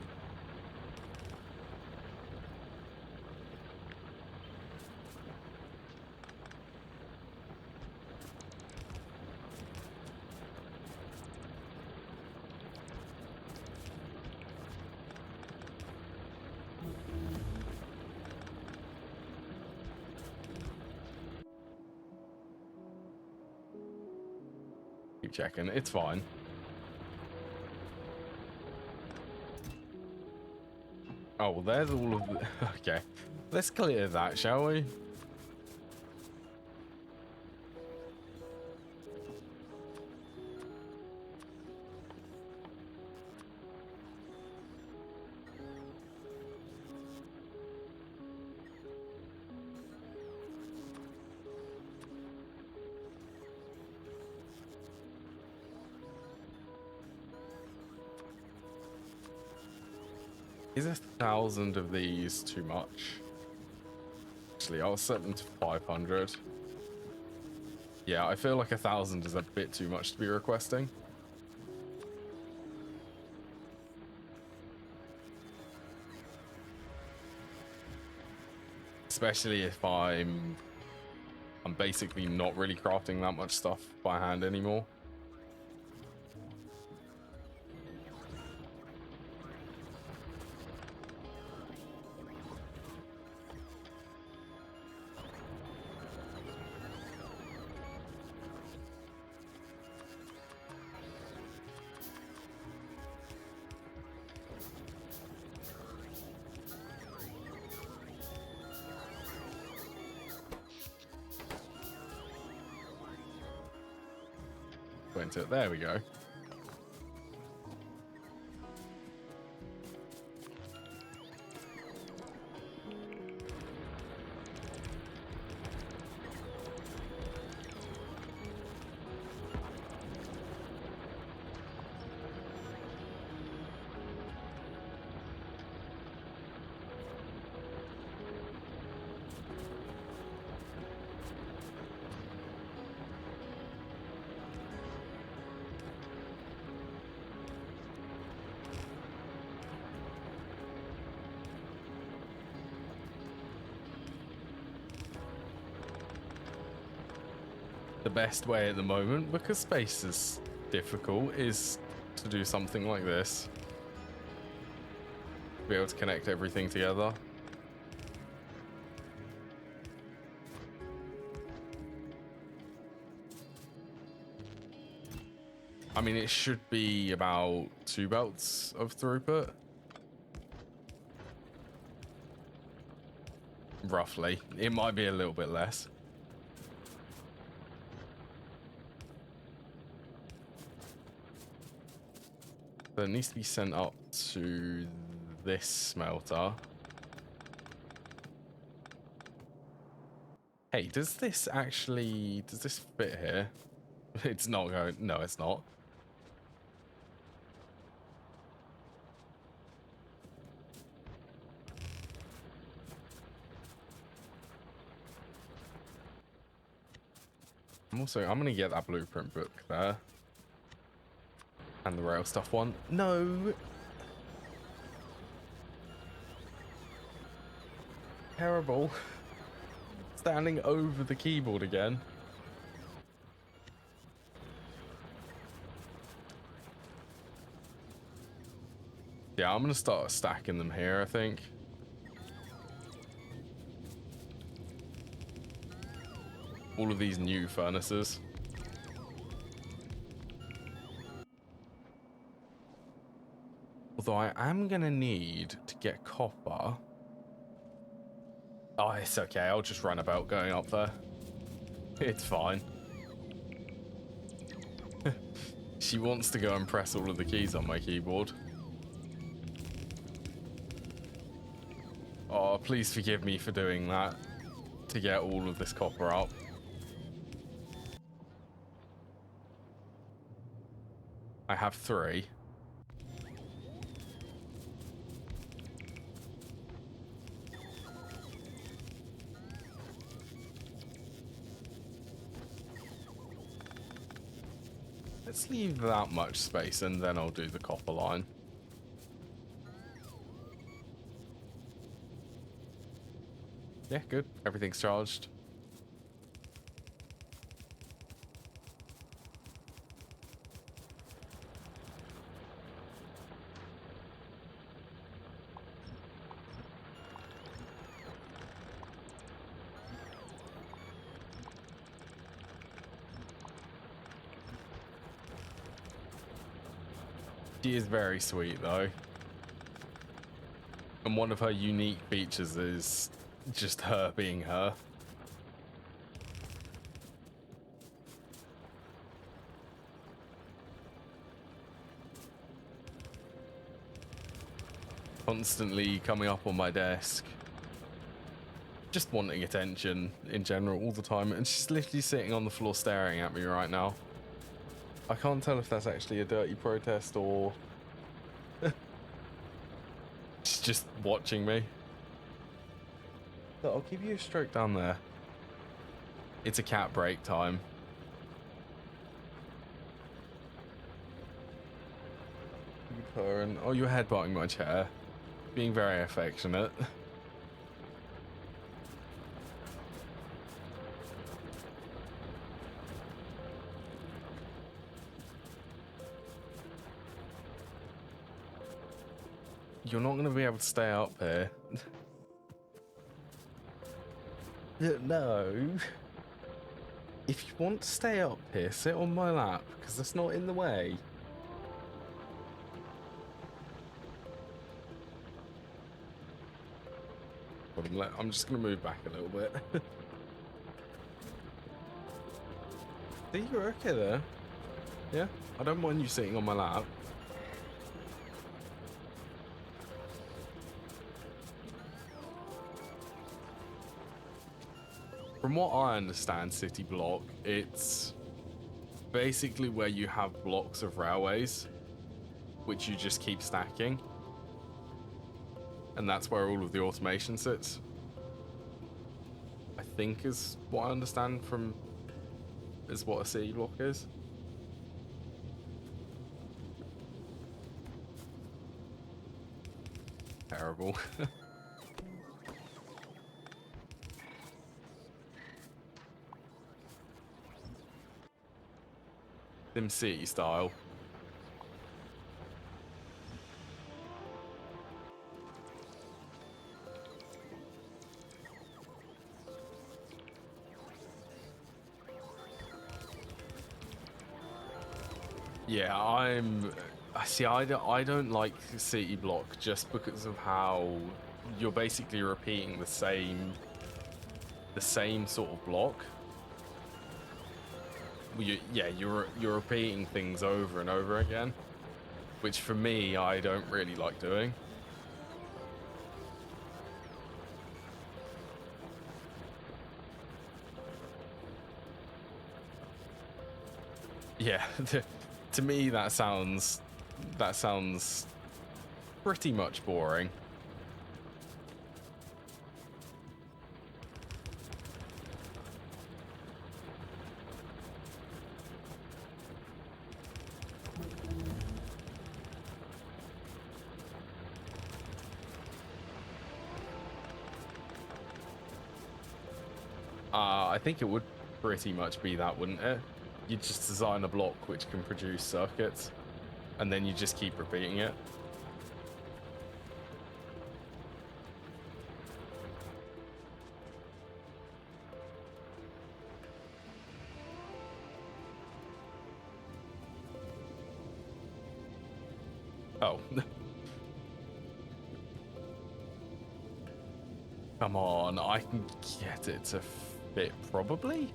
Keep checking, it's fine. Oh, well, there's all of the... Okay, let's clear that, shall we? Is 1,000 of these too much? Actually, I'll set them to 500. Yeah, I feel like 1,000 is a bit too much to be requesting. Especially if I'm basically not really crafting that much stuff by hand anymore. point to it. There we go. The best way at the moment, because space is difficult, is to do something like this. Be able to connect everything together. I mean, it should be about 2 belts of throughput. Roughly. It might be a little bit less. So it needs to be sent up to this smelter. Hey, does this fit here? It's not going, no, it's not. I'm gonna get that blueprint book there. And the rail stuff one. No! Terrible. Standing over the keyboard again. Yeah, I'm gonna start stacking them here, I think. All of these new furnaces. Although I am gonna need to get copper. Oh, it's okay. I'll just run about going up there. It's fine. She wants to go and press all of the keys on my keyboard. Oh, please forgive me for doing that to get all of this copper up. I have 3. Let's leave that much space and then I'll do the copper line. Yeah, good. Everything's charged. She is very sweet though. And one of her unique features is just her being her. Constantly coming up on my desk. Just wanting attention in general all the time. And she's literally sitting on the floor staring at me right now. I can't tell if that's actually a dirty protest or she's just watching me. Look, I'll give you a stroke down there. It's a cat break time. You purring. Oh, you're headbutting my chair. Being very affectionate. You're not going to be able to stay up here. No. If you want to stay up here, sit on my lap, because that's not in the way. I'm just going to move back a little bit. See, you're okay there. Yeah, I don't mind you sitting on my lap. From what I understand, City Block, it's basically where you have blocks of railways, which you just keep stacking. And that's where all of the automation sits. I think is what I understand from, is what a city block is. Terrible. Sim City style. Yeah, I don't like City Block just because of how you're basically repeating the same sort of block. You're repeating things over and over again, which for me I don't really like doing. Yeah, to me that sounds pretty much boring. I think it would pretty much be that, wouldn't it? You just design a block which can produce circuits, and then you just keep repeating it. Oh. Come on, I can get it to fit, probably?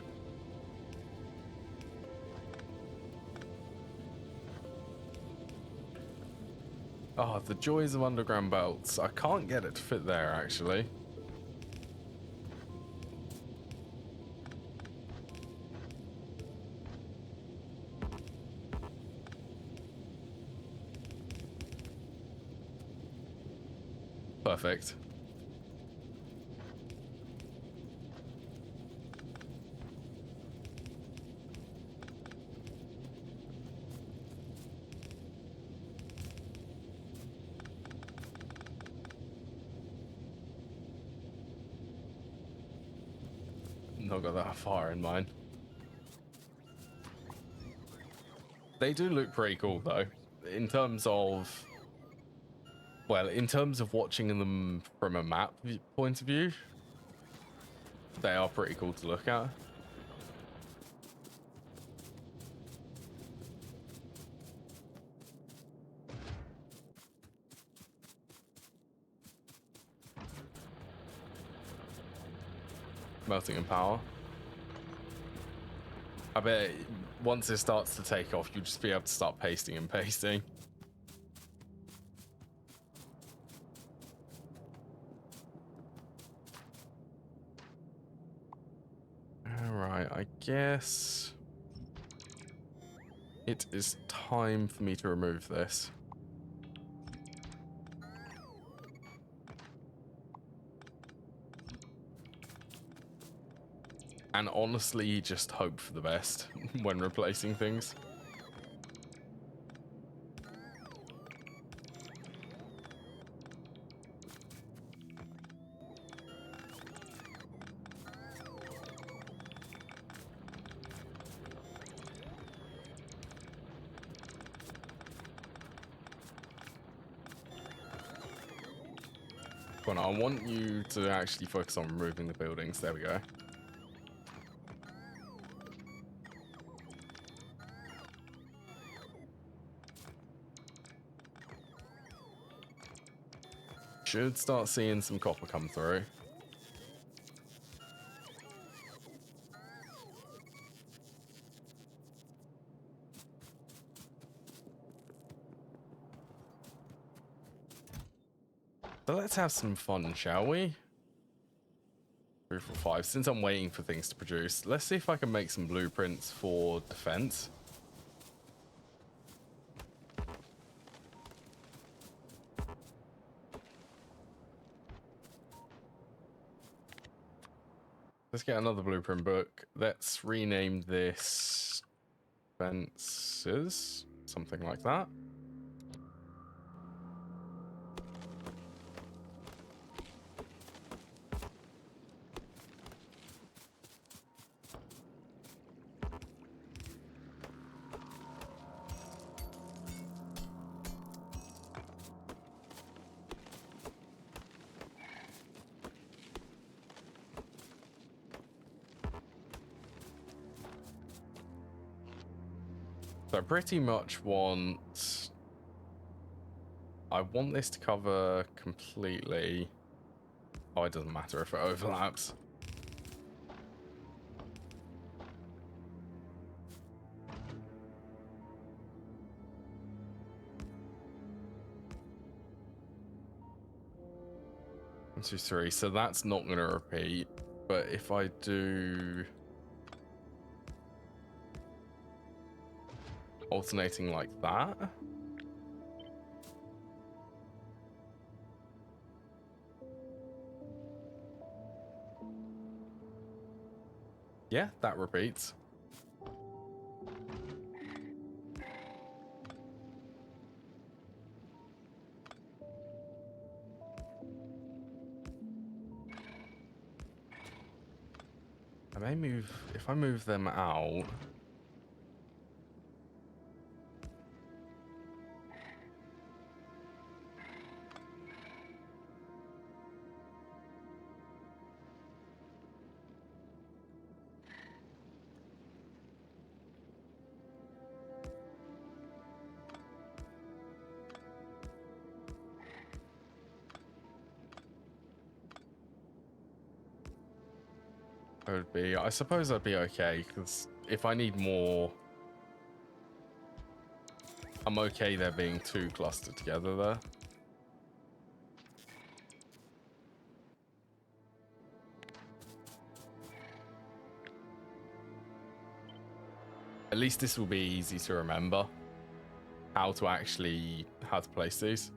Oh, the joys of underground belts. I can't get it to fit there, actually. Perfect. Not got that far in mind. They do look pretty cool, though. In terms of... Well, in terms of watching them from a map point of view, they are pretty cool to look at. Melting and power. I bet once it starts to take off, you'll just be able to start pasting and pasting. Alright, I guess it is time for me to remove this. And honestly, just hope for the best when replacing things. Well, I want you to actually focus on removing the buildings. There we go. Should start seeing some copper come through. So let's have some fun, shall we? 3, 4, 5. Since I'm waiting for things to produce, let's see if I can make some blueprints for defense. Let's get another blueprint book. Let's rename this fences, something like that. So I pretty much want... I want this to cover completely... Oh, it doesn't matter if it overlaps. One, two, three. So that's not going to repeat. But if I do... alternating like that... yeah, that repeats. I may move... if I move them out... it would be... I suppose I'd be okay, because if I need more... I'm okay there being two clustered together there. At least this will be easy to remember how to place these.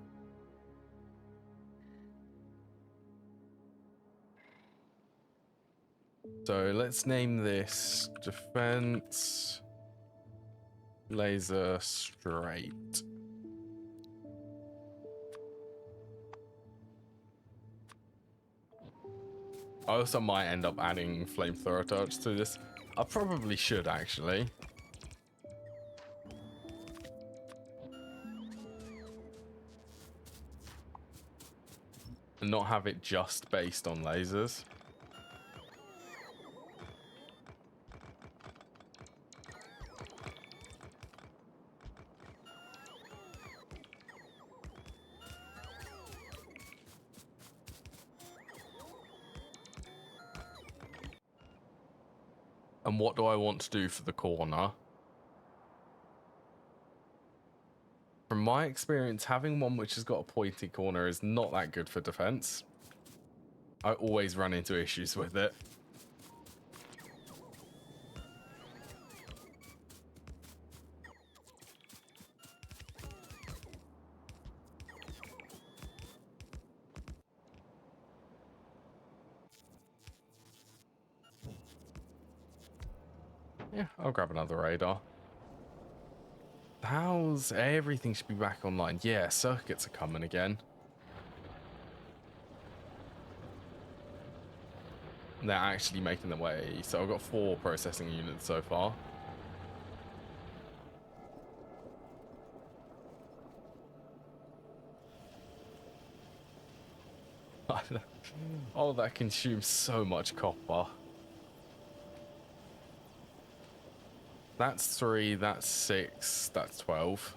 So let's name this defense laser straight. I also might end up adding flamethrower touch to this. I probably should actually. And not have it just based on lasers. And what do I want to do for the corner? From my experience, having one which has got a pointy corner is not that good for defense. I always run into issues with it. Yeah, I'll grab another radar. How's everything should be back online? Yeah, circuits are coming again. They're actually making their way. So I've got 4 processing units so far. Oh, that consumes so much copper. That's 3, that's 6, that's 12.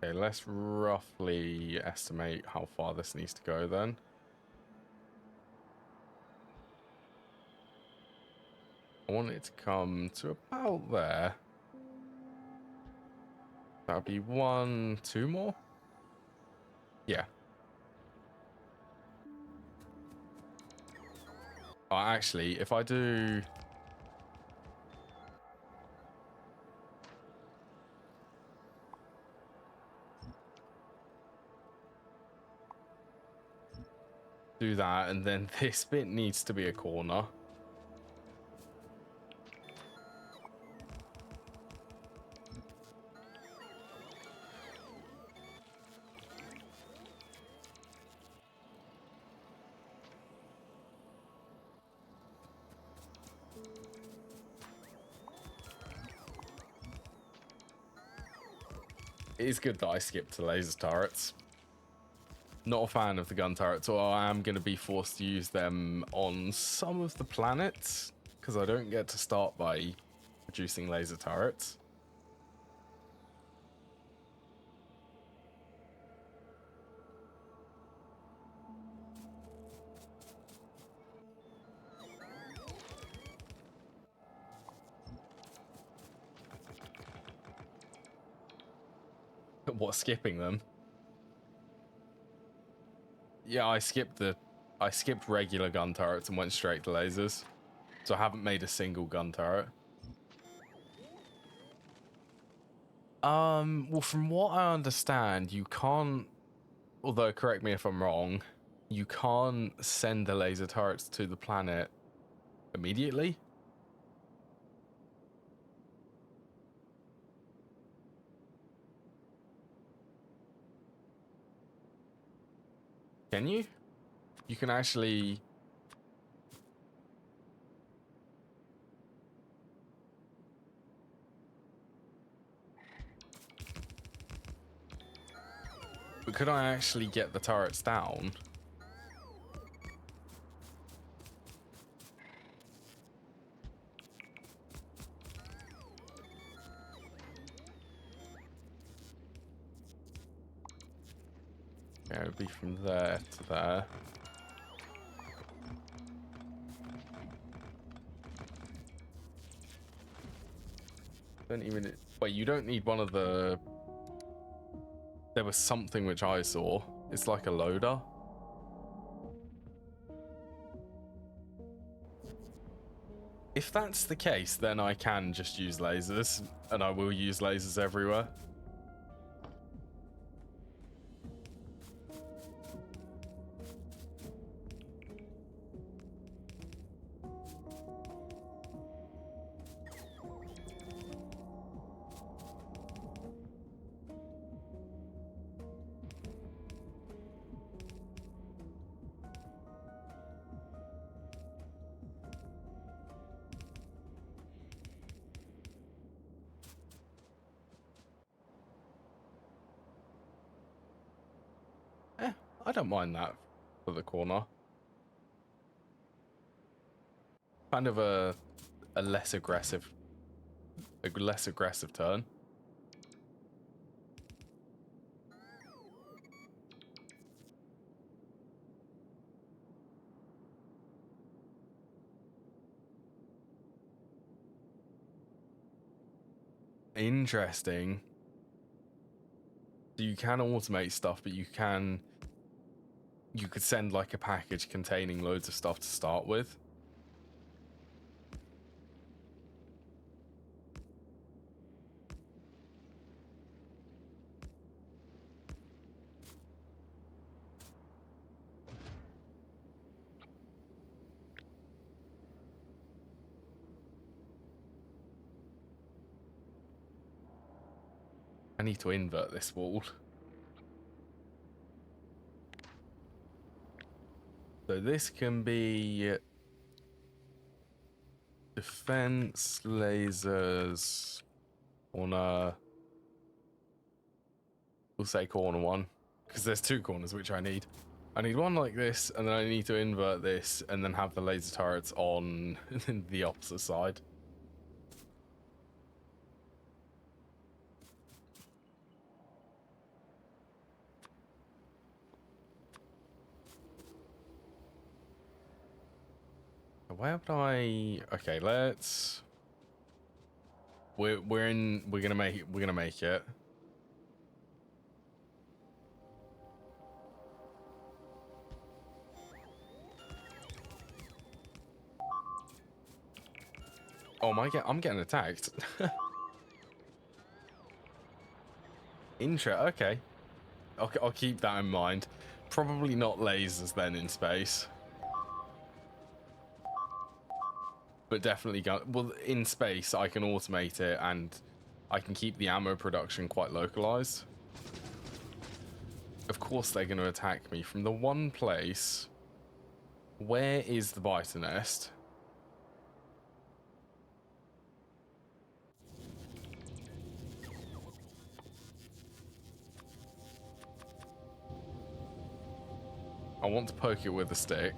Okay, let's roughly estimate how far this needs to go then. I want it to come to about there. That'll be 1, 2 more? Yeah. Oh, actually, if I do... do that, and then this bit needs to be a corner. It is good that I skipped to laser turrets. Not a fan of the gun turrets, or I am going to be forced to use them on some of the planets, because I don't get to start by producing laser turrets. What, skipping them? Yeah, I skipped regular gun turrets and went straight to lasers. So I haven't made a single gun turret. Well, from what I understand, you can't, although correct me if I'm wrong, you can't send the laser turrets to the planet immediately. Can you? You can actually... But could I actually get the turrets down? Yeah, it would be from there to there. Don't even... Wait, you don't need one of the... There was something which I saw. It's like a loader. If that's the case, then I can just use lasers, and I will use lasers everywhere. I don't mind that for the corner. Kind of a less aggressive turn. Interesting. So you can automate stuff, but you could send like a package containing loads of stuff to start with. I need to invert this wall. So this can be defense, lasers, corner. We'll say corner one, because there's 2 corners which I need. I need one like this, and then I need to invert this, and then have the laser turrets on the opposite side. where would I? Okay, let's. We're gonna make it. Oh my god, I'm getting attacked. Okay. I'll keep that in mind. Probably not lasers then in space. But definitely well, in space I can automate it and I can keep the ammo production quite localized. Of course they're going to attack me from the one place. Where is the biter nest? I want to poke it with a stick.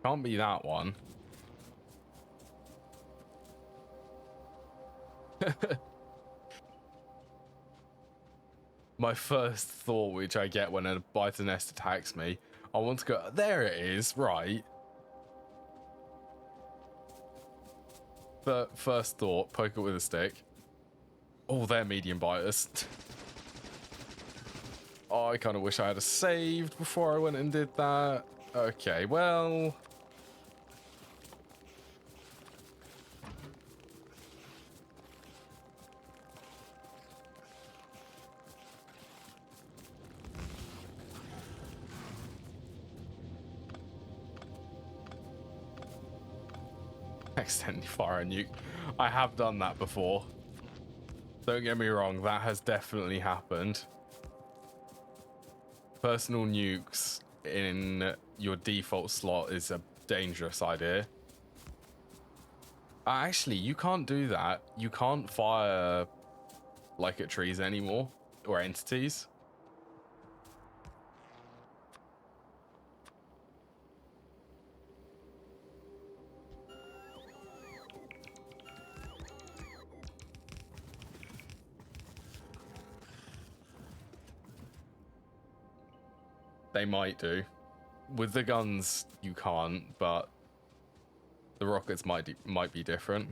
Can't be that one. My first thought, which I get when a biter nest attacks me, I want to go, there it is, right. But first thought, poke it with a stick. Oh, they're medium biters. Oh, I kind of wish I had a saved before I went and did that. Okay, well. Accidentally fire a nuke. I have done that before. Don't get me wrong, that has definitely happened. Personal nukes in your default slot is a dangerous idea. Actually, you can't do that. You can't fire like at trees anymore or entities. They might do. With the guns, you can't, but the rockets might be different.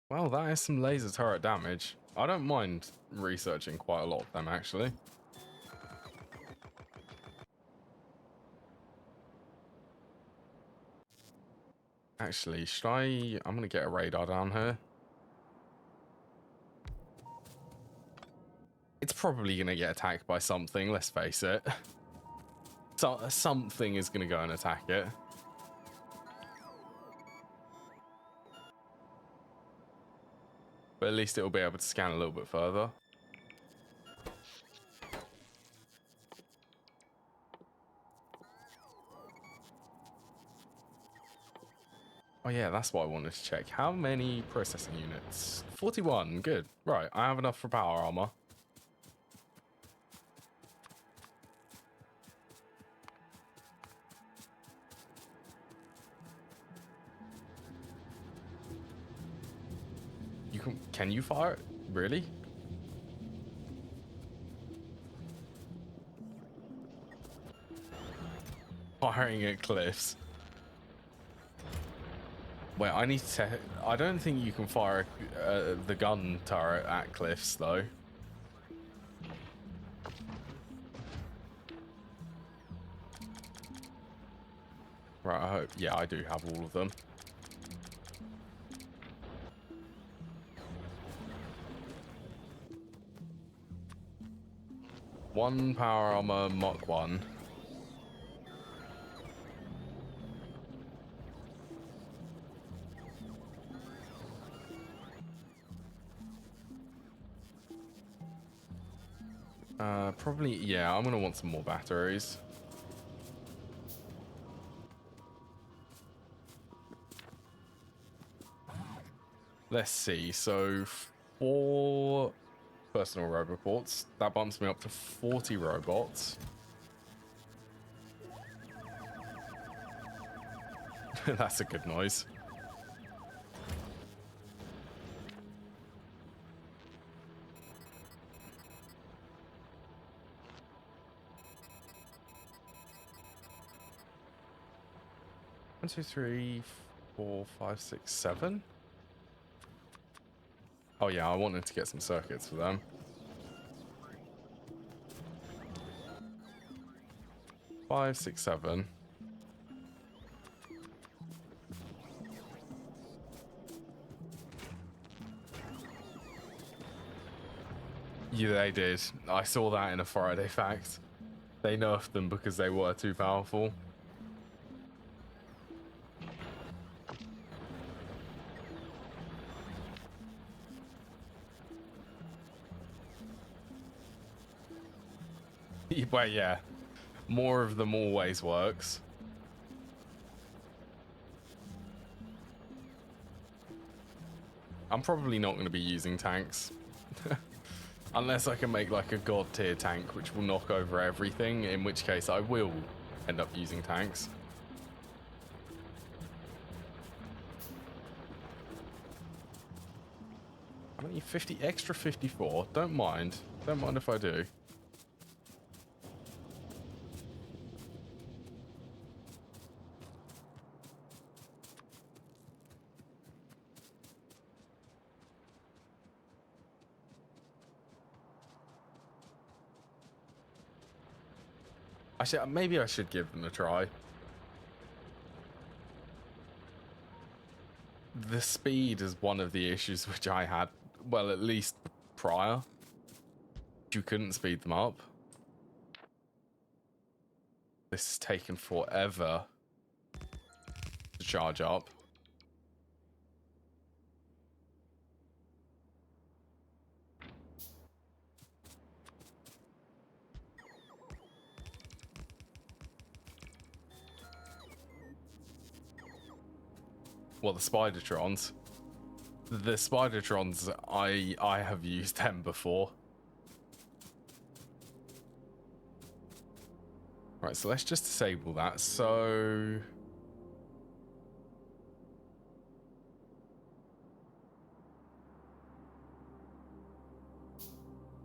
Well, that is some laser turret damage. I don't mind researching quite a lot of them, actually. Actually, should I... I'm going to get a radar down here. It's probably going to get attacked by something, let's face it. So, something is going to go and attack it. But at least it will be able to scan a little bit further. Oh yeah, that's what I wanted to check. How many processing units? 41, good. Right, I have enough for power armor. Can you fire it? Really? Firing at cliffs. Wait, I need to... I don't think you can fire the gun turret at cliffs, though. Right, I hope... Yeah, I do have all of them. One power armor, Mach 1. Probably, yeah, I'm gonna want some more batteries. Let's see. So 4 personal roboports. That bumps me up to 40 robots. That's a good noise. One, two, three, 4, 5, 6, 7. Oh yeah, I wanted to get some circuits for them. 5, 6, 7. Yeah, they did. I saw that in a Friday fact. They nerfed them because they were too powerful. But yeah, more of them always works. I'm probably not going to be using tanks. Unless I can make like a god tier tank which will knock over everything, in which case I will end up using tanks. I need 50 extra 54. Don't mind. Don't mind if I do. Maybe I should give them a try. The speed is one of the issues which I had, well, at least prior. You couldn't speed them up. This has taken forever to charge up. Well, the Spidertrons. The Spidertrons, I have used them before. Right, so let's just disable that. So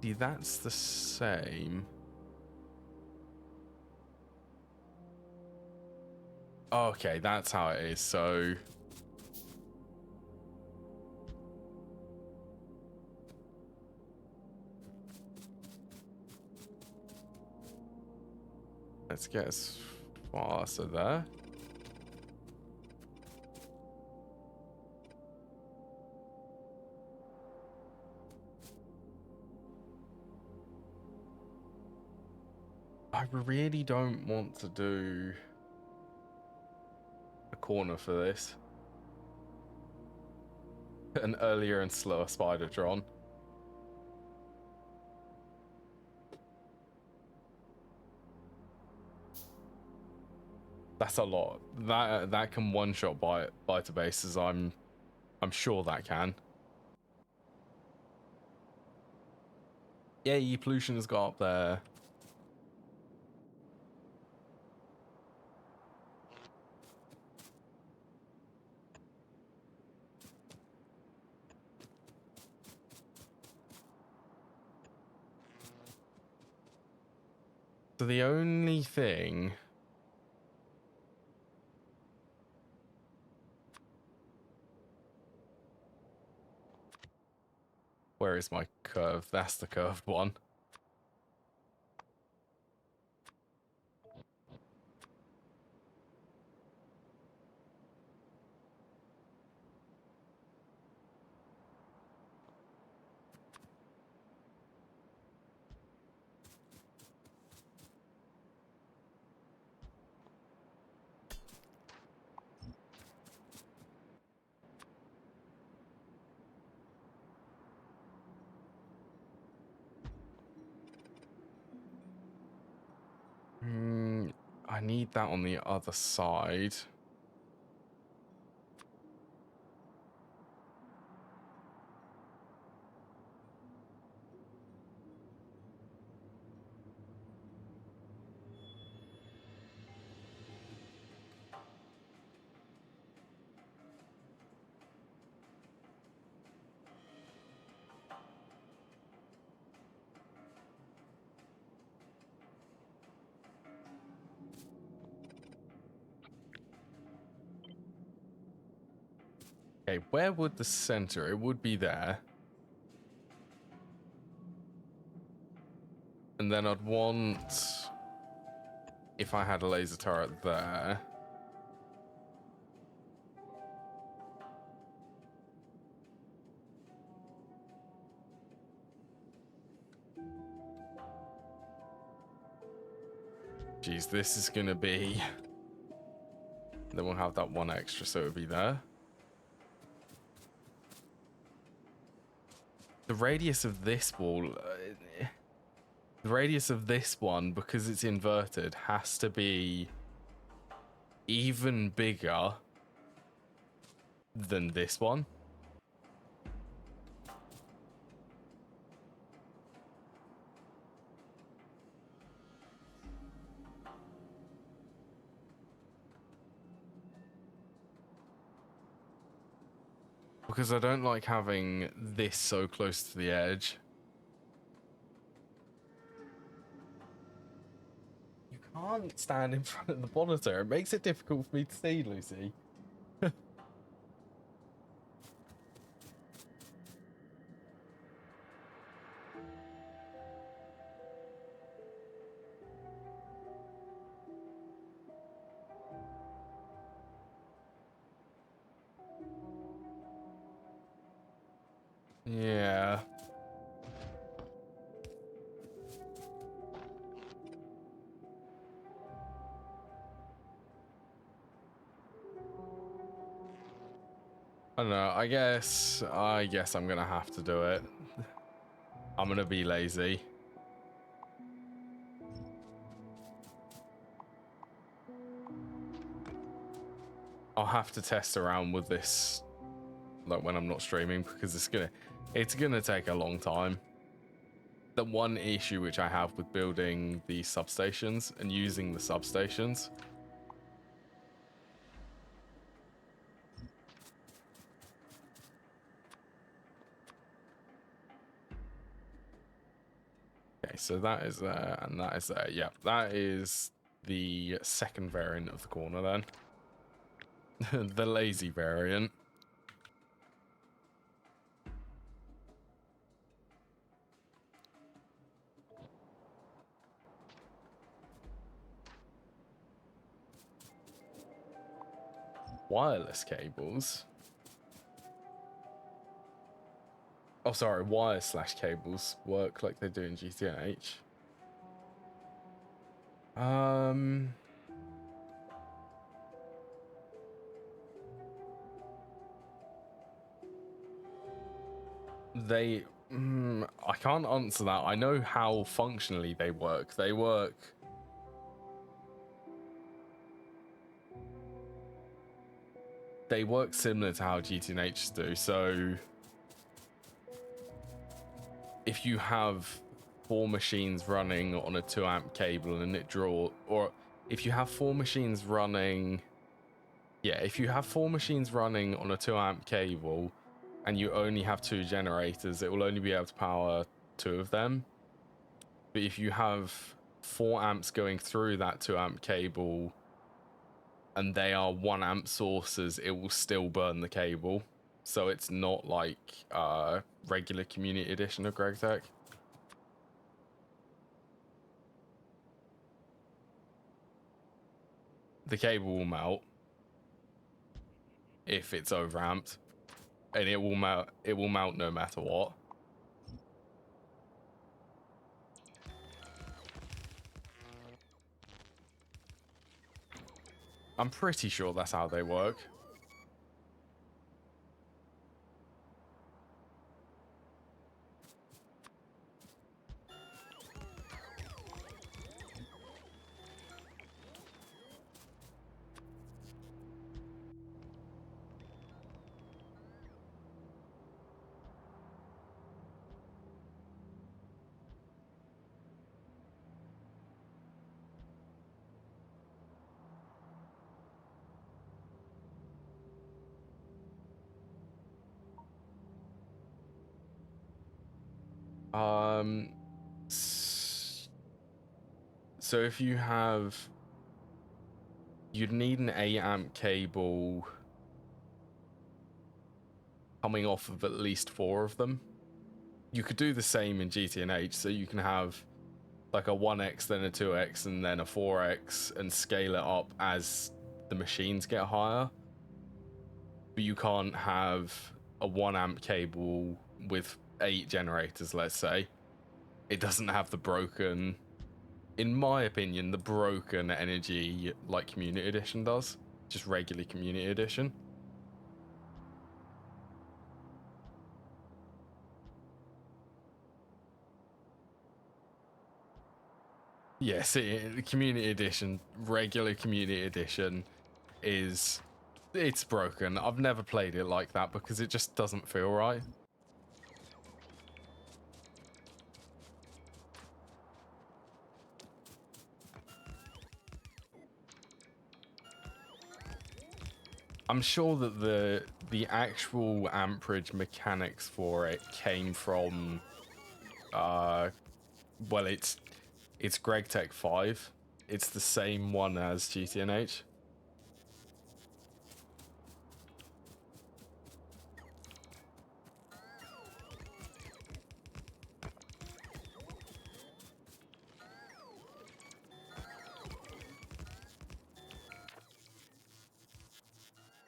see, that's the same. Okay, that's how it is. So let's get as faster there. I really don't want to do a corner for this. An earlier and slower Spidertron. That's a lot. That can one-shot biter bases. I'm sure that can. Yeah, pollution has got up there. So the only thing... Where is my curve? That's the curved one. I need that on the other side. Okay, where would the center? It would be there. And then I'd want, if I had a laser turret there. Geez, this is gonna be, then we'll have that one extra, so it'll be there. The radius of this wall, the radius of this one, because it's inverted, has to be even bigger than this one. Because I don't like having this so close to the edge. You can't stand in front of the monitor. It makes it difficult for me to see, Lucy. Yeah. I don't know. I guess I'm gonna have to do it. I'm gonna be lazy. I'll have to test around with this, like when I'm not streaming, because it's gonna take a long time. The one issue which I have with building the substations and using the substations okay, so that is there and that is there. Yeah, that is the second variant of the corner then. The lazy variant. Wireless cables. Oh, sorry, wire/cables work like they do in GTH. I can't answer that. I know how functionally they work. They work similar to how GTNHs do. So if you have 4 machines running on a 2 amp cable and or if you have 4 machines running, if you have 4 machines running on a 2 amp cable and you only have 2 generators, it will only be able to power 2 of them. But if you have 4 amps going through that 2 amp cable and they are 1 amp sources, it will still burn the cable. So it's not like regular community edition of GregTech. The cable will melt if it's overamped, and it will melt no matter what. I'm pretty sure that's how they work. So if you have, you'd need an 8 amp cable coming off of at least 4 of them. You could do the same in GT&H, so you can have like a 1x, then a 2x, and then a 4x, and scale it up as the machines get higher. But you can't have a 1 amp cable with 8 generators, let's say. It doesn't have the broken, in my opinion, the broken energy like Community Edition does. Just regular Community Edition. Yes, the Community Edition, regular Community Edition it's broken. I've never played it like that because it just doesn't feel right. I'm sure that the actual amperage mechanics for it came from well, it's GregTech 5. It's the same one as GT&H.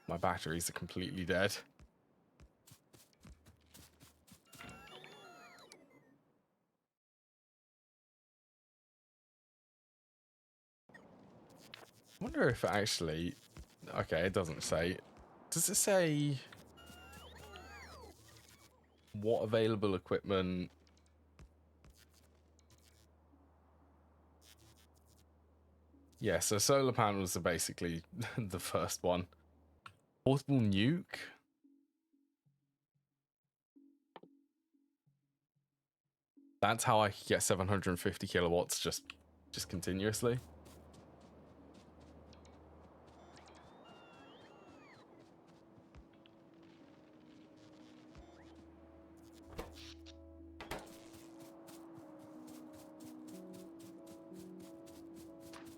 My batteries are completely dead. I wonder if it actually... Okay, it doesn't say. Does it say what available equipment... Yeah, so solar panels are basically the first one. Portable nuke? That's how I could get 750 kilowatts just continuously.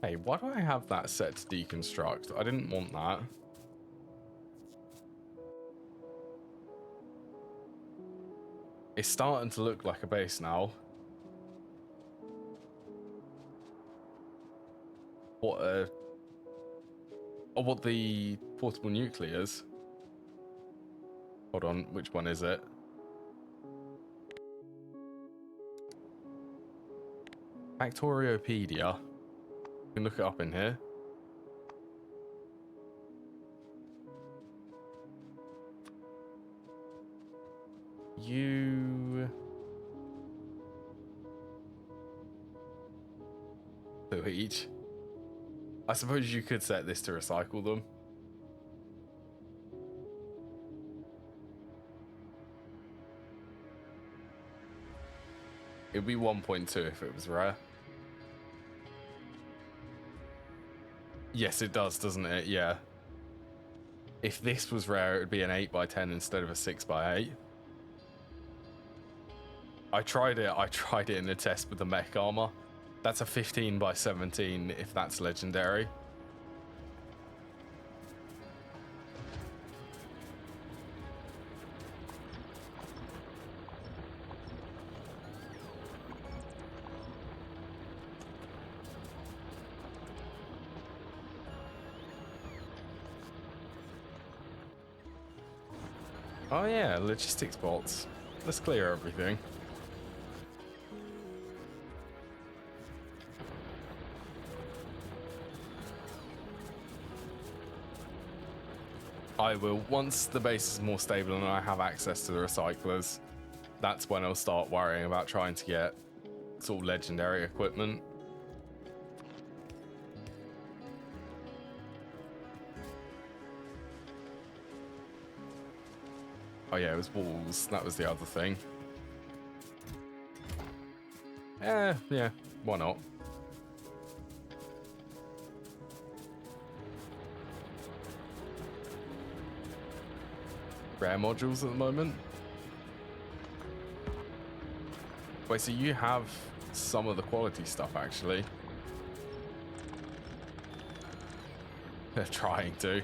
Hey, why do I have that set to deconstruct? I didn't want that. It's starting to look like a base now. What the portable nuclears? Hold on, which one is it? Factoriopedia. You can look it up in here. So each. I suppose you could set this to recycle them. It'd be 1.2 if it was rare. Yes, it does, doesn't it? Yeah. If this was rare, it would be an 8x10 instead of a 6x8. I tried it in a test with the mech armor. That's a 15x17 if that's legendary. Oh yeah, logistics bots. Let's clear everything. I will, once the base is more stable and I have access to the recyclers, that's when I'll start worrying about trying to get sort of legendary equipment. Oh yeah, it was walls. That was the other thing. Yeah, why not? Rare modules at the moment. Wait, so you have some of the quality stuff actually? They're trying to.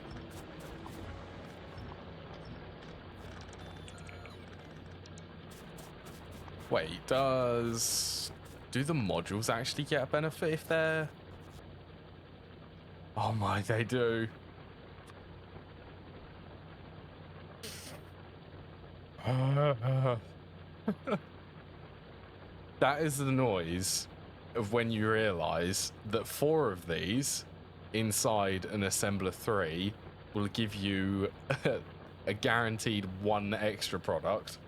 Wait, do the modules actually get a benefit if they're... Oh my, they do. That is the noise of when you realize that 4 of these inside an assembler 3 will give you a guaranteed 1 extra product.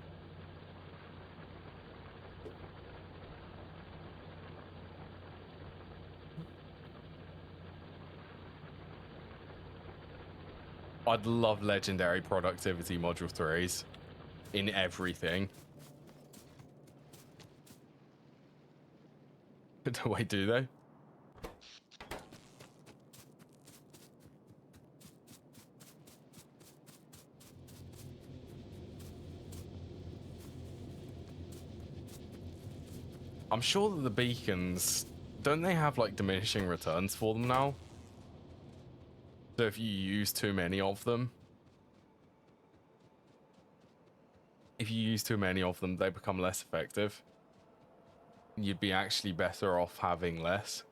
I'd love legendary productivity module 3s in everything. Wait, do they? I'm sure that the beacons, don't they have like diminishing returns for them now? So if you use too many of them, they become less effective. You'd be actually better off having less.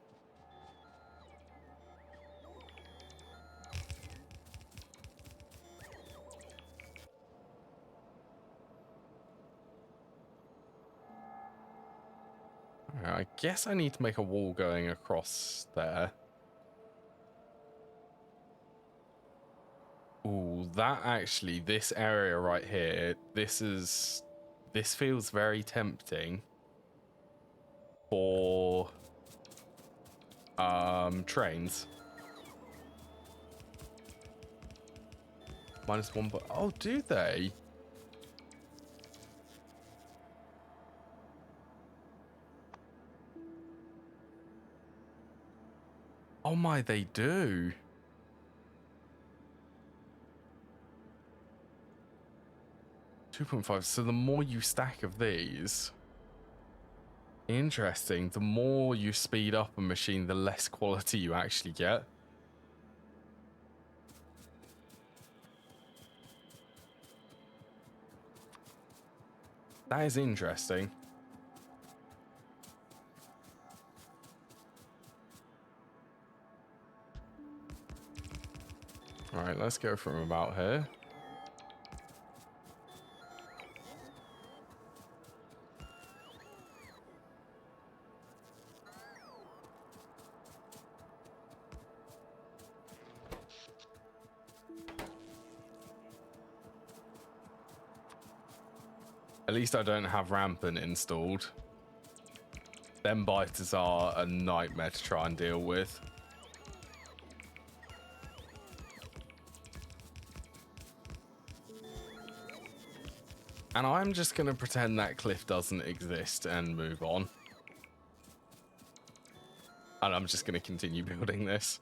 I guess I need to make a wall going across there. Ooh, that actually, this area right here, this feels very tempting for trains. -1, but oh, do they? Oh my, they do. .5, so the more you stack of these, interesting, the more you speed up a machine, the less quality you actually get. That is interesting. All right, let's go from about here. At least I don't have rampant installed. Them biters are a nightmare to try and deal with. And I'm just going to pretend that cliff doesn't exist and move on. And I'm just going to continue building this.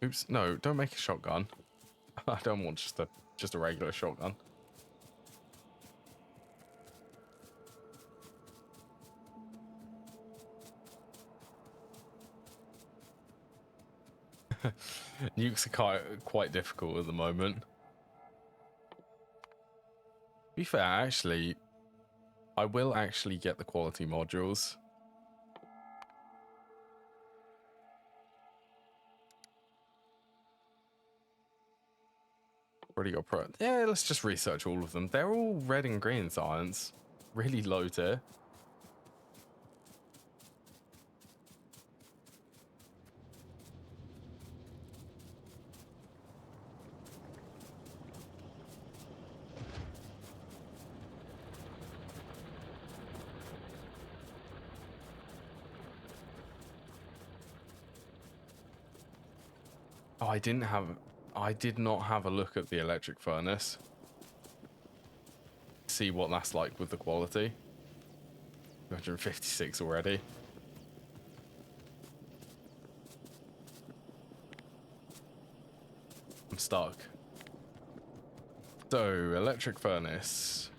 Oops, no, don't make a shotgun. I don't want just a regular shotgun. Nukes are quite difficult at the moment. To be fair, actually, I will actually get the quality modules. Already got pro. Yeah, let's just research all of them. They're all red and green in science. Really low tier. Oh, I did not have a look at the electric furnace. See what that's like with the quality. 256 already. I'm stuck. So, electric furnace.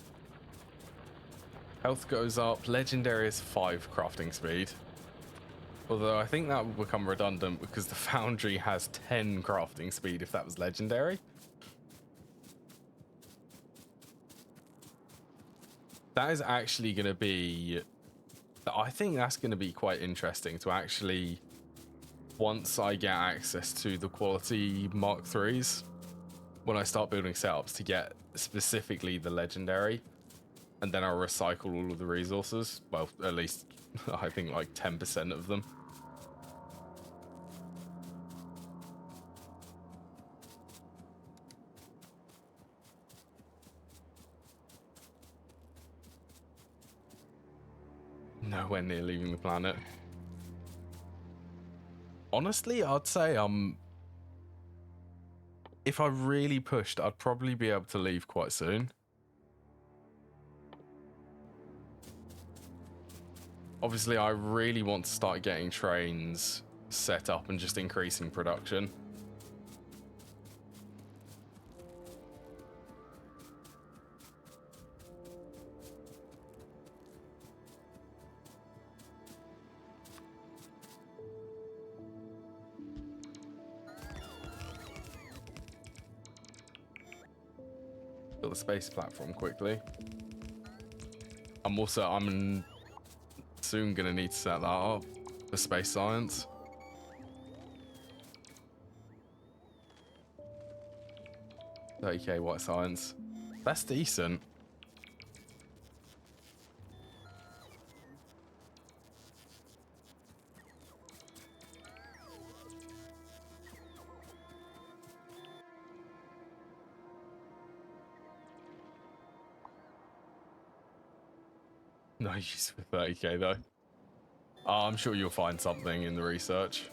Health goes up. Legendary is 5 crafting speed. Although I think that would become redundant because the foundry has 10 crafting speed if that was legendary. That is actually going to be... I think that's going to be quite interesting to actually, once I get access to the quality Mark IIIs, when I start building setups, to get specifically the legendary, and then I'll recycle all of the resources. Well, at least I think like 10% of them. Nowhere near leaving the planet. Honestly, I'd say if I really pushed, I'd probably be able to leave quite soon. Obviously, I really want to start getting trains set up and just increasing production. Build the space platform quickly. I'm soon gonna need to set that up for space science. Okay, white science. That's decent. No use for 30k though. I'm sure you'll find something in the research.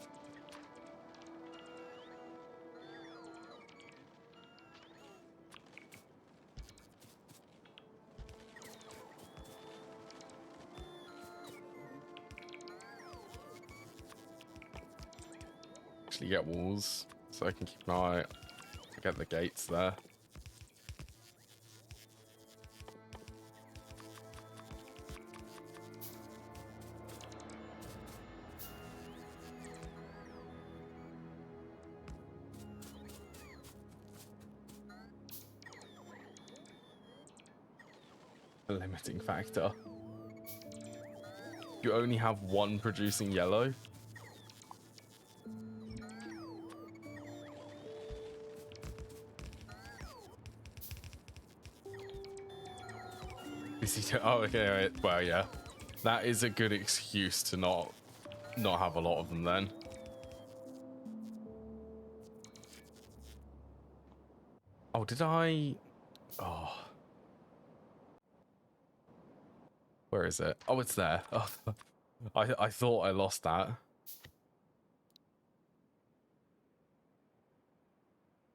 Actually get walls so I can keep an eye. Get the gates there. A limiting factor. You only have one producing yellow. Oh, okay, right. Well, yeah. That is a good excuse to not have a lot of them then. Oh, did I? Oh. Where is it? Oh, it's there. Oh, I thought I lost that.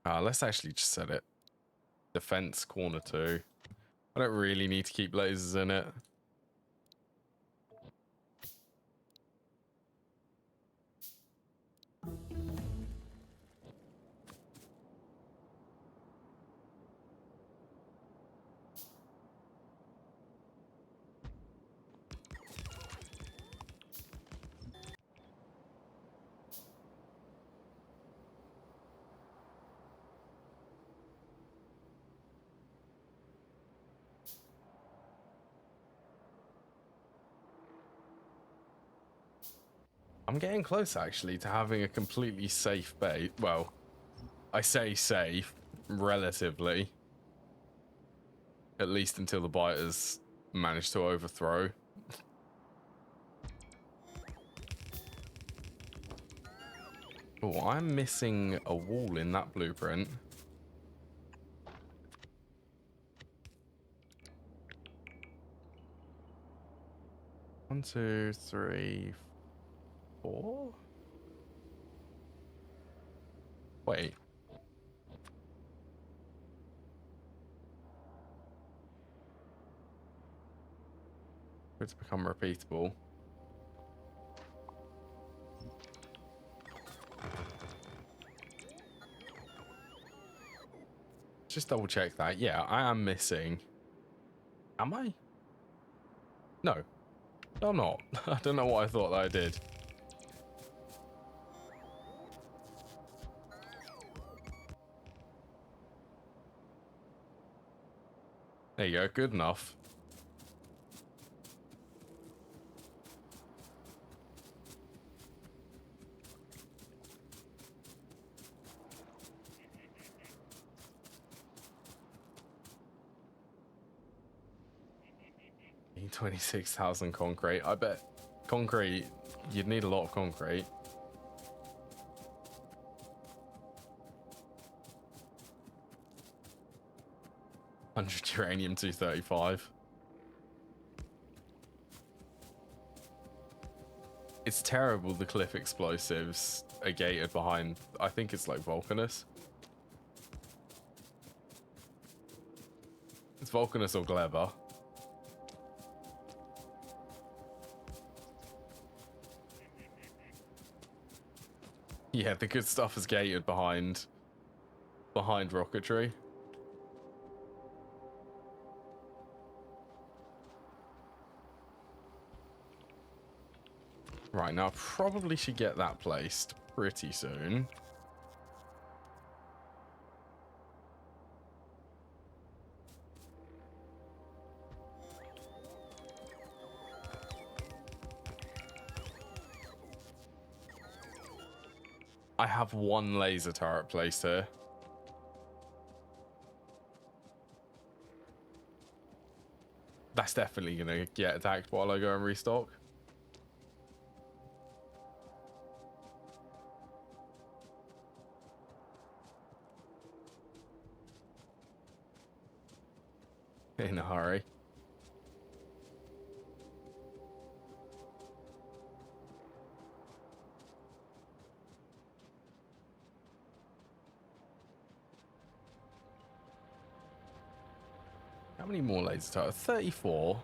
Let's actually just set it. Defense corner 2. I don't really need to keep lasers in it. I'm getting close, actually, to having a completely safe base. Well, I say safe, relatively. At least until the biters manage to overthrow. Oh, I'm missing a wall in that blueprint. One, two, three, 4. Wait. For it to become repeatable. Just double check that. Yeah, I am missing. Am I? No. No, I'm not. I don't know what I thought that I did. There you go. Good enough. need 26,000 concrete. I bet concrete, you'd need a lot of concrete. Uranium 235. It's terrible the cliff explosives are gated behind, I think it's like Vulcanus. It's Vulcanus or Gleba. Yeah, the good stuff is gated behind rocketry. Right, now I probably should get that placed pretty soon. I have one laser turret placed here. That's definitely gonna get attacked while I go and restock. In a hurry. How many more laser turrets? 34.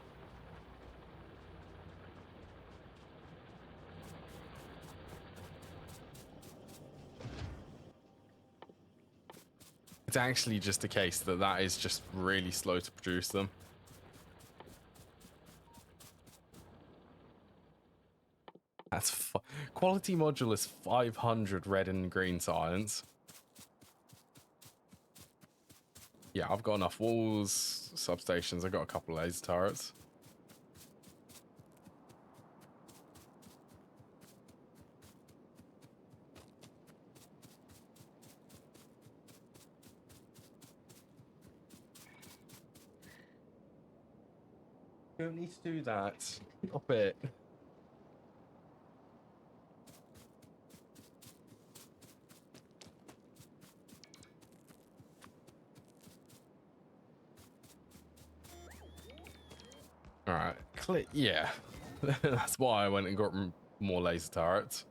It's actually just a case that is just really slow to produce them. That's quality module is 500 red and green science. Yeah, I've got enough walls, substations. I've got a couple of laser turrets. You don't need to do that. Stop it. All right, click. Yeah, that's why I went and got more laser turrets.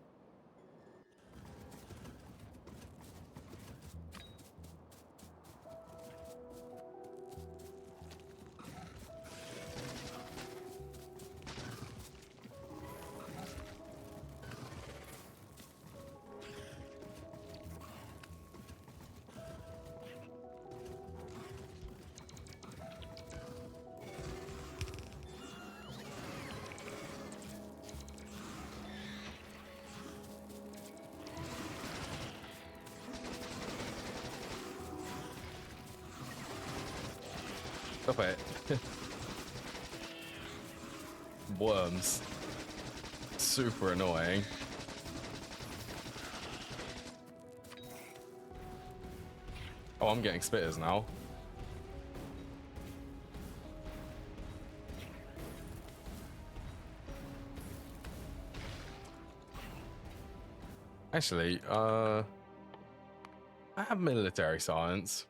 Stop it. Worms. Super annoying. Oh, I'm getting spitters now. Actually, I have military science.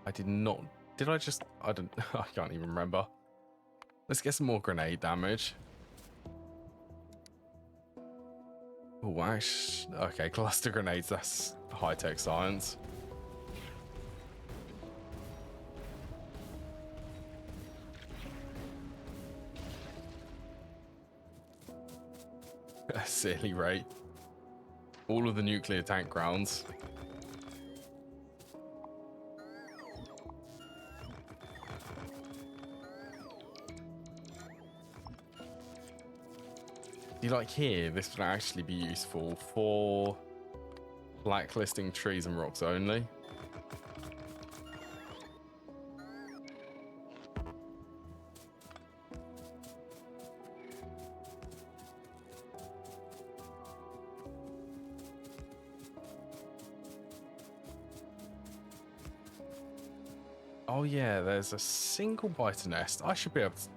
I did not. Did I just? I don't. I can't even remember. Let's get some more grenade damage. Oh, actually, okay, cluster grenades. That's high-tech science. Silly rate. All of the nuclear tank grounds. Do you like here? This would actually be useful for blacklisting trees and rocks only. Oh yeah, there's a single biter nest. I should be able to...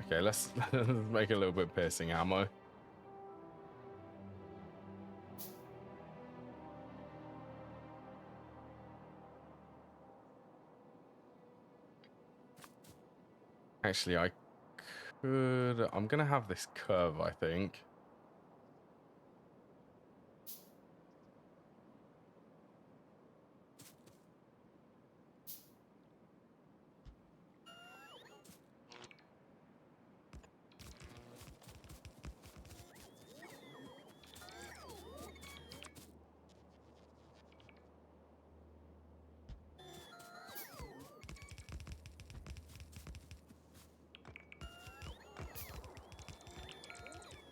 Okay, let's make a little bit of piercing ammo. Actually, I could... I'm going to have this curve, I think.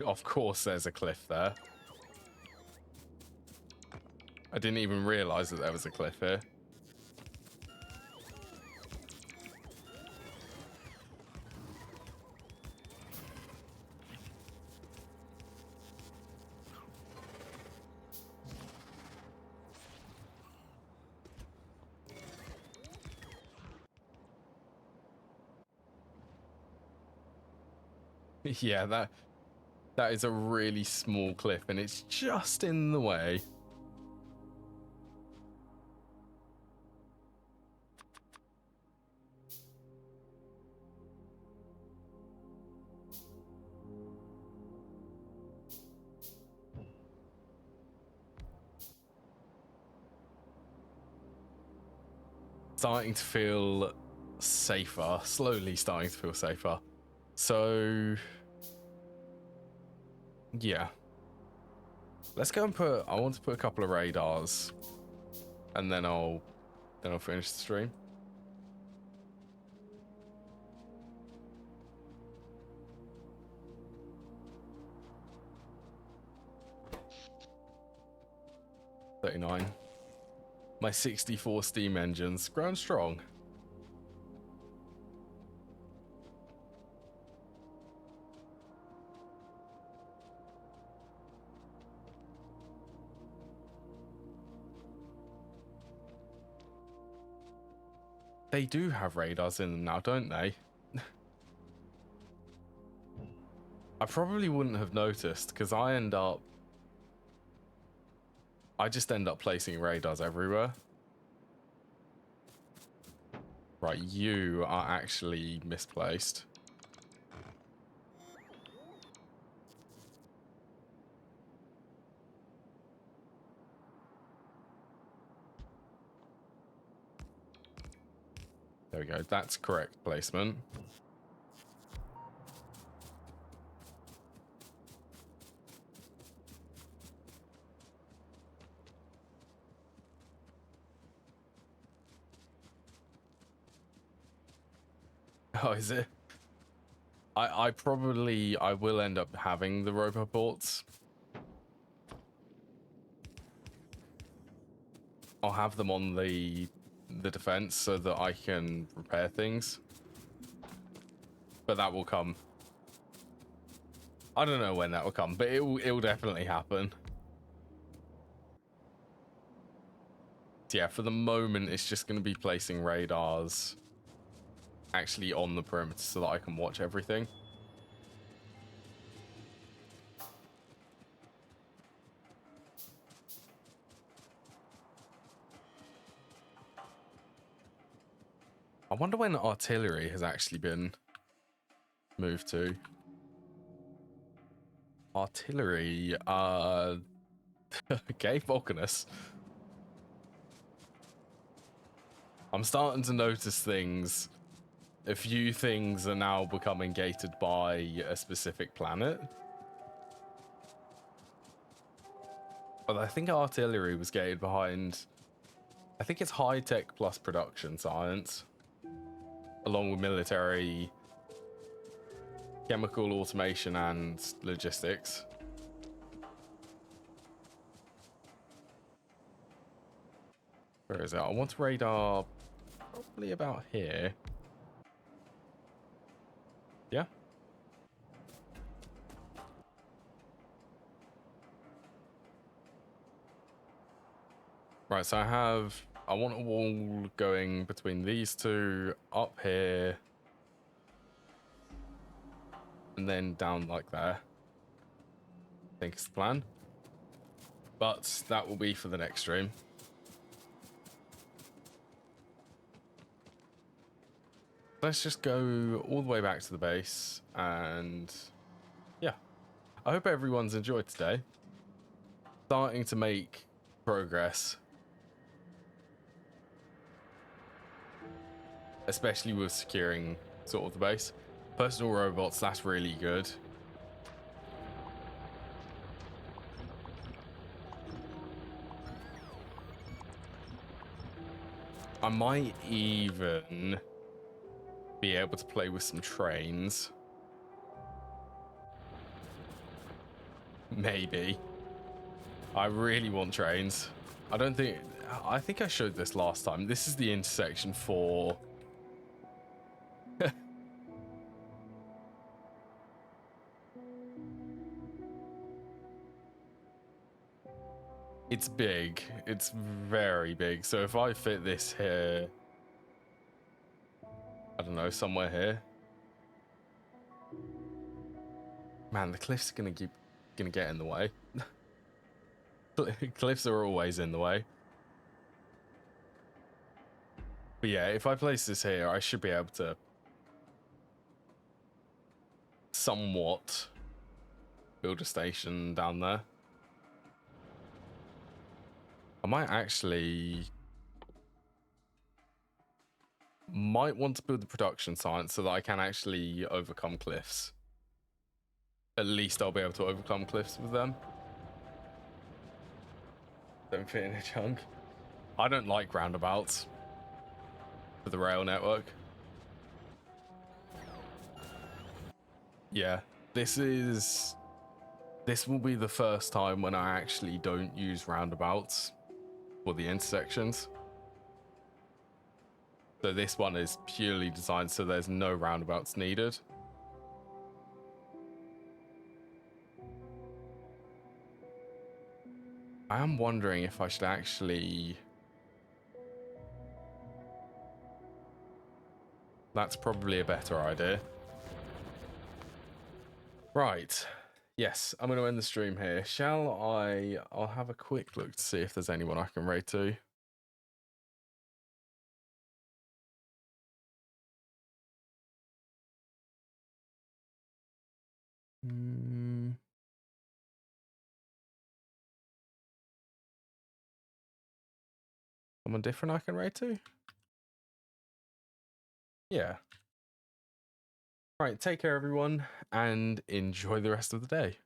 Of course there's a cliff there. I didn't even realize that there was a cliff here. Yeah, that is a really small cliff and it's just in the way. Starting to feel safer, slowly starting to feel safer. So yeah, let's go and I want to put a couple of radars and then I'll finish the stream. $39. My 64 steam engines grown strong. They do have radars in them now, don't they? I probably wouldn't have noticed because I just end up placing radars everywhere. Right, you are actually misplaced. There we go, that's correct placement. Oh, is it? I will end up having the roboports. I'll have them on the defense so that I can repair things. But that will come. I don't know when that will come, but it will definitely happen. So yeah, for the moment, it's just going to be placing radars actually on the perimeter so that I can watch everything. I wonder when artillery has actually been moved to. Artillery, okay, Vulcanus. I'm starting to notice things. A few things are now becoming gated by a specific planet. But I think artillery was gated behind... I think it's high tech plus production science. Along with military, chemical automation and logistics. Where is it? I want radar probably about here. Yeah. Right, so I have I want a wall going between these two, up here, and then down like there. I think it's the plan. But that will be for the next stream. Let's just go all the way back to the base, and yeah. I hope everyone's enjoyed today. Starting to make progress. Especially with securing sort of the base. Personal robots, that's really good. I might even be able to play with some trains. Maybe. I really want trains. I think I showed this last time. This is the intersection for... It's big. It's very big. So if I fit this here, I don't know, somewhere here. Man, the cliff's gonna get in the way. Cliffs are always in the way. But yeah, if I place this here, I should be able to somewhat build a station down there. I might want to build the production science so that I can actually overcome cliffs. At least I'll be able to overcome cliffs with them. Don't fit in a chunk. I don't like roundabouts for the rail network. Yeah, this will be the first time when I actually don't use roundabouts for the intersections. So this one is purely designed so there's no roundabouts needed. I am wondering if I should actually... That's probably a better idea. Right. Yes, I'm going to end the stream here. I'll have a quick look to see if there's anyone I can raid to. Someone different I can raid to? Yeah. Right, take care everyone, and enjoy the rest of the day.